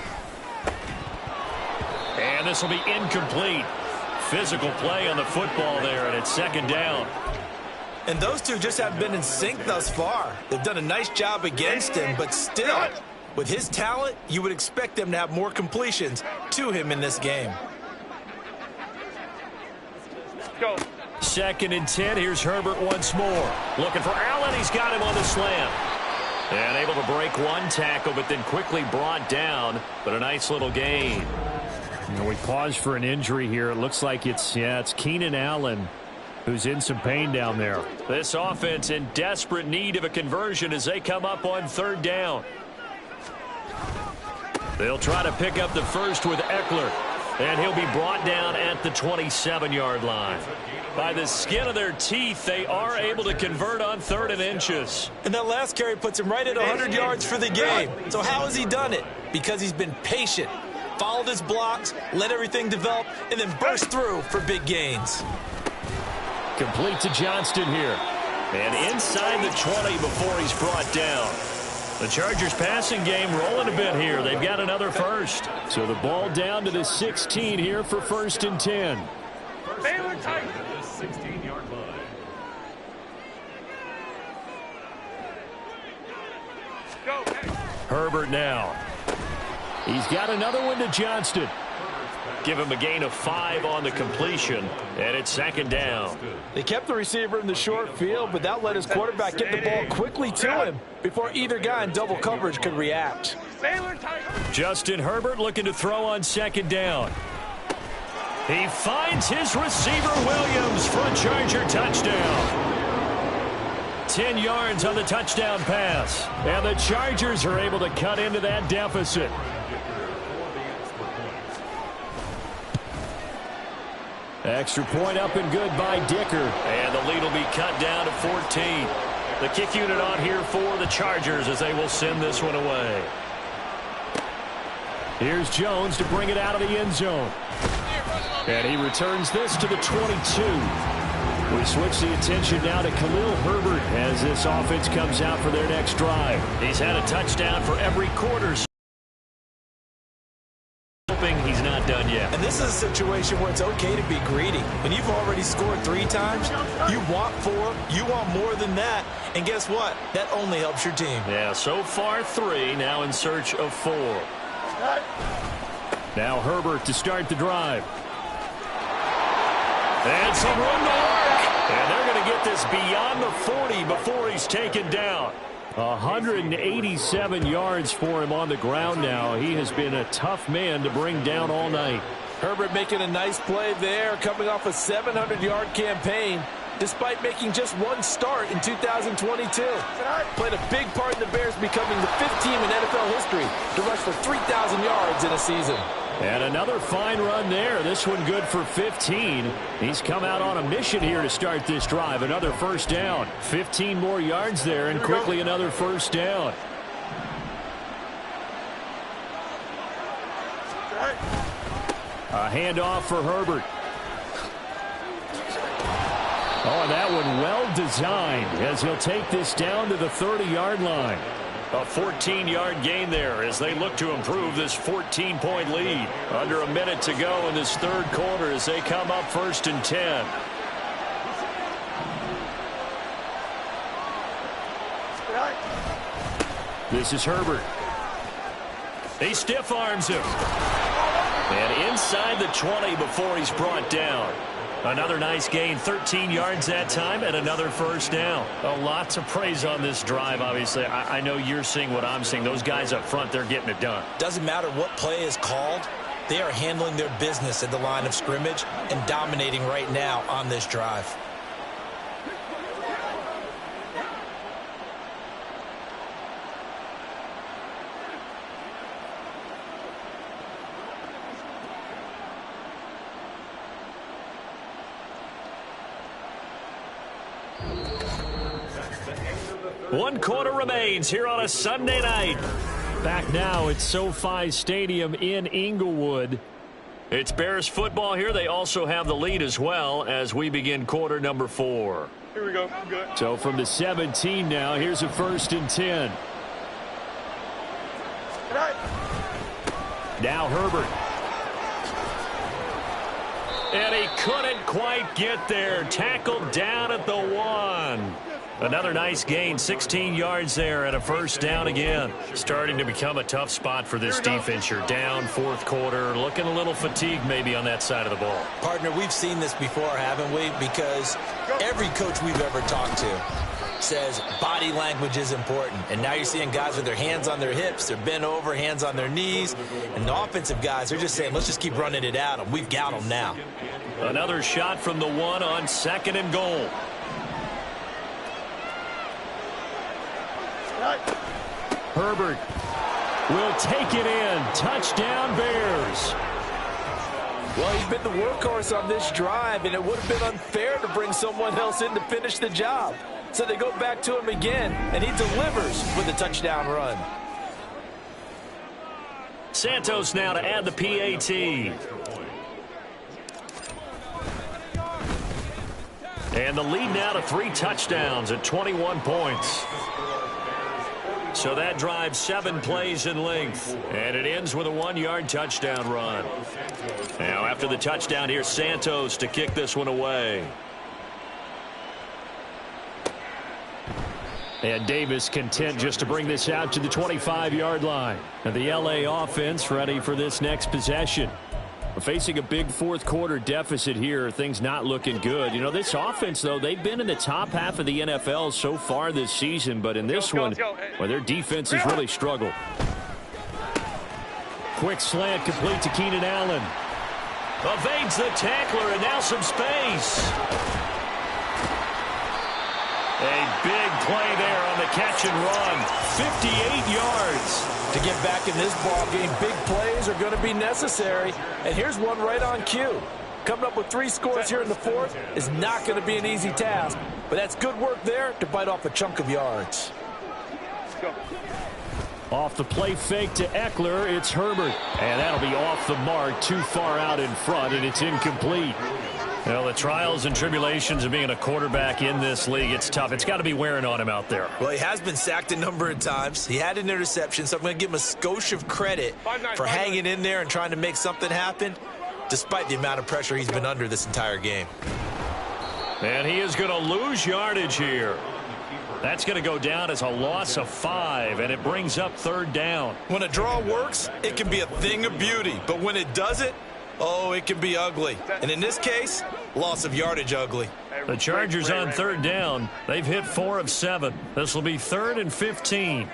And this will be incomplete. Physical play on the football there, and it's 2nd down. And those two just haven't been in sync thus far. They've done a nice job against him, but still, with his talent, you would expect them to have more completions to him in this game. Go. 2nd and 10. Here's Herbert once more. Looking for Allen. He's got him on the slant. And able to break one tackle, but then quickly brought down. But a nice little gain. We pause for an injury here. It looks like it's Keenan Allen who's in some pain down there. This offense in desperate need of a conversion as they come up on 3rd down. They'll try to pick up the first with Eckler. And he'll be brought down at the 27-yard line. By the skin of their teeth, they are able to convert on 3rd and inches. And that last carry puts him right at 100 yards for the game. So how has he done it? Because he's been patient, followed his blocks, let everything develop, and then burst through for big gains. Complete to Johnston here. And inside the 20 before he's brought down. The Chargers passing game rolling a bit here. They've got another first. So the ball down to the 16 here for 1st and 10. Baylor tight. 16-yard line. Go. Herbert now. He's got another one to Johnston. Give him a gain of 5 on the completion, and it's 2nd down. They kept the receiver in the short field, but that let his quarterback get the ball quickly to him before either guy in double coverage could react. Baylor tight. Justin Herbert looking to throw on 2nd down. He finds his receiver Williams for a Charger touchdown. 10 yards on the touchdown pass. And the Chargers are able to cut into that deficit. Extra point up and good by Dicker. And the lead will be cut down to 14. The kick unit on here for the Chargers as they will send this one away. Here's Jones to bring it out of the end zone. And he returns this to the 22. We switch the attention now to Khalil Herbert as this offense comes out for their next drive. He's had a touchdown for every quarter. Hoping he's not done yet. And this is a situation where it's okay to be greedy. When you've already scored 3 times, you want 4, you want more than that. And guess what? That only helps your team. Yeah, so far 3, now in search of 4. Now Herbert to start the drive. And some room to work. And they're going to get this beyond the 40 before he's taken down. 187 yards for him on the ground now. He has been a tough man to bring down all night. Herbert making a nice play there, coming off a 700-yard campaign, despite making just 1 start in 2022. Played a big part in the Bears becoming the 5th team in NFL history to rush for 3,000 yards in a season. And another fine run there. This one good for 15. He's come out on a mission here to start this drive. Another first down. 15 more yards there, and quickly another first down. A handoff for Herbert. Oh, and that one well designed as he'll take this down to the 30-yard line. A 14-yard gain there as they look to improve this 14-point lead. Under a minute to go in this 3rd quarter as they come up 1st and 10. This is Herbert. He stiff arms him. And inside the 20 before he's brought down. Another nice gain, 13 yards that time, and another first down. Lots of praise on this drive, obviously. I know you're seeing what I'm seeing. Those guys up front, they're getting it done. Doesn't matter what play is called. They are handling their business at the line of scrimmage and dominating right now on this drive. One quarter remains here on a Sunday night. Back now at SoFi Stadium in Inglewood. It's Bears football here. They also have the lead as well as we begin quarter number 4. Here we go. Good. So from the 17 now, here's a 1st and 10. Now Herbert. And he couldn't quite get there. Tackled down at the 1. Another nice gain, 16 yards there and a 1st down again. Starting to become a tough spot for this defense. You're down 4th quarter, looking a little fatigued maybe on that side of the ball. Partner, we've seen this before, haven't we? Because every coach we've ever talked to says body language is important. And now you're seeing guys with their hands on their hips, they're bent over, hands on their knees. And the offensive guys, they're just saying, let's just keep running it at them. We've got them now. Another shot from the 1 on 2nd and goal. Herbert will take it in. Touchdown, Bears. Well, he's been the workhorse on this drive, and it would have been unfair to bring someone else in to finish the job. So they go back to him again, and he delivers with a touchdown run. Santos now to add the PAT. And the lead now to 3 touchdowns at 21 points. So that drives 7 plays in length. And it ends with a 1-yard touchdown run. Now after the touchdown, here's Santos to kick this one away. And Davis content just to bring this out to the 25-yard line. And the LA offense ready for this next possession. We're facing a big 4th quarter deficit here. Things not looking good. You know, this offense, though, they've been in the top half of the NFL so far this season. But in this one, well, their defense has really struggled. Quick slant complete to Keenan Allen. Evades the tackler and now some space. A big play there on the catch and run. 58 yards. To get back in this ball game, big plays are going to be necessary. And here's one right on cue. Coming up with 3 scores here in the 4th is not going to be an easy task. But that's good work there to bite off a chunk of yards. Off the play fake to Eckler, it's Herbert. And that'll be off the mark, too far out in front, and it's incomplete. Well, the trials and tribulations of being a quarterback in this league, it's tough. It's got to be wearing on him out there. Well, he has been sacked a number of times. He had an interception, so I'm going to give him a skosh of credit for hanging in there and trying to make something happen, despite the amount of pressure he's been under this entire game. And he is going to lose yardage here. That's going to go down as a loss of 5, and it brings up 3rd down. When a draw works, it can be a thing of beauty. But when it doesn't, oh, it can be ugly. And in this case, loss of yardage ugly. The Chargers on 3rd down. They've hit 4 of 7. This will be 3rd and 15.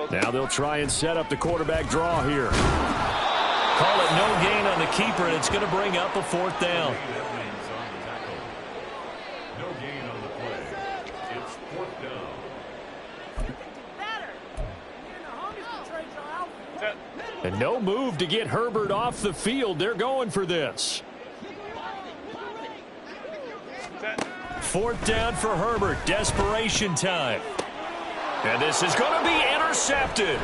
Now they'll try and set up the quarterback draw here. Call it no gain on the keeper, and it's going to bring up a 4th down. And no move to get Herbert off the field. They're going for this. 4th down for Herbert. Desperation time. And this is going to be intercepted.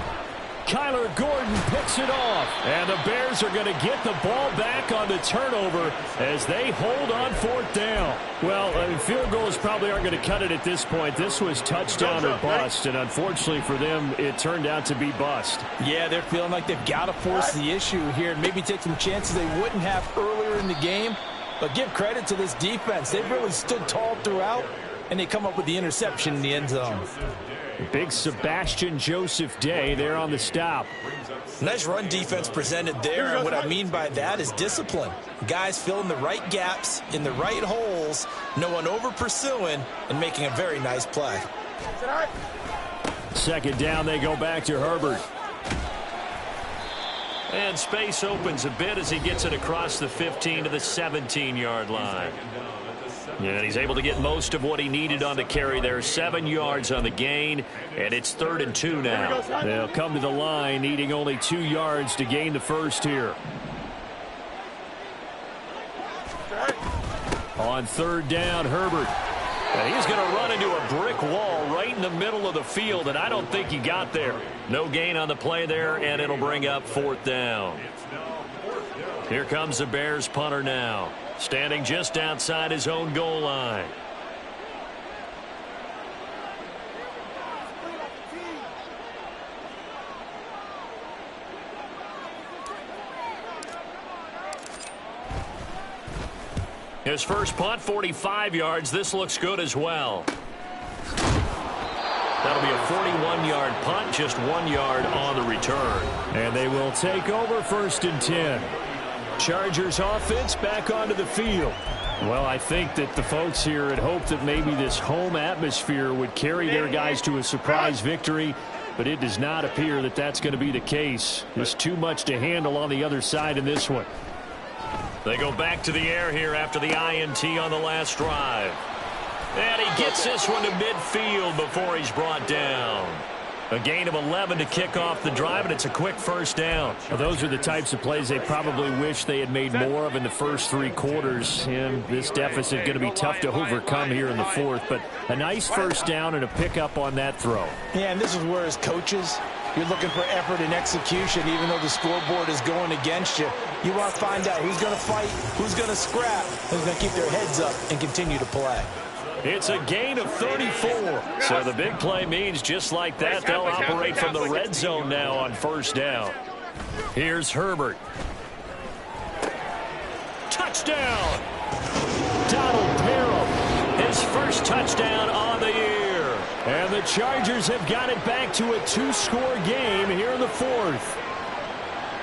Kyler Gordon picks it off. And the Bears are going to get the ball back on the turnover as they hold on 4th down. Well, field goals probably aren't going to cut it at this point. This was touchdown or bust, and unfortunately for them, it turned out to be bust. Yeah, they're feeling like they've got to force the issue here and maybe take some chances they wouldn't have earlier in the game. But give credit to this defense. They've really stood tall throughout, and they come up with the interception in the end zone. Big Sebastian Joseph Day there on the stop. Nice run defense presented there, and what I mean by that is discipline. Guys filling the right gaps in the right holes, no one over pursuing, and making a very nice play. 2nd down, they go back to Herbert. And space opens a bit as he gets it across the 15 to the 17-yard line. And he's able to get most of what he needed on the carry there. 7 yards on the gain, and it's 3rd and 2 now. They'll come to the line, needing only 2 yards to gain the 1st here. On 3rd down, Herbert. And he's going to run into a brick wall right in the middle of the field, and I don't think he got there. No gain on the play there, and it'll bring up 4th down. Here comes the Bears punter now, standing just outside his own goal line. His first punt, 45 yards. This looks good as well. That'll be a 41-yard punt, just 1 yard on the return. And they will take over 1st and 10. Chargers offense back onto the field. Well, I think that the folks here had hoped that maybe this home atmosphere would carry their guys to a surprise victory, but it does not appear that that's going to be the case. There's too much to handle on the other side in this one. They go back to the air here after the INT on the last drive. And he gets this one to midfield before he's brought down. A gain of 11 to kick off the drive, and it's a quick 1st down. Well, those are the types of plays they probably wish they had made more of in the first 3 quarters. And this deficit going to be tough to overcome here in the 4th. But a nice 1st down and a pickup on that throw. Yeah, and this is where as coaches, you're looking for effort and execution, even though the scoreboard is going against you. You want to find out who's going to fight, who's going to scrap, who's going to keep their heads up and continue to play. It's a gain of 34. So the big play means just like that, they'll operate from the red zone now on 1st down. Here's Herbert. Touchdown! Donald Parham. His first touchdown on the year. And the Chargers have got it back to a 2-score game here in the 4th.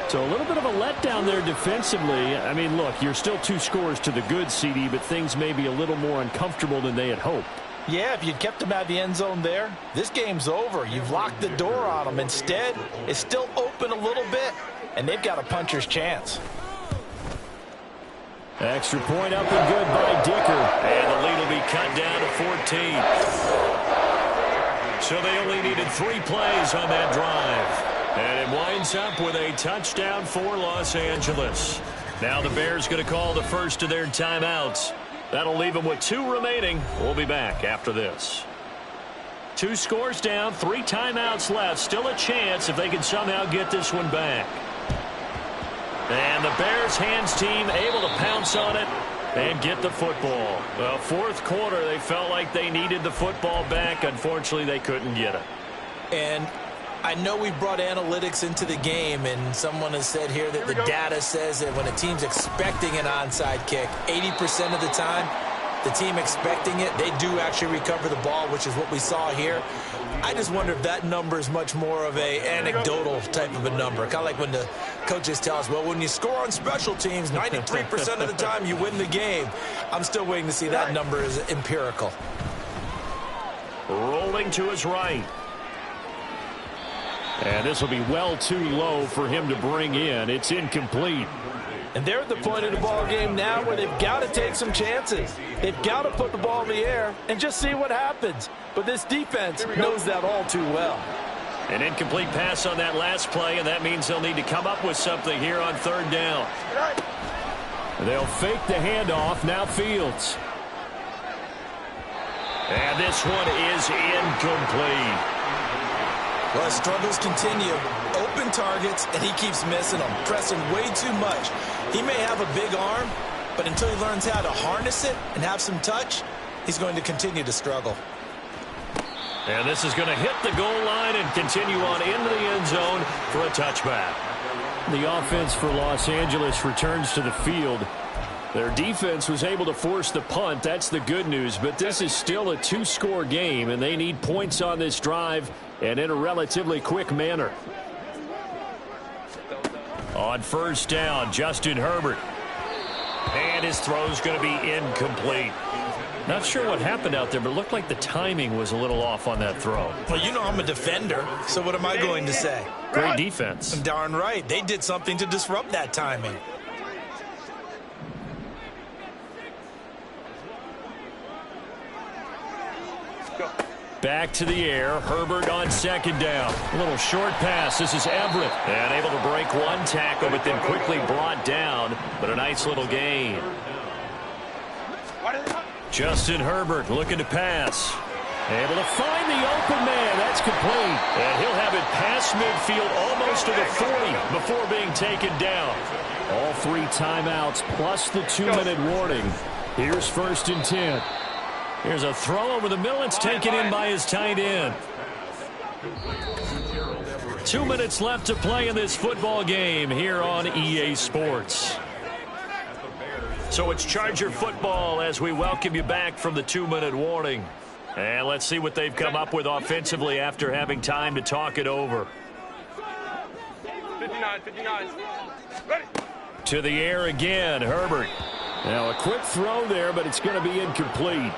So a little bit of a letdown there defensively. I mean, look, you're still 2 scores to the good, CD, but things may be a little more uncomfortable than they had hoped. Yeah, if you'd kept them out of the end zone there, this game's over. You've locked the door on them. Instead, it's still open a little bit, and they've got a puncher's chance. Extra point up and good by Dicker. And the lead will be cut down to 14. So they only needed 3 plays on that drive. And it winds up with a touchdown for Los Angeles. Now the Bears going to call the first of their timeouts. That'll leave them with 2 remaining. We'll be back after this. 2 scores down, 3 timeouts left. Still a chance if they can somehow get this one back. And the Bears hands team able to pounce on it and get the football. Well, 4th quarter, they felt like they needed the football back. Unfortunately, they couldn't get it. And I know we brought analytics into the game, and someone has said here that the data says that when a team's expecting an onside kick, 80% of the time, the team expecting it, they do actually recover the ball, which is what we saw here. I just wonder if that number is much more of a anecdotal type of a number. Kind of like when the coaches tell us, well, when you score on special teams, 93% of the time you win the game. I'm still waiting to see that number is empirical. Rolling to his right. And this will be well too low for him to bring in. It's incomplete. And they're at the point of the ball game now where they've got to take some chances. They've got to put the ball in the air and just see what happens. But this defense knows that all too well. An incomplete pass on that last play, and that means they'll need to come up with something here on 3rd down. They'll fake the handoff. Now Fields. And this one is incomplete. Well, his struggles continue. Open targets, and he keeps missing them, pressing way too much. He may have a big arm, but until he learns how to harness it and have some touch, he's going to continue to struggle. And this is going to hit the goal line and continue on into the end zone for a touchback. The offense for Los Angeles returns to the field. Their defense was able to force the punt. That's the good news, but this is still a 2-score game, and they need points on this drive and in a relatively quick manner. On 1st down, Justin Herbert. And his throw's going to be incomplete. Not sure what happened out there, but it looked like the timing was a little off on that throw. Well, you know I'm a defender, so what am I going to say? Great defense. Darn right. They did something to disrupt that timing. Back to the air. Herbert on 2nd down. A little short pass. This is Everett. And able to break one tackle, but then quickly brought down. But a nice little gain. Justin Herbert looking to pass. Able to find the open man. That's complete. And he'll have it past midfield almost to the 40 before being taken down. All 3 timeouts plus the 2-minute warning. Here's 1st and 10. Here's a throw over the middle. It's taken in by his tight end. 2 minutes left to play in this football game here on EA Sports. So it's Charger football as we welcome you back from the 2-minute warning. And let's see what they've come up with offensively after having time to talk it over. 59. Ready. To the air again, Herbert. Now a quick throw there, but it's going to be incomplete.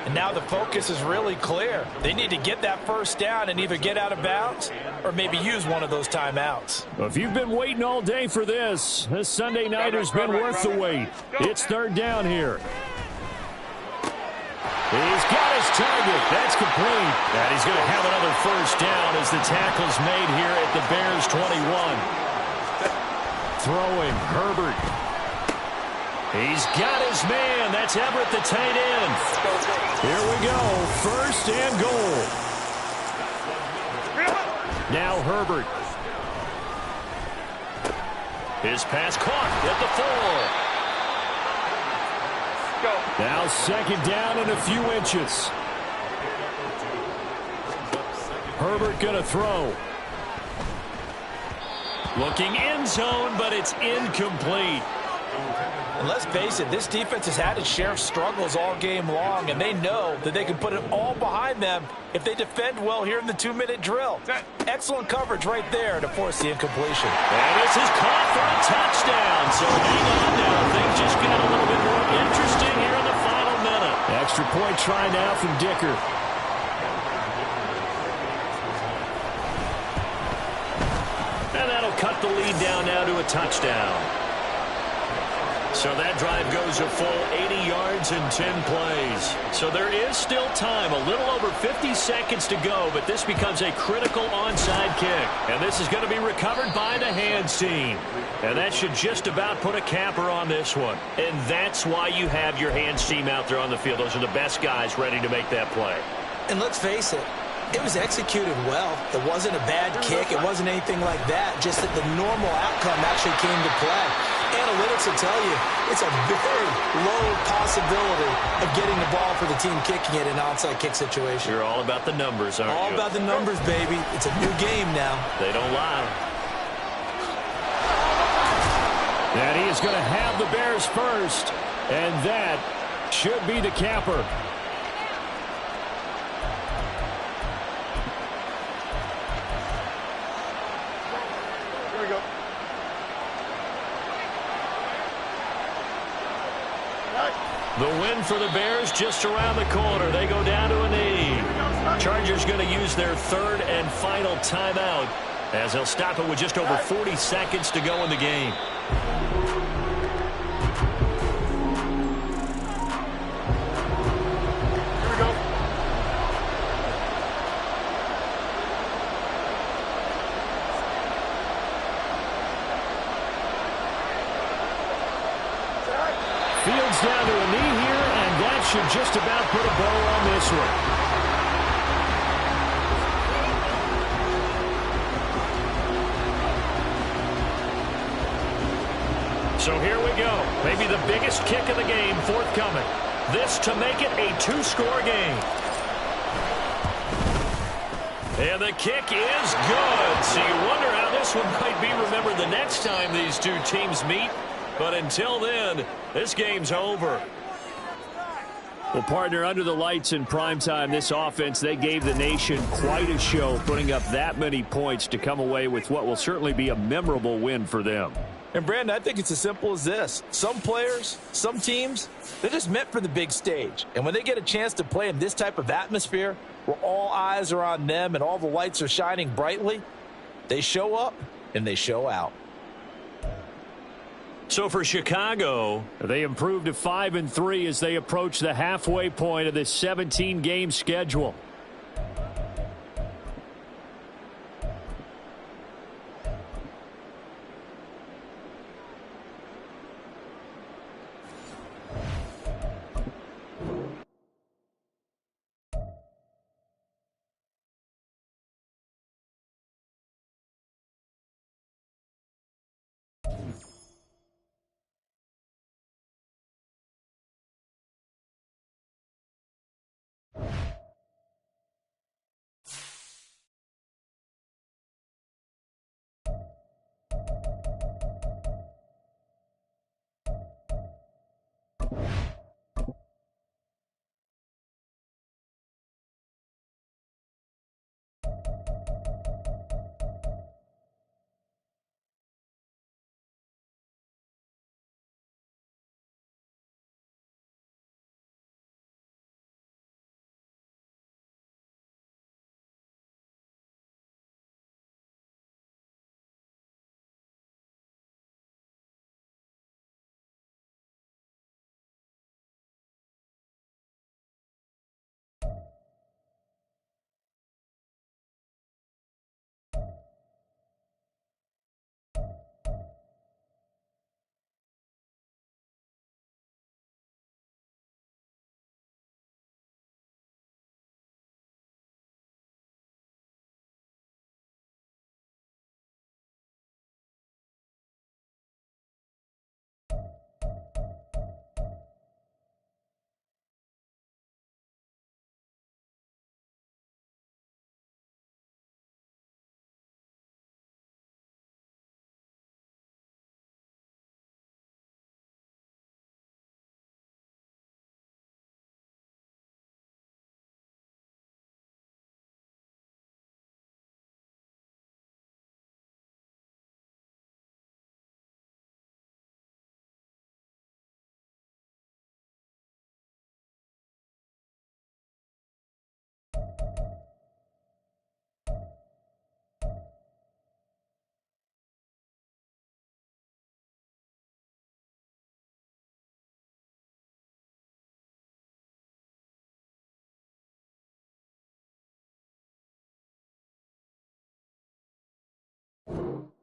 And now the focus is really clear. They need to get that first down and either get out of bounds or maybe use one of those timeouts. Well, if you've been waiting all day for this Sunday nighter's been worth the wait. It's 3rd down here. He's got his target. That's complete. And he's going to have another first down as the tackle's made here at the Bears 21. Throwing, Herbert. He's got his man. That's Everett, the tight end. Here we go. 1st and goal. Now Herbert. His pass caught at the 4. Now 2nd down and a few inches. Herbert going to throw. Looking end zone, but it's incomplete. And let's face it, this defense has had its share of struggles all game long, and they know that they can put it all behind them if they defend well here in the 2-minute drill. Excellent coverage right there to force the incompletion. And this is caught for a touchdown. So hang on now. Things just got a little bit more interesting here in the final minute. Extra point try now from Dicker. And that'll cut the lead down now to a touchdown. So that drive goes a full 80 yards and 10 plays. So there is still time, a little over 50 seconds to go, but this becomes a critical onside kick. And this is going to be recovered by the hands team. And that should just about put a capper on this one. And that's why you have your hands team out there on the field. Those are the best guys ready to make that play. And let's face it, it was executed well. It wasn't a bad kick. It wasn't anything like that. Just that the normal outcome actually came to play. Analytics will tell you it's a very low possibility of getting the ball for the team kicking it in an onside kick situation. You're all about the numbers, aren't you? All about the numbers, baby. It's a new game now. They don't lie. And he is going to have the Bears first, and that should be the capper. Here we go. The win for the Bears just around the corner. They go down to a knee. Chargers going to use their 3rd and final timeout as they'll stop it with just over 40 seconds to go in the game. Here we go. Fields down to a knee here, and that should just about put a bow on this one. So here we go. Maybe the biggest kick of the game forthcoming. This to make it a 2-score game. And the kick is good. So you wonder how this one might be remembered the next time these two teams meet. But until then, this game's over. Well, partner, under the lights in primetime, this offense, they gave the nation quite a show, putting up that many points to come away with what will certainly be a memorable win for them. And, Brandon, I think it's as simple as this. Some players, some teams, they're just meant for the big stage. And when they get a chance to play in this type of atmosphere, where all eyes are on them and all the lights are shining brightly, they show up and they show out. So for Chicago, they improved to 5-3 as they approach the halfway point of this 17-game schedule. Go.